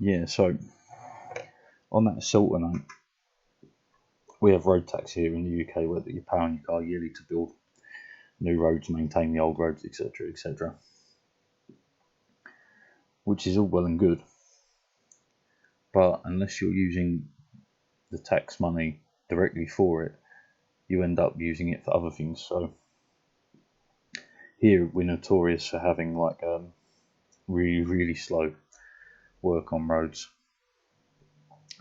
Yeah, so on that sort of note, we have road tax here in the UK where you pay on your car yearly to build new roads, maintain the old roads, etc., etc., which is all well and good. But unless you're using the tax money directly for it, you end up using it for other things. So here we're notorious for having like really slow work on roads.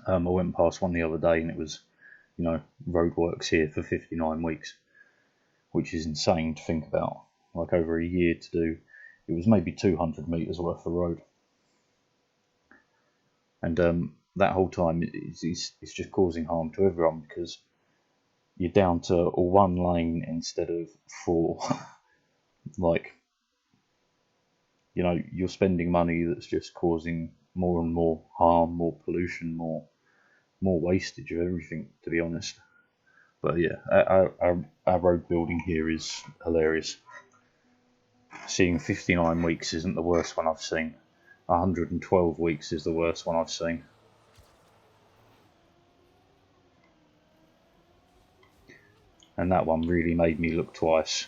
I went past one the other day and it was, road works here for 59 weeks, which is insane to think about. Like over a year to do, it was maybe 200 metres worth of road. And that whole time it's just causing harm to everyone because you're down to one lane instead of four. Like, you're spending money that's just causing more and more harm, more pollution, more wastage of everything, to be honest. But yeah, our road building here is hilarious. Seeing 59 weeks isn't the worst one I've seen. 112 weeks is the worst one I've seen. And that one really made me look twice.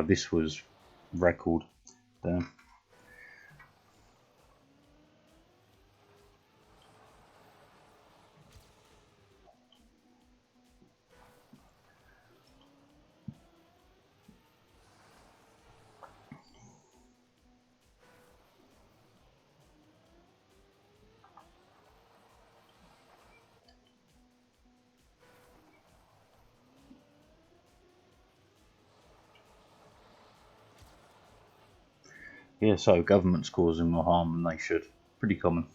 This was record. Damn. Yeah, so government's causing more harm than they should. Pretty common.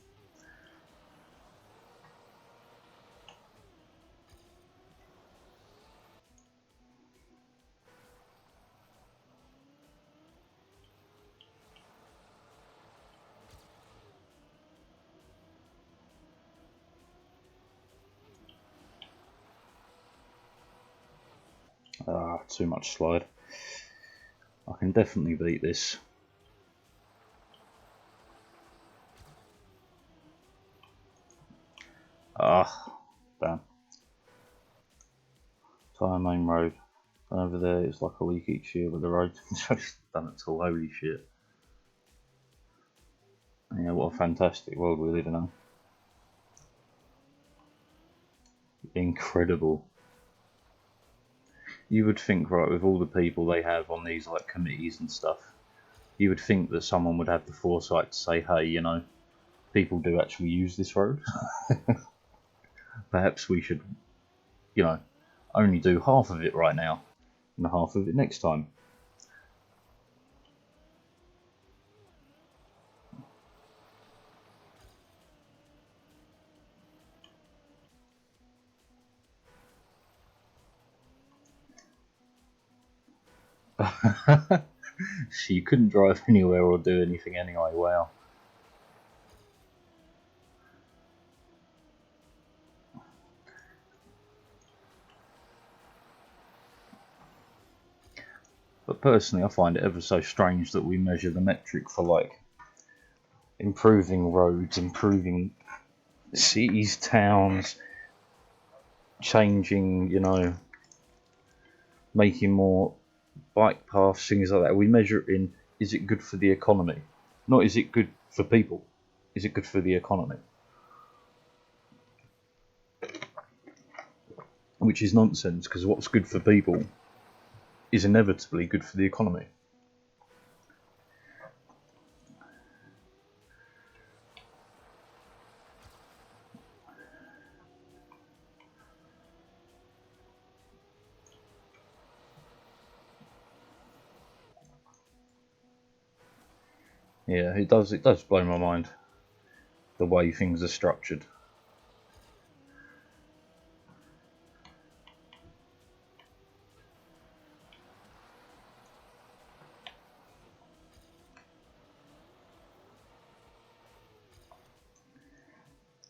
Too much slide. I can definitely beat this. Damn. Tyre Main Road. And over there it's like a week each year, but the road's just done it all. Holy shit. Yeah, what a fantastic world we live in. Incredible. You would think, right, with all the people they have on these like committees and stuff, you would think that someone would have the foresight to say, hey, people do actually use this road. Perhaps we should, only do half of it right now and half of it next time. So you couldn't drive anywhere or do anything anyway. Wow. But personally, I find it ever so strange that we measure the metric for like improving roads, improving cities, towns, changing, making more bike paths, things like that. We measure it in, is it good for the economy? Not is it good for people? Is it good for the economy? Which is nonsense, because what's good for people is inevitably good for the economy. Yeah, it does blow my mind, the way things are structured.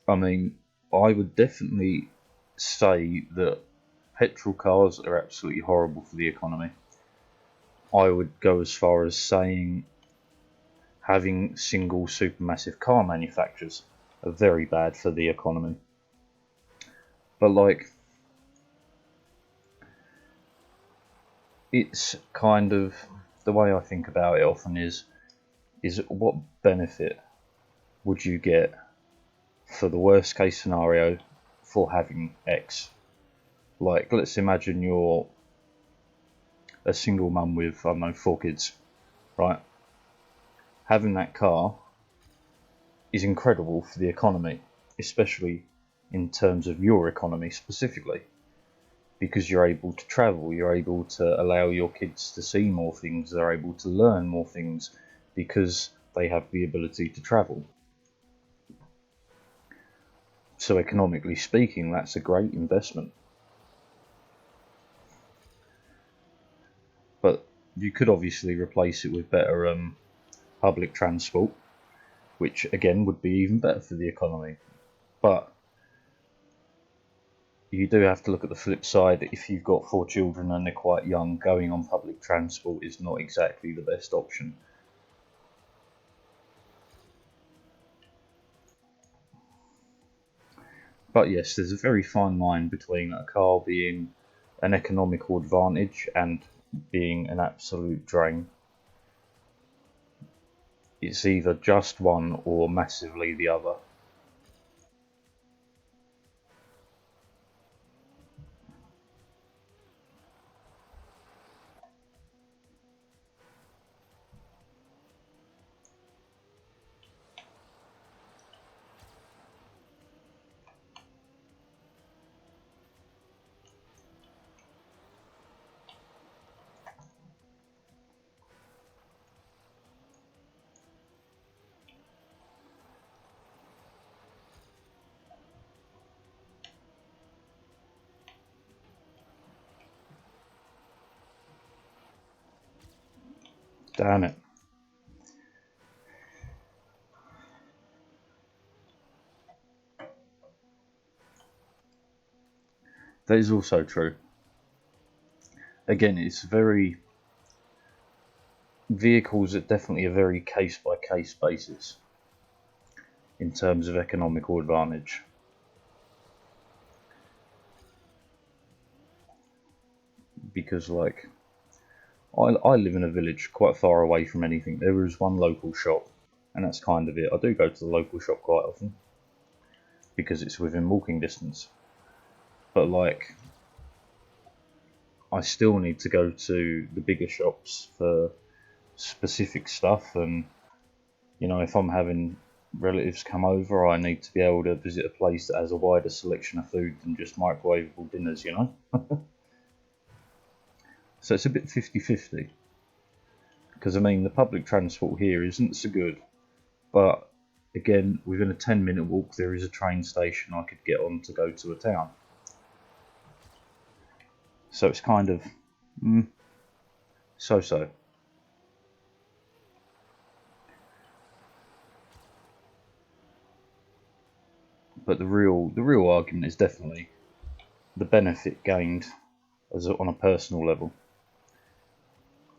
I mean, I would definitely say that petrol cars are absolutely horrible for the economy. I would go as far as saying having single supermassive car manufacturers are very bad for the economy. But like, it's kind of, the way I think about it often is what benefit would you get for the worst case scenario for having X? Like, let's imagine you're a single mum with, I don't know, 4 kids, right? Having that car is incredible for the economy, especially in terms of your economy specifically, because you're able to travel, you're able to allow your kids to see more things, they're able to learn more things because they have the ability to travel. So economically speaking, that's a great investment. But you could obviously replace it with better public transport, which again would be even better for the economy. But you do have to look at the flip side. If you've got 4 children and they're quite young, going on public transport is not exactly the best option. But yes, there's a very fine line between a car being an economical advantage and being an absolute drain. It's either just one or massively the other. Damn it. That is also true. Again, it's very, vehicles are definitely a very case by case basis in terms of economical advantage. Because like, I live in a village quite far away from anything. There is one local shop, and that's kind of it. I do go to the local shop quite often because it's within walking distance. But like, I still need to go to the bigger shops for specific stuff, and you know, if I'm having relatives come over, I need to be able to visit a place that has a wider selection of food than just microwavable dinners, you know? So it's a bit 50-50. Because I mean, the public transport here isn't so good, but again, within a 10-minute walk, there is a train station I could get on to go to a town. So it's kind of so-so. But the real argument is definitely the benefit gained on a personal level.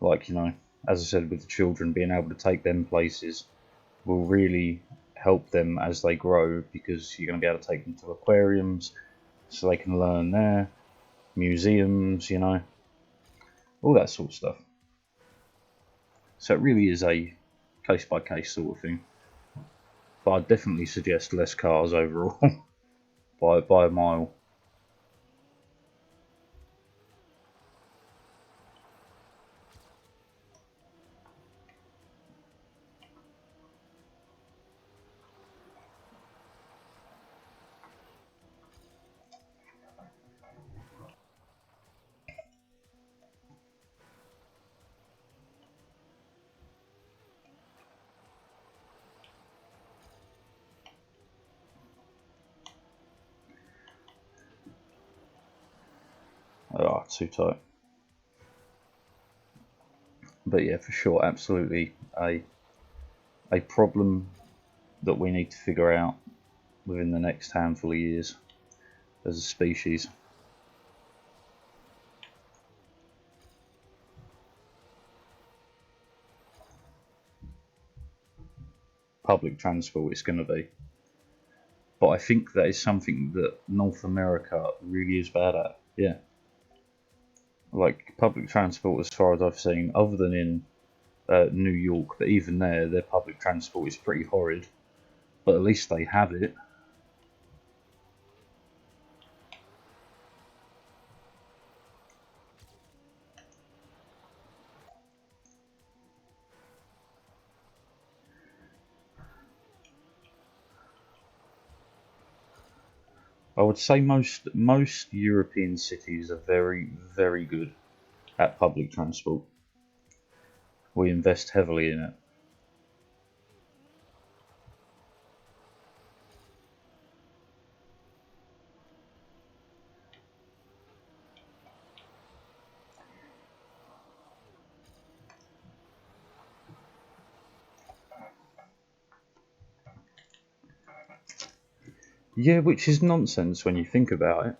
Like, you know, as I said, with the children, being able to take them places will really help them as they grow, because you're going to be able to take them to aquariums so they can learn there, museums, you know, all that sort of stuff. So it really is a case by case sort of thing. But I'd definitely suggest less cars overall by a mile. Ah, too tight. But yeah, for sure, absolutely a problem that we need to figure out within the next handful of years as a species. public transport it's going to be. But I think that is something that North America really is bad at. Yeah. Like public transport, as far as I've seen, other than in New York, but even there, their public transport is pretty horrid. But at least they have it. I would say most European cities are very, very good at public transport. We invest heavily in it. Yeah, which is nonsense when you think about it.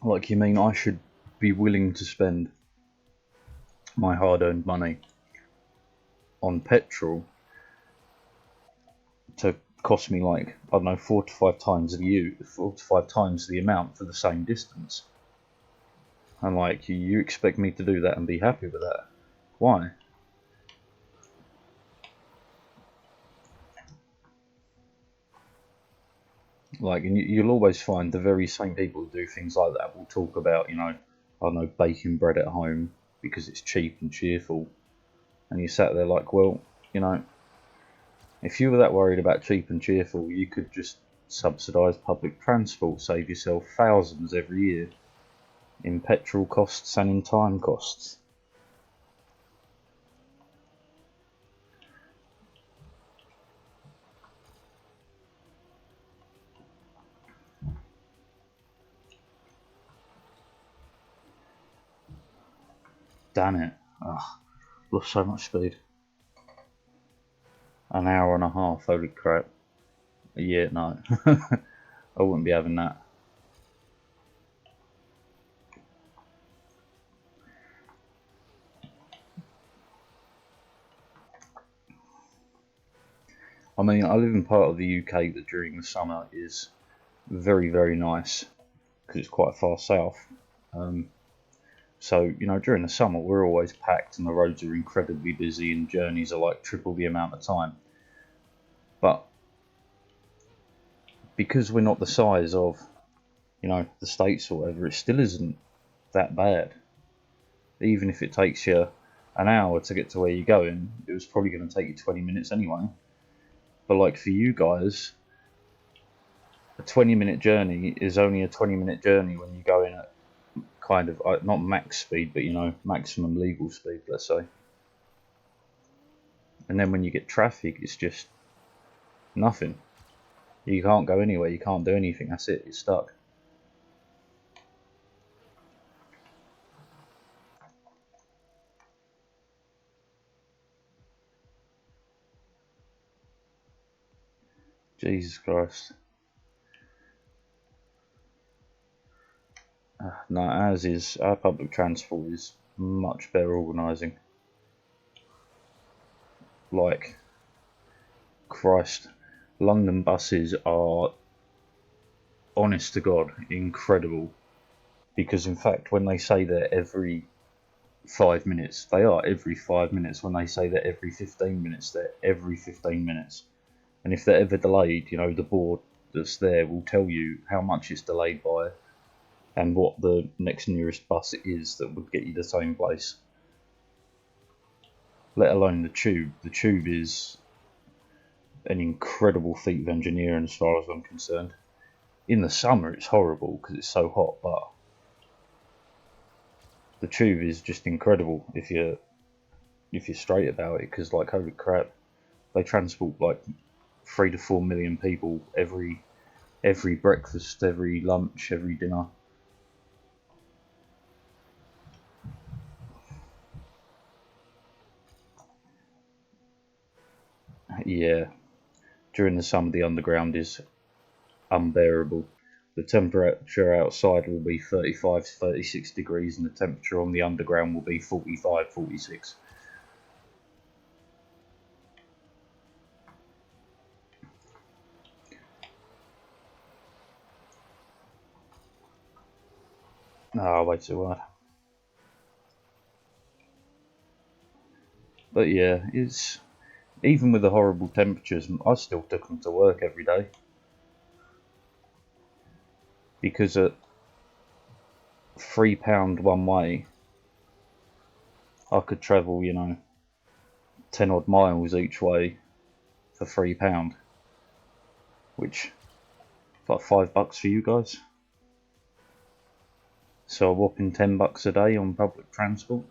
Like, you mean I should be willing to spend my hard-earned money on petrol to cost me, like, I don't know, 4 to 5 times the amount for the same distance? And like, you expect me to do that and be happy with that? Why? Like, and you'll always find the very same people who do things like that will talk about, I don't know, baking bread at home because it's cheap and cheerful. And you sat there like, well, you know, if you were that worried about cheap and cheerful, you could just subsidise public transport, save yourself thousands every year in petrol costs and in time costs. Damn it. Ugh, lost so much speed. An hour and a half, holy crap. Yeah, no. I wouldn't be having that. I mean, I live in part of the UK that during the summer is very, very nice because it's quite far south. So, during the summer we're always packed and the roads are incredibly busy and journeys are like triple the amount of time. But because we're not the size of, the States or whatever, it still isn't that bad. Even if it takes you an hour to get to where you're going, it was probably going to take you 20 minutes anyway. But like for you guys, a 20-minute journey is only a 20-minute journey when you go in at kind of not max speed, but maximum legal speed, let's say. And then when you get traffic, it's just nothing. You can't go anywhere. You can't do anything. That's it. You're stuck. Jesus Christ. No, our public transport is much better organising. Like, Christ, London buses are, honest to God, incredible. Because in fact, when they say they're every 5 minutes, they are every 5 minutes. When they say they're every 15 minutes, they're every 15 minutes. And if they're ever delayed, the board that's there will tell you how much it's delayed by and what the next nearest bus is that would get you the same place. Let alone the tube. The tube is an incredible feat of engineering as far as I'm concerned. In the summer it's horrible because it's so hot, but the tube is just incredible if you're straight about it, because like, holy crap, they transport like 3 to 4 million people every breakfast, every lunch, every dinner. Yeah, during the summer the underground is unbearable. the temperature outside will be 35 to 36 degrees and the temperature on the underground will be 45, 46. Ah, way too hard. But yeah, it's even with the horrible temperatures, I still took them to work every day. Because at £3 one way, I could travel, 10 odd miles each way for £3, which is like $5 for you guys. So a whopping $10 a day on public transport.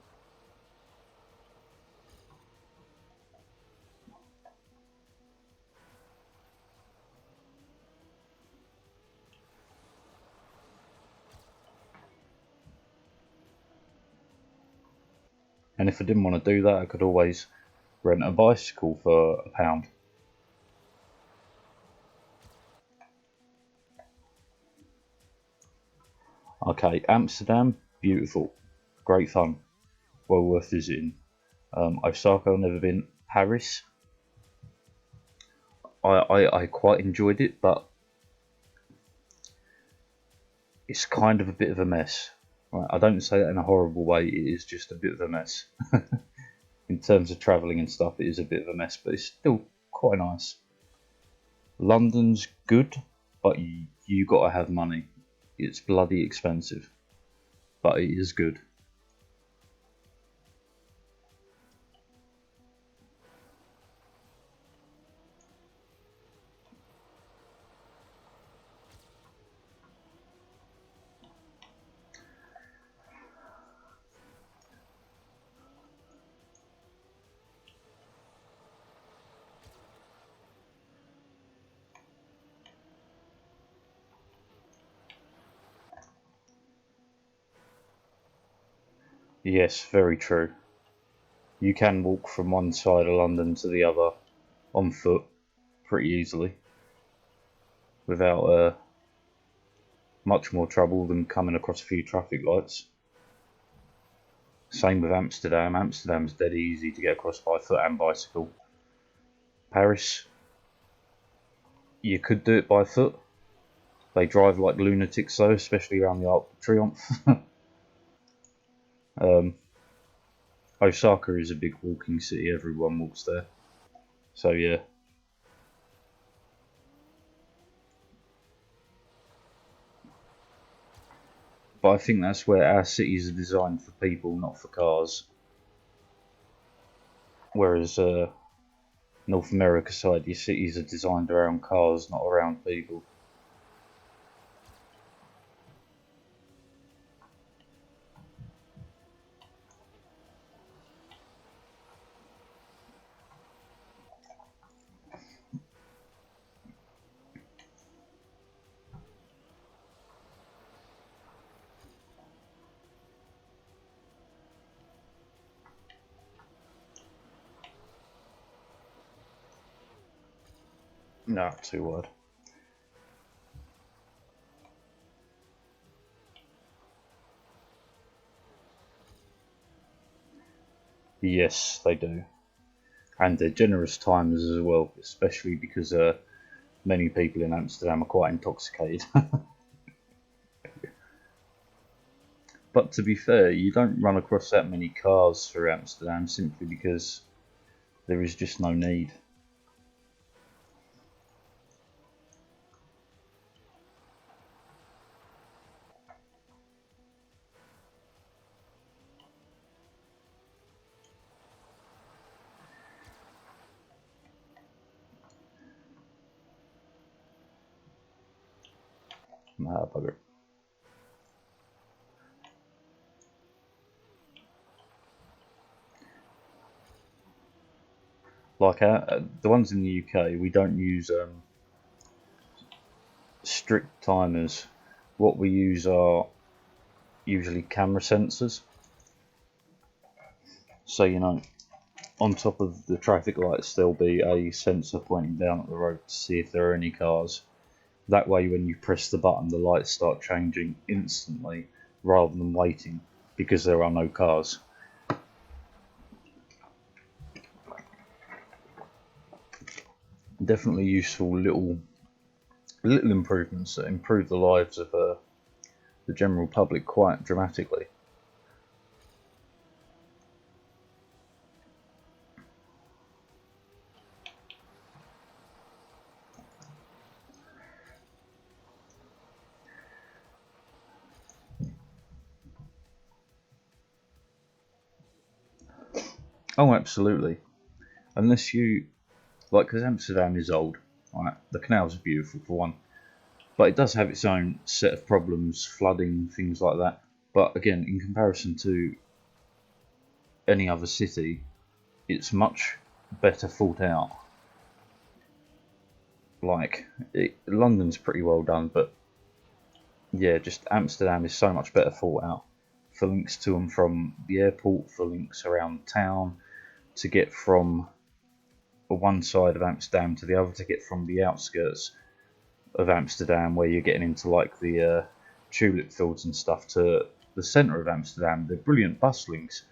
And if I didn't want to do that, I could always rent a bicycle for £1. Okay, Amsterdam, beautiful, great fun, well worth visiting. Osaka, I've never been. Paris, I quite enjoyed it, but it's kind of a bit of a mess. Right, I don't say that in a horrible way, it is just a bit of a mess. In terms of travelling and stuff, it is a bit of a mess, but it's still quite nice. London's good, but you gotta have money. It's bloody expensive, but it is good. Yes, very true. You can walk from one side of London to the other on foot pretty easily without much more trouble than coming across a few traffic lights. Same with Amsterdam. Amsterdam's dead easy to get across by foot and bicycle. Paris, you could do it by foot. They drive like lunatics though, especially around the Arc de Triomphe. Osaka is a big walking city, everyone walks there. So yeah. But I think that's where our cities are designed for people, not for cars. Whereas North America side, your cities are designed around cars, not around people. No, too wide. Yes, they do. And they're generous times as well, especially because many people in Amsterdam are quite intoxicated. But to be fair, you don't run across that many cars through Amsterdam simply because there is just no need. Nah, bugger. Like the ones in the UK, we don't use strict timers. What we use are usually camera sensors. So, on top of the traffic lights, there'll be a sensor pointing down at the road to see if there are any cars. That way when you press the button the lights start changing instantly rather than waiting because there are no cars. Definitely useful little improvements that improve the lives of the general public quite dramatically. Oh, absolutely. Unless you, like, because Amsterdam is old, right? The canals are beautiful for one, but it does have its own set of problems, flooding, things like that. But again, in comparison to any other city, it's much better thought out. Like, London's pretty well done, but yeah, just Amsterdam is so much better thought out. For links to and from the airport, for links around town, to get from one side of Amsterdam to the other, to get from the outskirts of Amsterdam, where you're getting into like the tulip fields and stuff, to the centre of Amsterdam. They're brilliant bus links.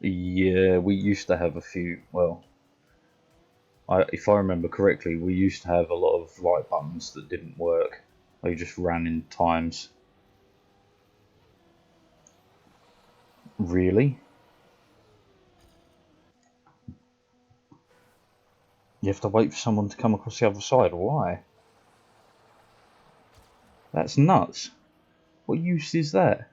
Yeah, we used to have a few. Well, if I remember correctly, we used to have a lot of light buttons that didn't work. They just ran in times. Really? You have to wait for someone to come across the other side? Why? That's nuts. What use is that?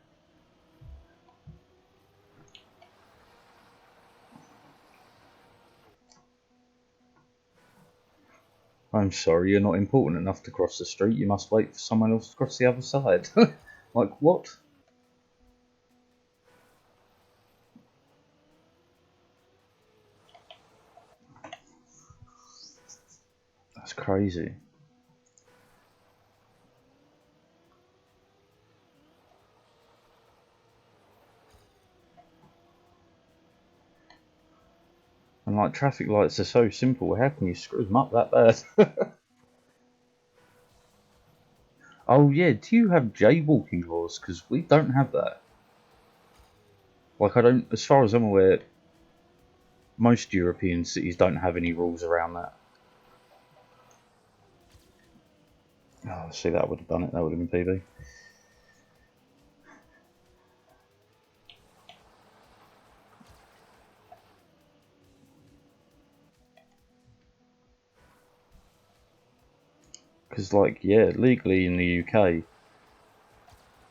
I'm sorry, you're not important enough to cross the street. You must wait for someone else to cross the other side. Like, what? That's crazy. And like, traffic lights are so simple. How can you screw them up that bad? Oh yeah, do you have jaywalking laws? Because we don't have that. Like, I don't, as far as I'm aware, most European cities don't have any rules around that. Oh, see, that would have done it. That would have been PB. Because, like, yeah, legally in the UK,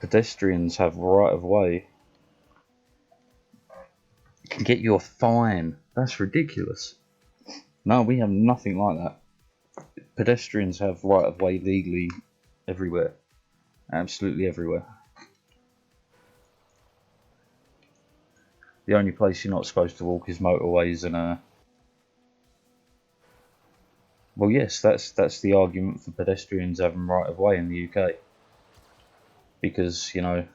pedestrians have right of way. It can get you a fine. That's ridiculous. No, we have nothing like that. Pedestrians have right of way legally everywhere. Absolutely everywhere. The only place you're not supposed to walk is motorways and well, yes, that's the argument for pedestrians having right of way in the UK, because you know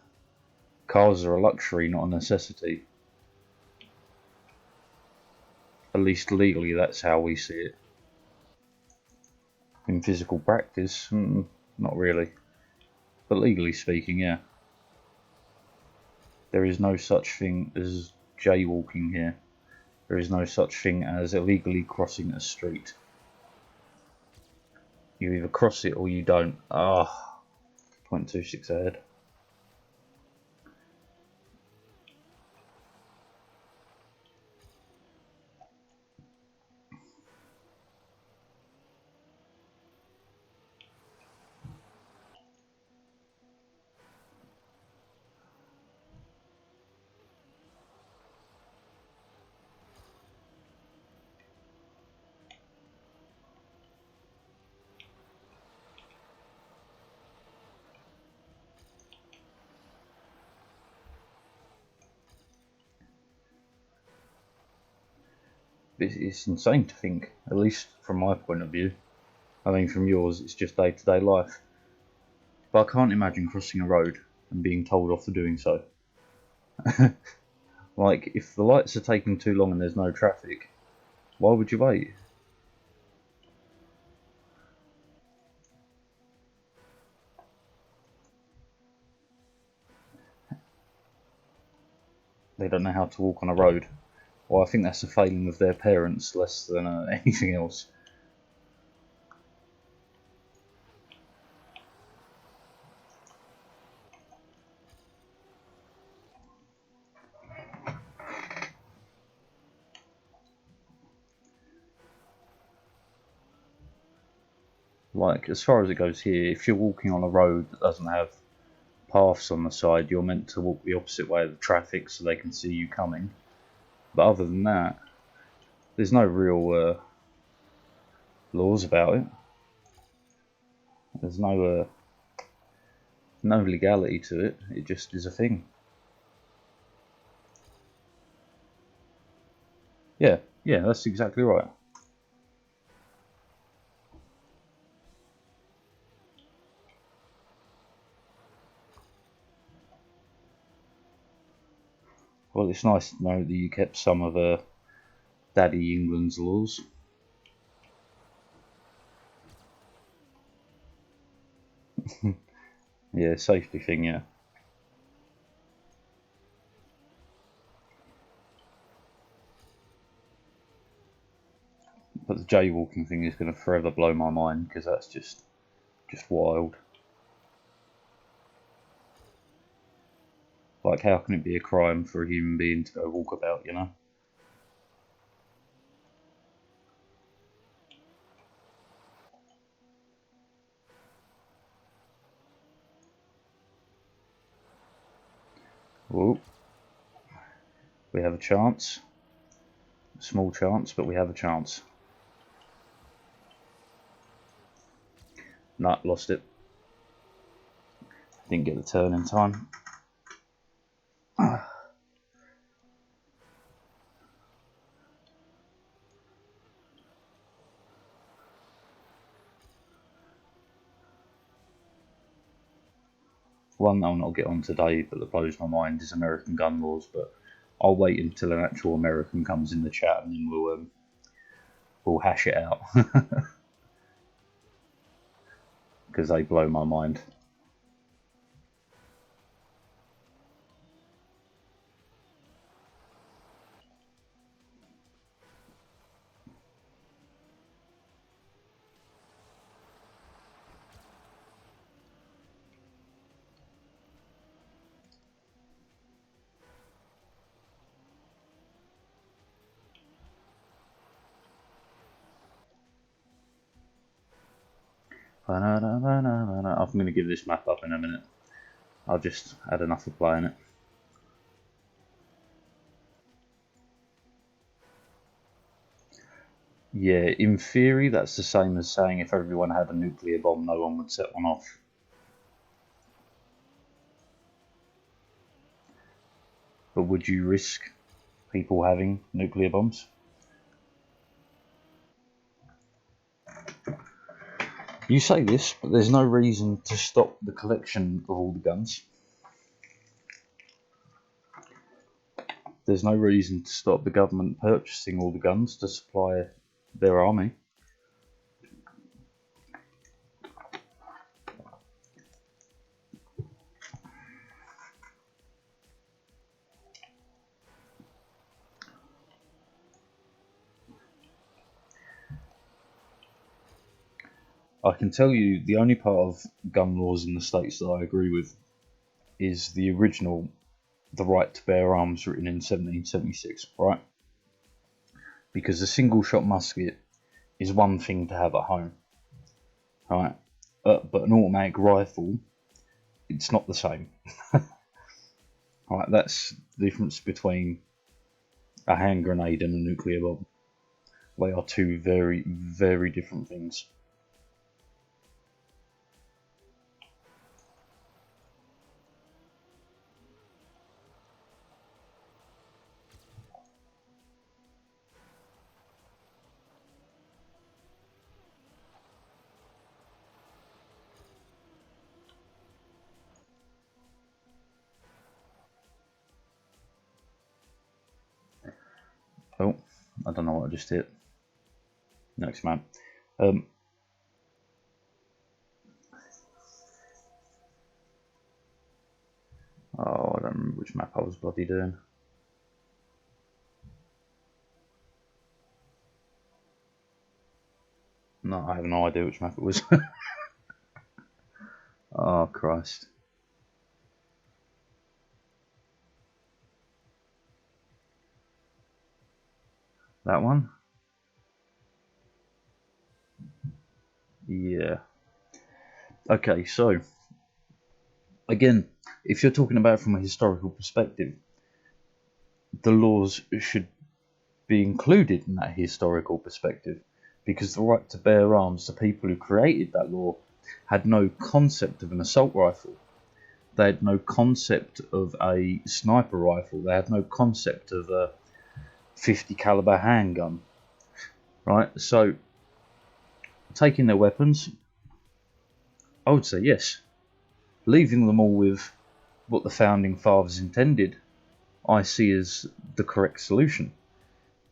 cars are a luxury, not a necessity. At least legally, that's how we see it. In physical practice, not really, but legally speaking, yeah. There is no such thing as jaywalking here. There is no such thing as illegally crossing a street. You either cross it or you don't. Ah, 0.26 ahead. It's insane to think, at least from my point of view. I mean, from yours, it's just day-to-day life. But I can't imagine crossing a road and being told off for doing so. Like, if the lights are taking too long and there's no traffic, why would you wait? They don't know how to walk on a road. Well, I think that's a failing of their parents less than anything else. Like, as far as it goes here, if you're walking on a road that doesn't have paths on the side, you're meant to walk the opposite way of the traffic so they can see you coming. But other than that, there's no real laws about it. There's no legality to it. It just is a thing. Yeah, that's exactly right. Well, it's nice to know that you kept some of Daddy England's laws. Yeah, safety thing, yeah. But the jaywalking thing is going to forever blow my mind because that's just wild. Like, how can it be a crime for a human being to go walk about, you know? Oh, we have a chance. A small chance, but we have a chance. Nah, lost it. Didn't get the turn in time. One I'll not get on today, but that blows my mind is American gun laws. But I'll wait until an actual American comes in the chat and then we'll hash it out because they blow my mind. I'm going to give this map up in a minute. I've just had enough of playing it. Yeah, in theory, that's the same as saying if everyone had a nuclear bomb, no one would set one off. But would you risk people having nuclear bombs? You say this, but there's no reason to stop the collection of all the guns. There's no reason to stop the government purchasing all the guns to supply their army. I can tell you the only part of gun laws in the States that I agree with is the original, the right to bear arms, written in 1776, right? Because a single shot musket is one thing to have at home, right? But an automatic rifle, it's not the same. Right, that's the difference between a hand grenade and a nuclear bomb. They are two very, very different things. I don't know what I just hit. Next map. Oh, I don't remember which map I was bloody doing. No, I have no idea which map it was. Oh, Christ. That one? Yeah. Okay, so, again, if you're talking about it from a historical perspective, the laws should be included in that historical perspective, because the right to bear arms, the people who created that law, had no concept of an assault rifle. They had no concept of a sniper rifle. They had no concept of a 50 caliber handgun. Right? So, taking their weapons, I would say yes. Leaving them all with what the founding fathers intended, I see as the correct solution.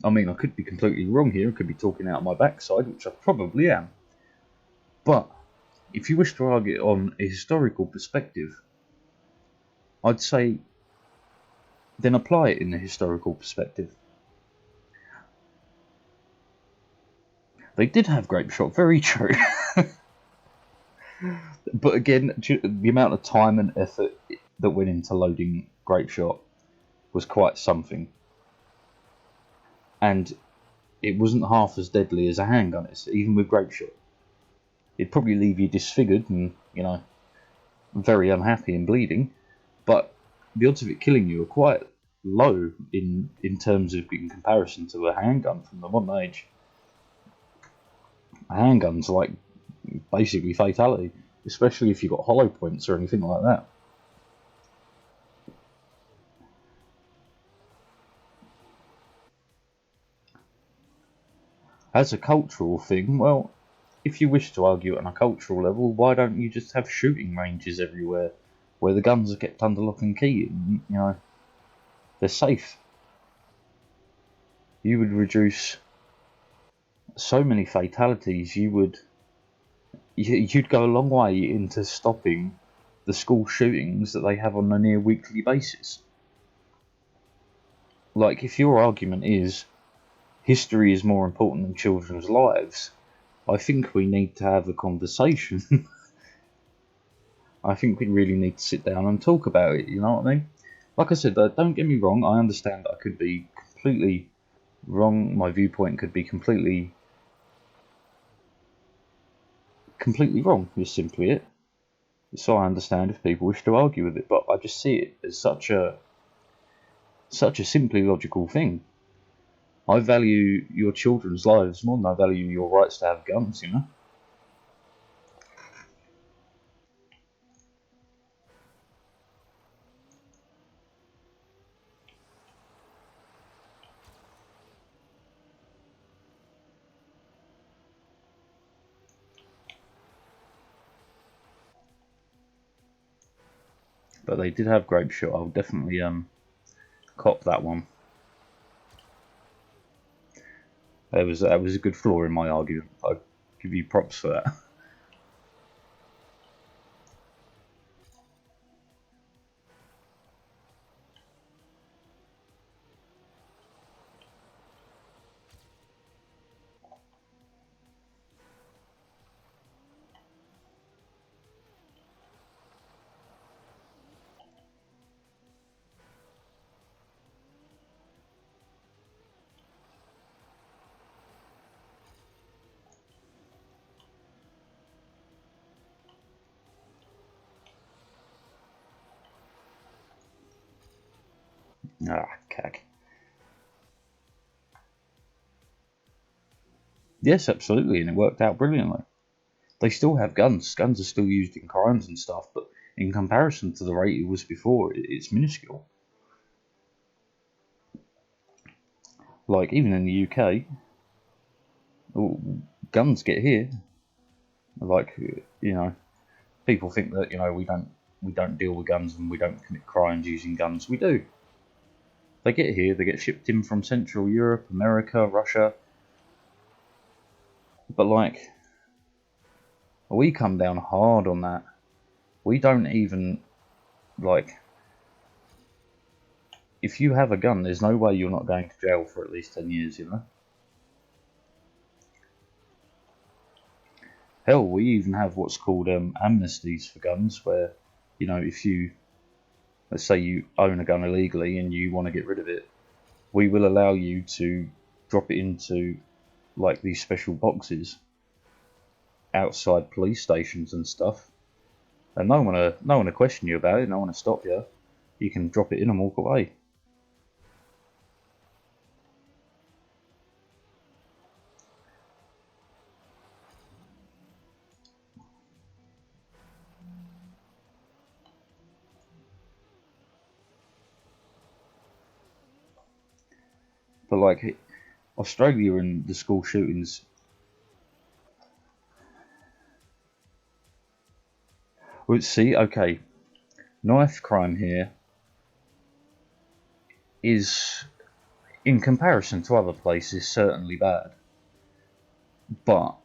I mean, I could be completely wrong here. I could be talking out of my backside, which I probably am. But if you wish to argue on a historical perspective, I'd say then apply it in the historical perspective. They did have grape shot, very true. But again, the amount of time and effort that went into loading grape shot was quite something. And it wasn't half as deadly as a handgun is, even with grape shot. It'd probably leave you disfigured and, very unhappy and bleeding, but the odds of it killing you are quite low in terms of in comparison to a handgun from the modern age. A handgun's like basically fatality, especially if you've got hollow points or anything like that. As a cultural thing, well, if you wish to argue on a cultural level, why don't you just have shooting ranges everywhere where the guns are kept under lock and key and, they're safe? You would reduce so many fatalities. You'd go a long way into stopping the school shootings that they have on a near weekly basis. Like, if your argument is history is more important than children's lives, I think we need to have a conversation. I think we really need to sit down and talk about it, you know what I mean? Like I said, don't get me wrong, I understand that I could be completely wrong, my viewpoint could be completely wrong, is simply it. So I understand if people wish to argue with it, but I just see it as such a simply logical thing. I value your children's lives more than I value your rights to have guns, But they did have grape shot. I'll definitely cop that one. That was a good flaw in my argument. I'll give you props for that. Ah, cack. Yes, absolutely, and it worked out brilliantly. They still have guns. Guns are still used in crimes and stuff, but in comparison to the rate it was before, it's minuscule. Like, even in the UK, guns get here. Like, people think that we don't deal with guns and we don't commit crimes using guns. We do. They get here, they get shipped in from Central Europe, America, Russia. But like, we come down hard on that. We don't even, like, if you have a gun, there's no way you're not going to jail for at least 10 years, you know? Hell, we even have what's called amnesties for guns, where, you know, if you, let's say you own a gun illegally and you want to get rid of it, we will allow you to drop it into, like, these special boxes outside police stations and stuff. And no one to question you about it, no one to stop you. You can drop it in and walk away. But like Australia and the school shootings, well, see, okay, knife crime here is, in comparison to other places, certainly bad. But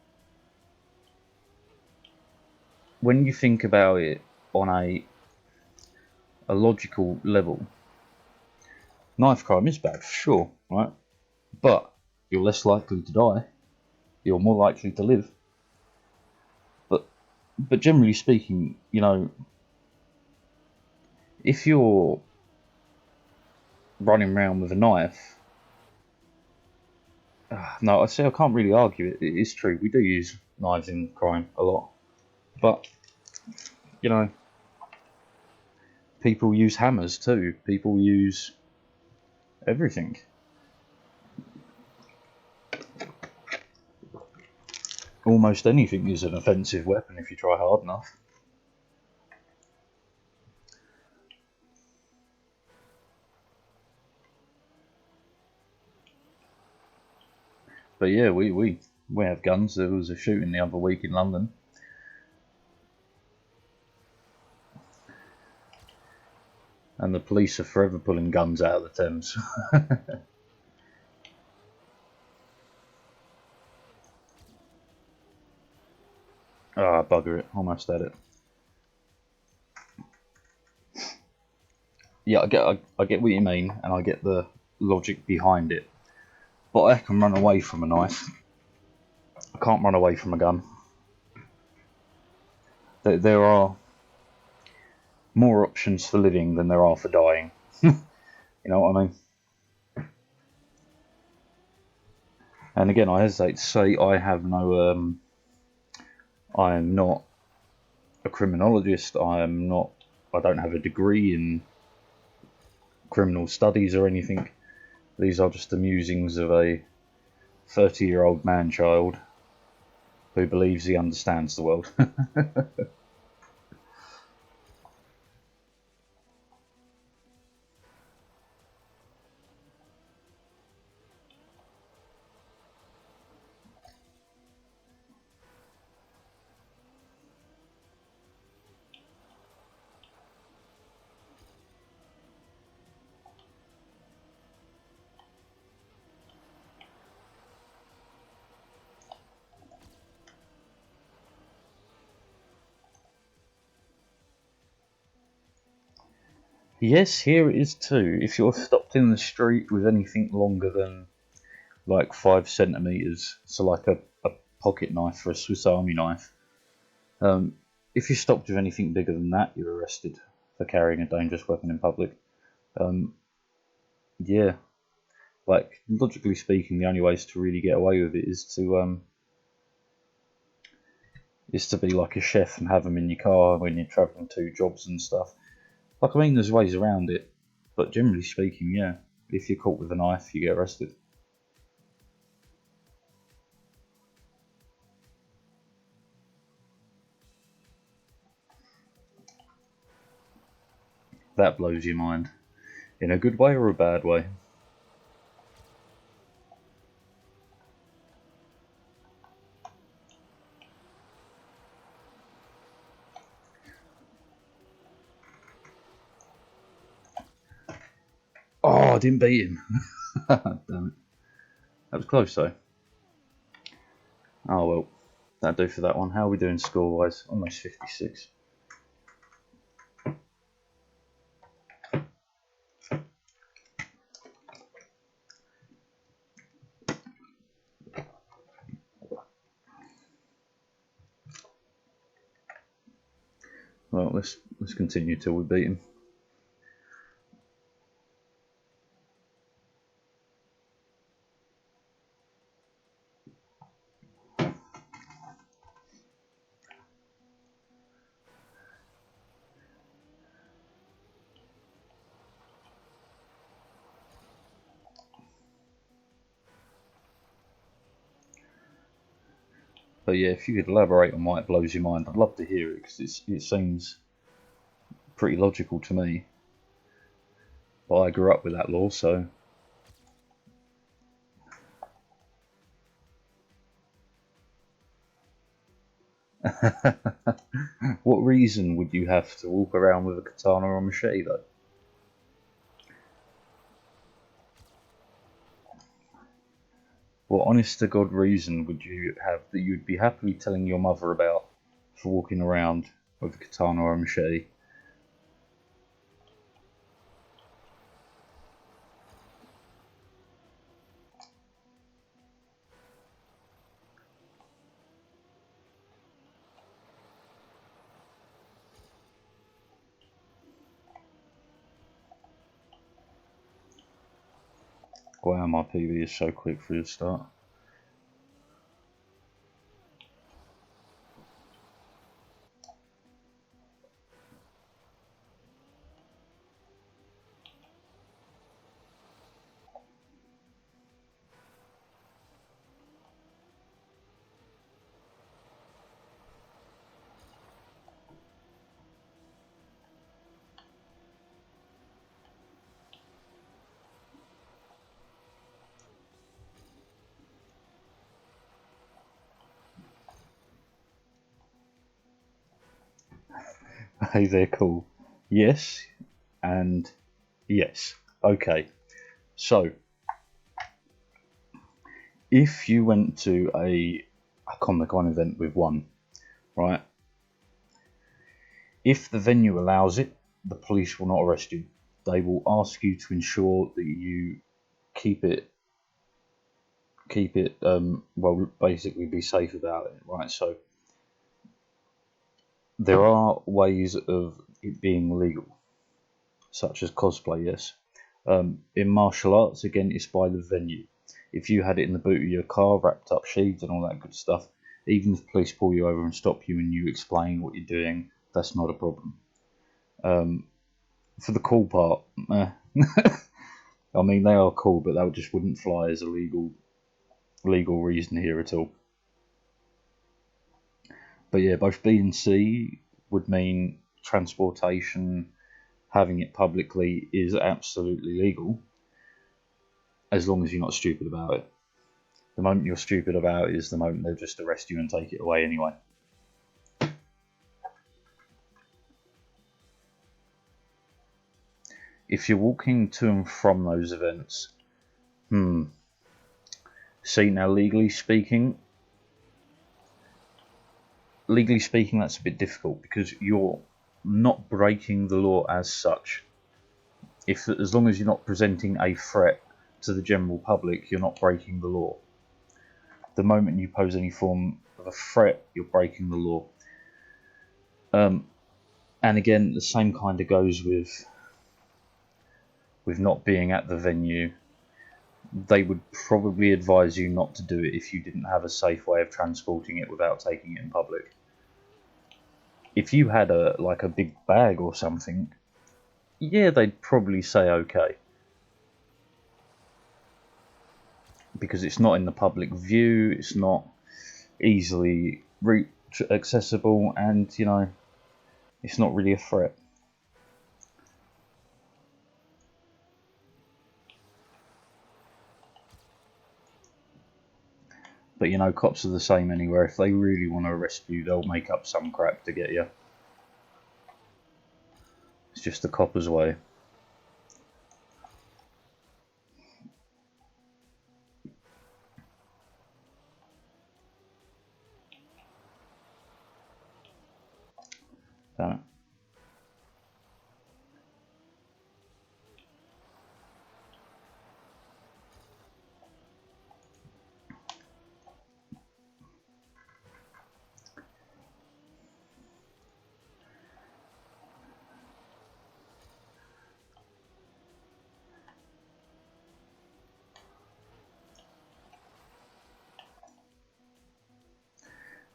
when you think about it on a logical level, knife crime is bad for sure, right? But you're less likely to die. You're more likely to live. But generally speaking, you know, if you're running around with a knife, no, I say I can't really argue it. It is true. We do use knives in crime a lot, but you know, people use hammers too. People use everything. Almost anything is an offensive weapon if you try hard enough. But yeah, we have guns. There was a shooting the other week in London. And the police are forever pulling guns out of the Thames. Ah, bugger it. Almost had it. Yeah, I get what you mean, and I get the logic behind it. But I can run away from a knife. I can't run away from a gun. There are more options for living than there are for dying. You know what I mean? And again, I hesitate to say I have no. I am not a criminologist. I don't have a degree in criminal studies or anything. These are just the musings of a 30-year-old man-child who believes he understands the world. Yes, here it is too. If you're stopped in the street with anything longer than like 5 centimeters, so like a pocket knife or a Swiss Army knife, if you're stopped with anything bigger than that, you're arrested for carrying a dangerous weapon in public. Yeah, like logically speaking, the only ways to really get away with it is to be like a chef and have them in your car when you're traveling to jobs and stuff. Like, I mean, there's ways around it, but generally speaking, yeah, if you're caught with a knife, you get arrested. That blows your mind. In a good way or a bad way? Oh, I didn't beat him. Damn it. That was close though. Oh well. That'll do for that one. How are we doing score wise? Almost 56. Well, let's continue till we beat him. But yeah, if you could elaborate on why it blows your mind, I'd love to hear it because it seems pretty logical to me. But I grew up with that law, so. What reason would you have to walk around with a katana or a machete though? What honest to God reason would you have that you'd be happily telling your mother about for walking around with a katana or a machete? Wow, my PB is so quick for the start. Hey there, cool. Yes, and yes. Okay, so if you went to a Comic-Con event with one, right? If the venue allows it, the police will not arrest you. They will ask you to ensure that you keep it, well, basically be safe about it, right? So there are ways of it being legal, such as cosplay, yes. In martial arts, again, it's by the venue. If you had it in the boot of your car, wrapped up sheaths and all that good stuff, even if police pull you over and stop you and you explain what you're doing, that's not a problem. For the cool part, I mean, they are cool, but that just wouldn't fly as a legal reason here at all. But yeah, both B and C would mean transportation, having it publicly is absolutely legal, as long as you're not stupid about it. The moment you're stupid about it is the moment they'll just arrest you and take it away anyway. If you're walking to and from those events, see, now legally speaking, that's a bit difficult because you're not breaking the law as such. As long as you're not presenting a threat to the general public, you're not breaking the law. The moment you pose any form of a threat, you're breaking the law. And again, the same kind of goes with not being at the venue. They would probably advise you not to do it if you didn't have a safe way of transporting it without taking it in public. If you had a big bag or something, yeah, they'd probably say okay, because it's not in the public view, it's not easily accessible, and it's not really a threat. But cops are the same anywhere. If they really want to arrest you, they'll make up some crap to get you. It's just the copper's way.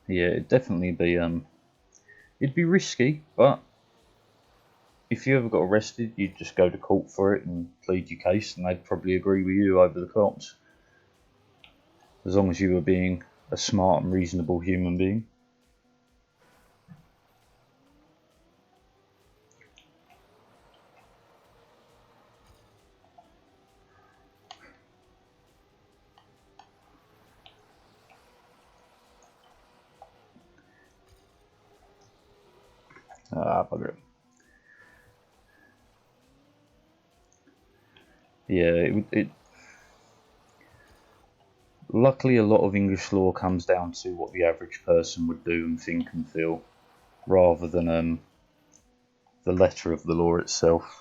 Yeah, it'd definitely be it'd be risky, but if you ever got arrested, you'd just go to court for it and plead your case, and they'd probably agree with you over the cops, as long as you were being a smart and reasonable human being. Bugger it. Yeah, it. Luckily, a lot of English law comes down to what the average person would do and think and feel, rather than the letter of the law itself.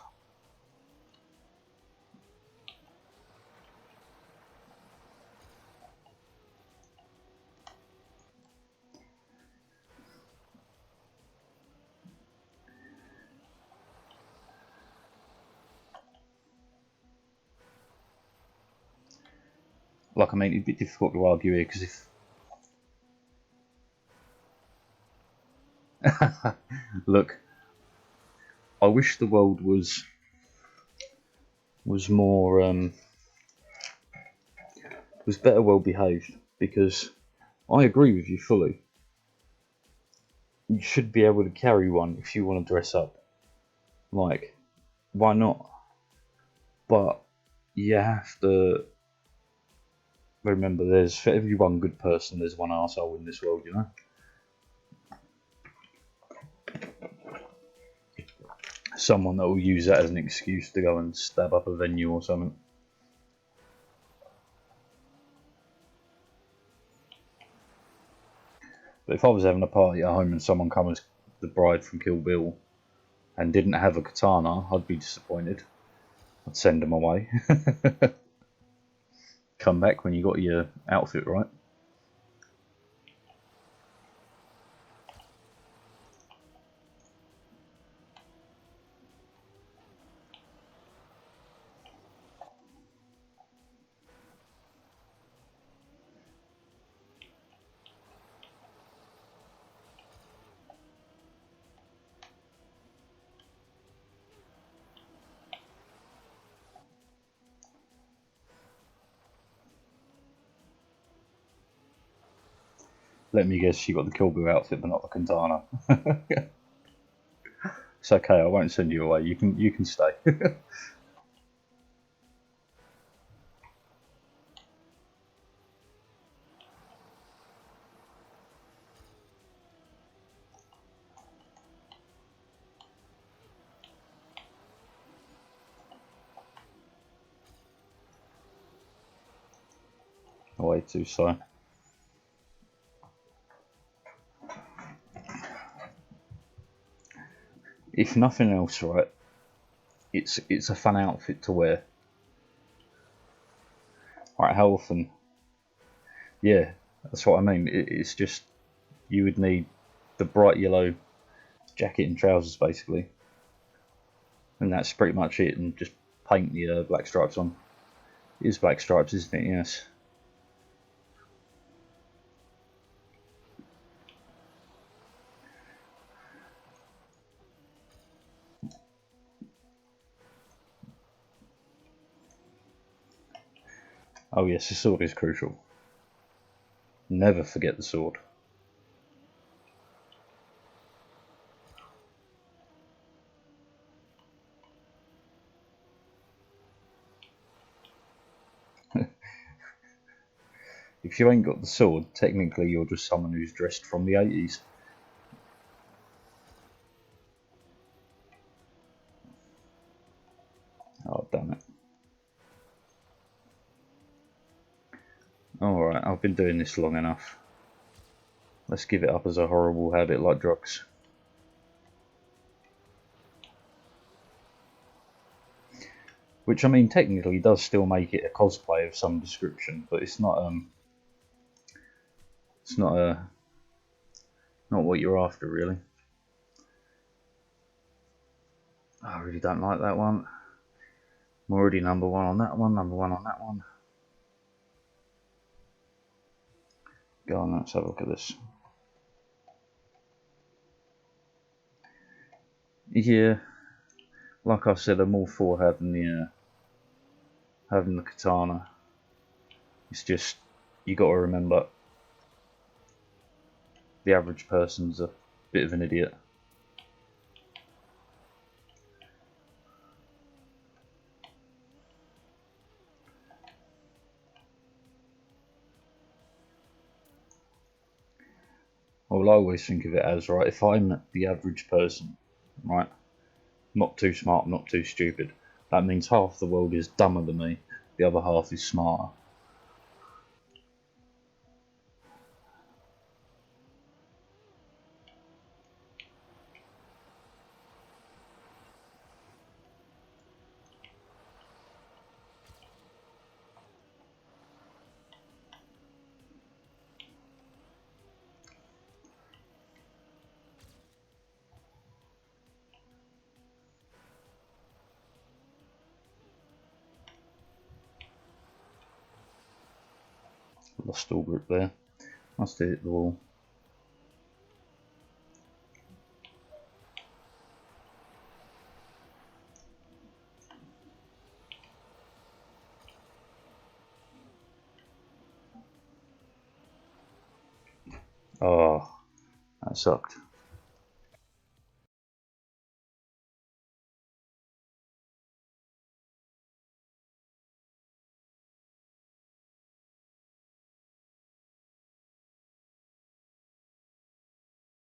Like, I mean, it'd be difficult to argue here, because if... Look, I wish the world was more was better well behaved, because I agree with you fully. You should be able to carry one if you want to dress up. Like, why not? But you have to remember, there's, for every one good person, there's one arsehole in this world, you know? Someone that will use that as an excuse to go and stab up a venue or something. But if I was having a party at home and someone come as the bride from Kill Bill and didn't have a katana, I'd be disappointed. I'd send them away. Come back when you got your outfit right. Let me guess, you got the Kill Bill outfit but not the katana. It's okay, I won't send you away. You can stay. Way too slow. If nothing else, right, it's a fun outfit to wear. Right, how often? Yeah, that's what I mean. It's just, you would need the bright yellow jacket and trousers, basically, and that's pretty much it. And just paint the black stripes on. It is black stripes, isn't it? Yes. Oh yes, the sword is crucial. Never forget the sword. If you ain't got the sword, technically you're just someone who's dressed from the 80s. Oh, damn it. Alright, I've been doing this long enough. Let's give it up as a horrible habit like drugs. Which, I mean, technically does still make it a cosplay of some description, but it's not not what you're after, really. I really don't like that one. I'm already number one on that one, number one on that one. Go on, let's have a look at this. Yeah, like I said, I'm all for having the katana. It's just you got to remember the average person's a bit of an idiot. Well, I always think of it as, right, if I'm the average person, right, not too smart, not too stupid, that means half the world is dumber than me, the other half is smarter. Lost all grip there. Must have hit the wall. Oh, that sucked.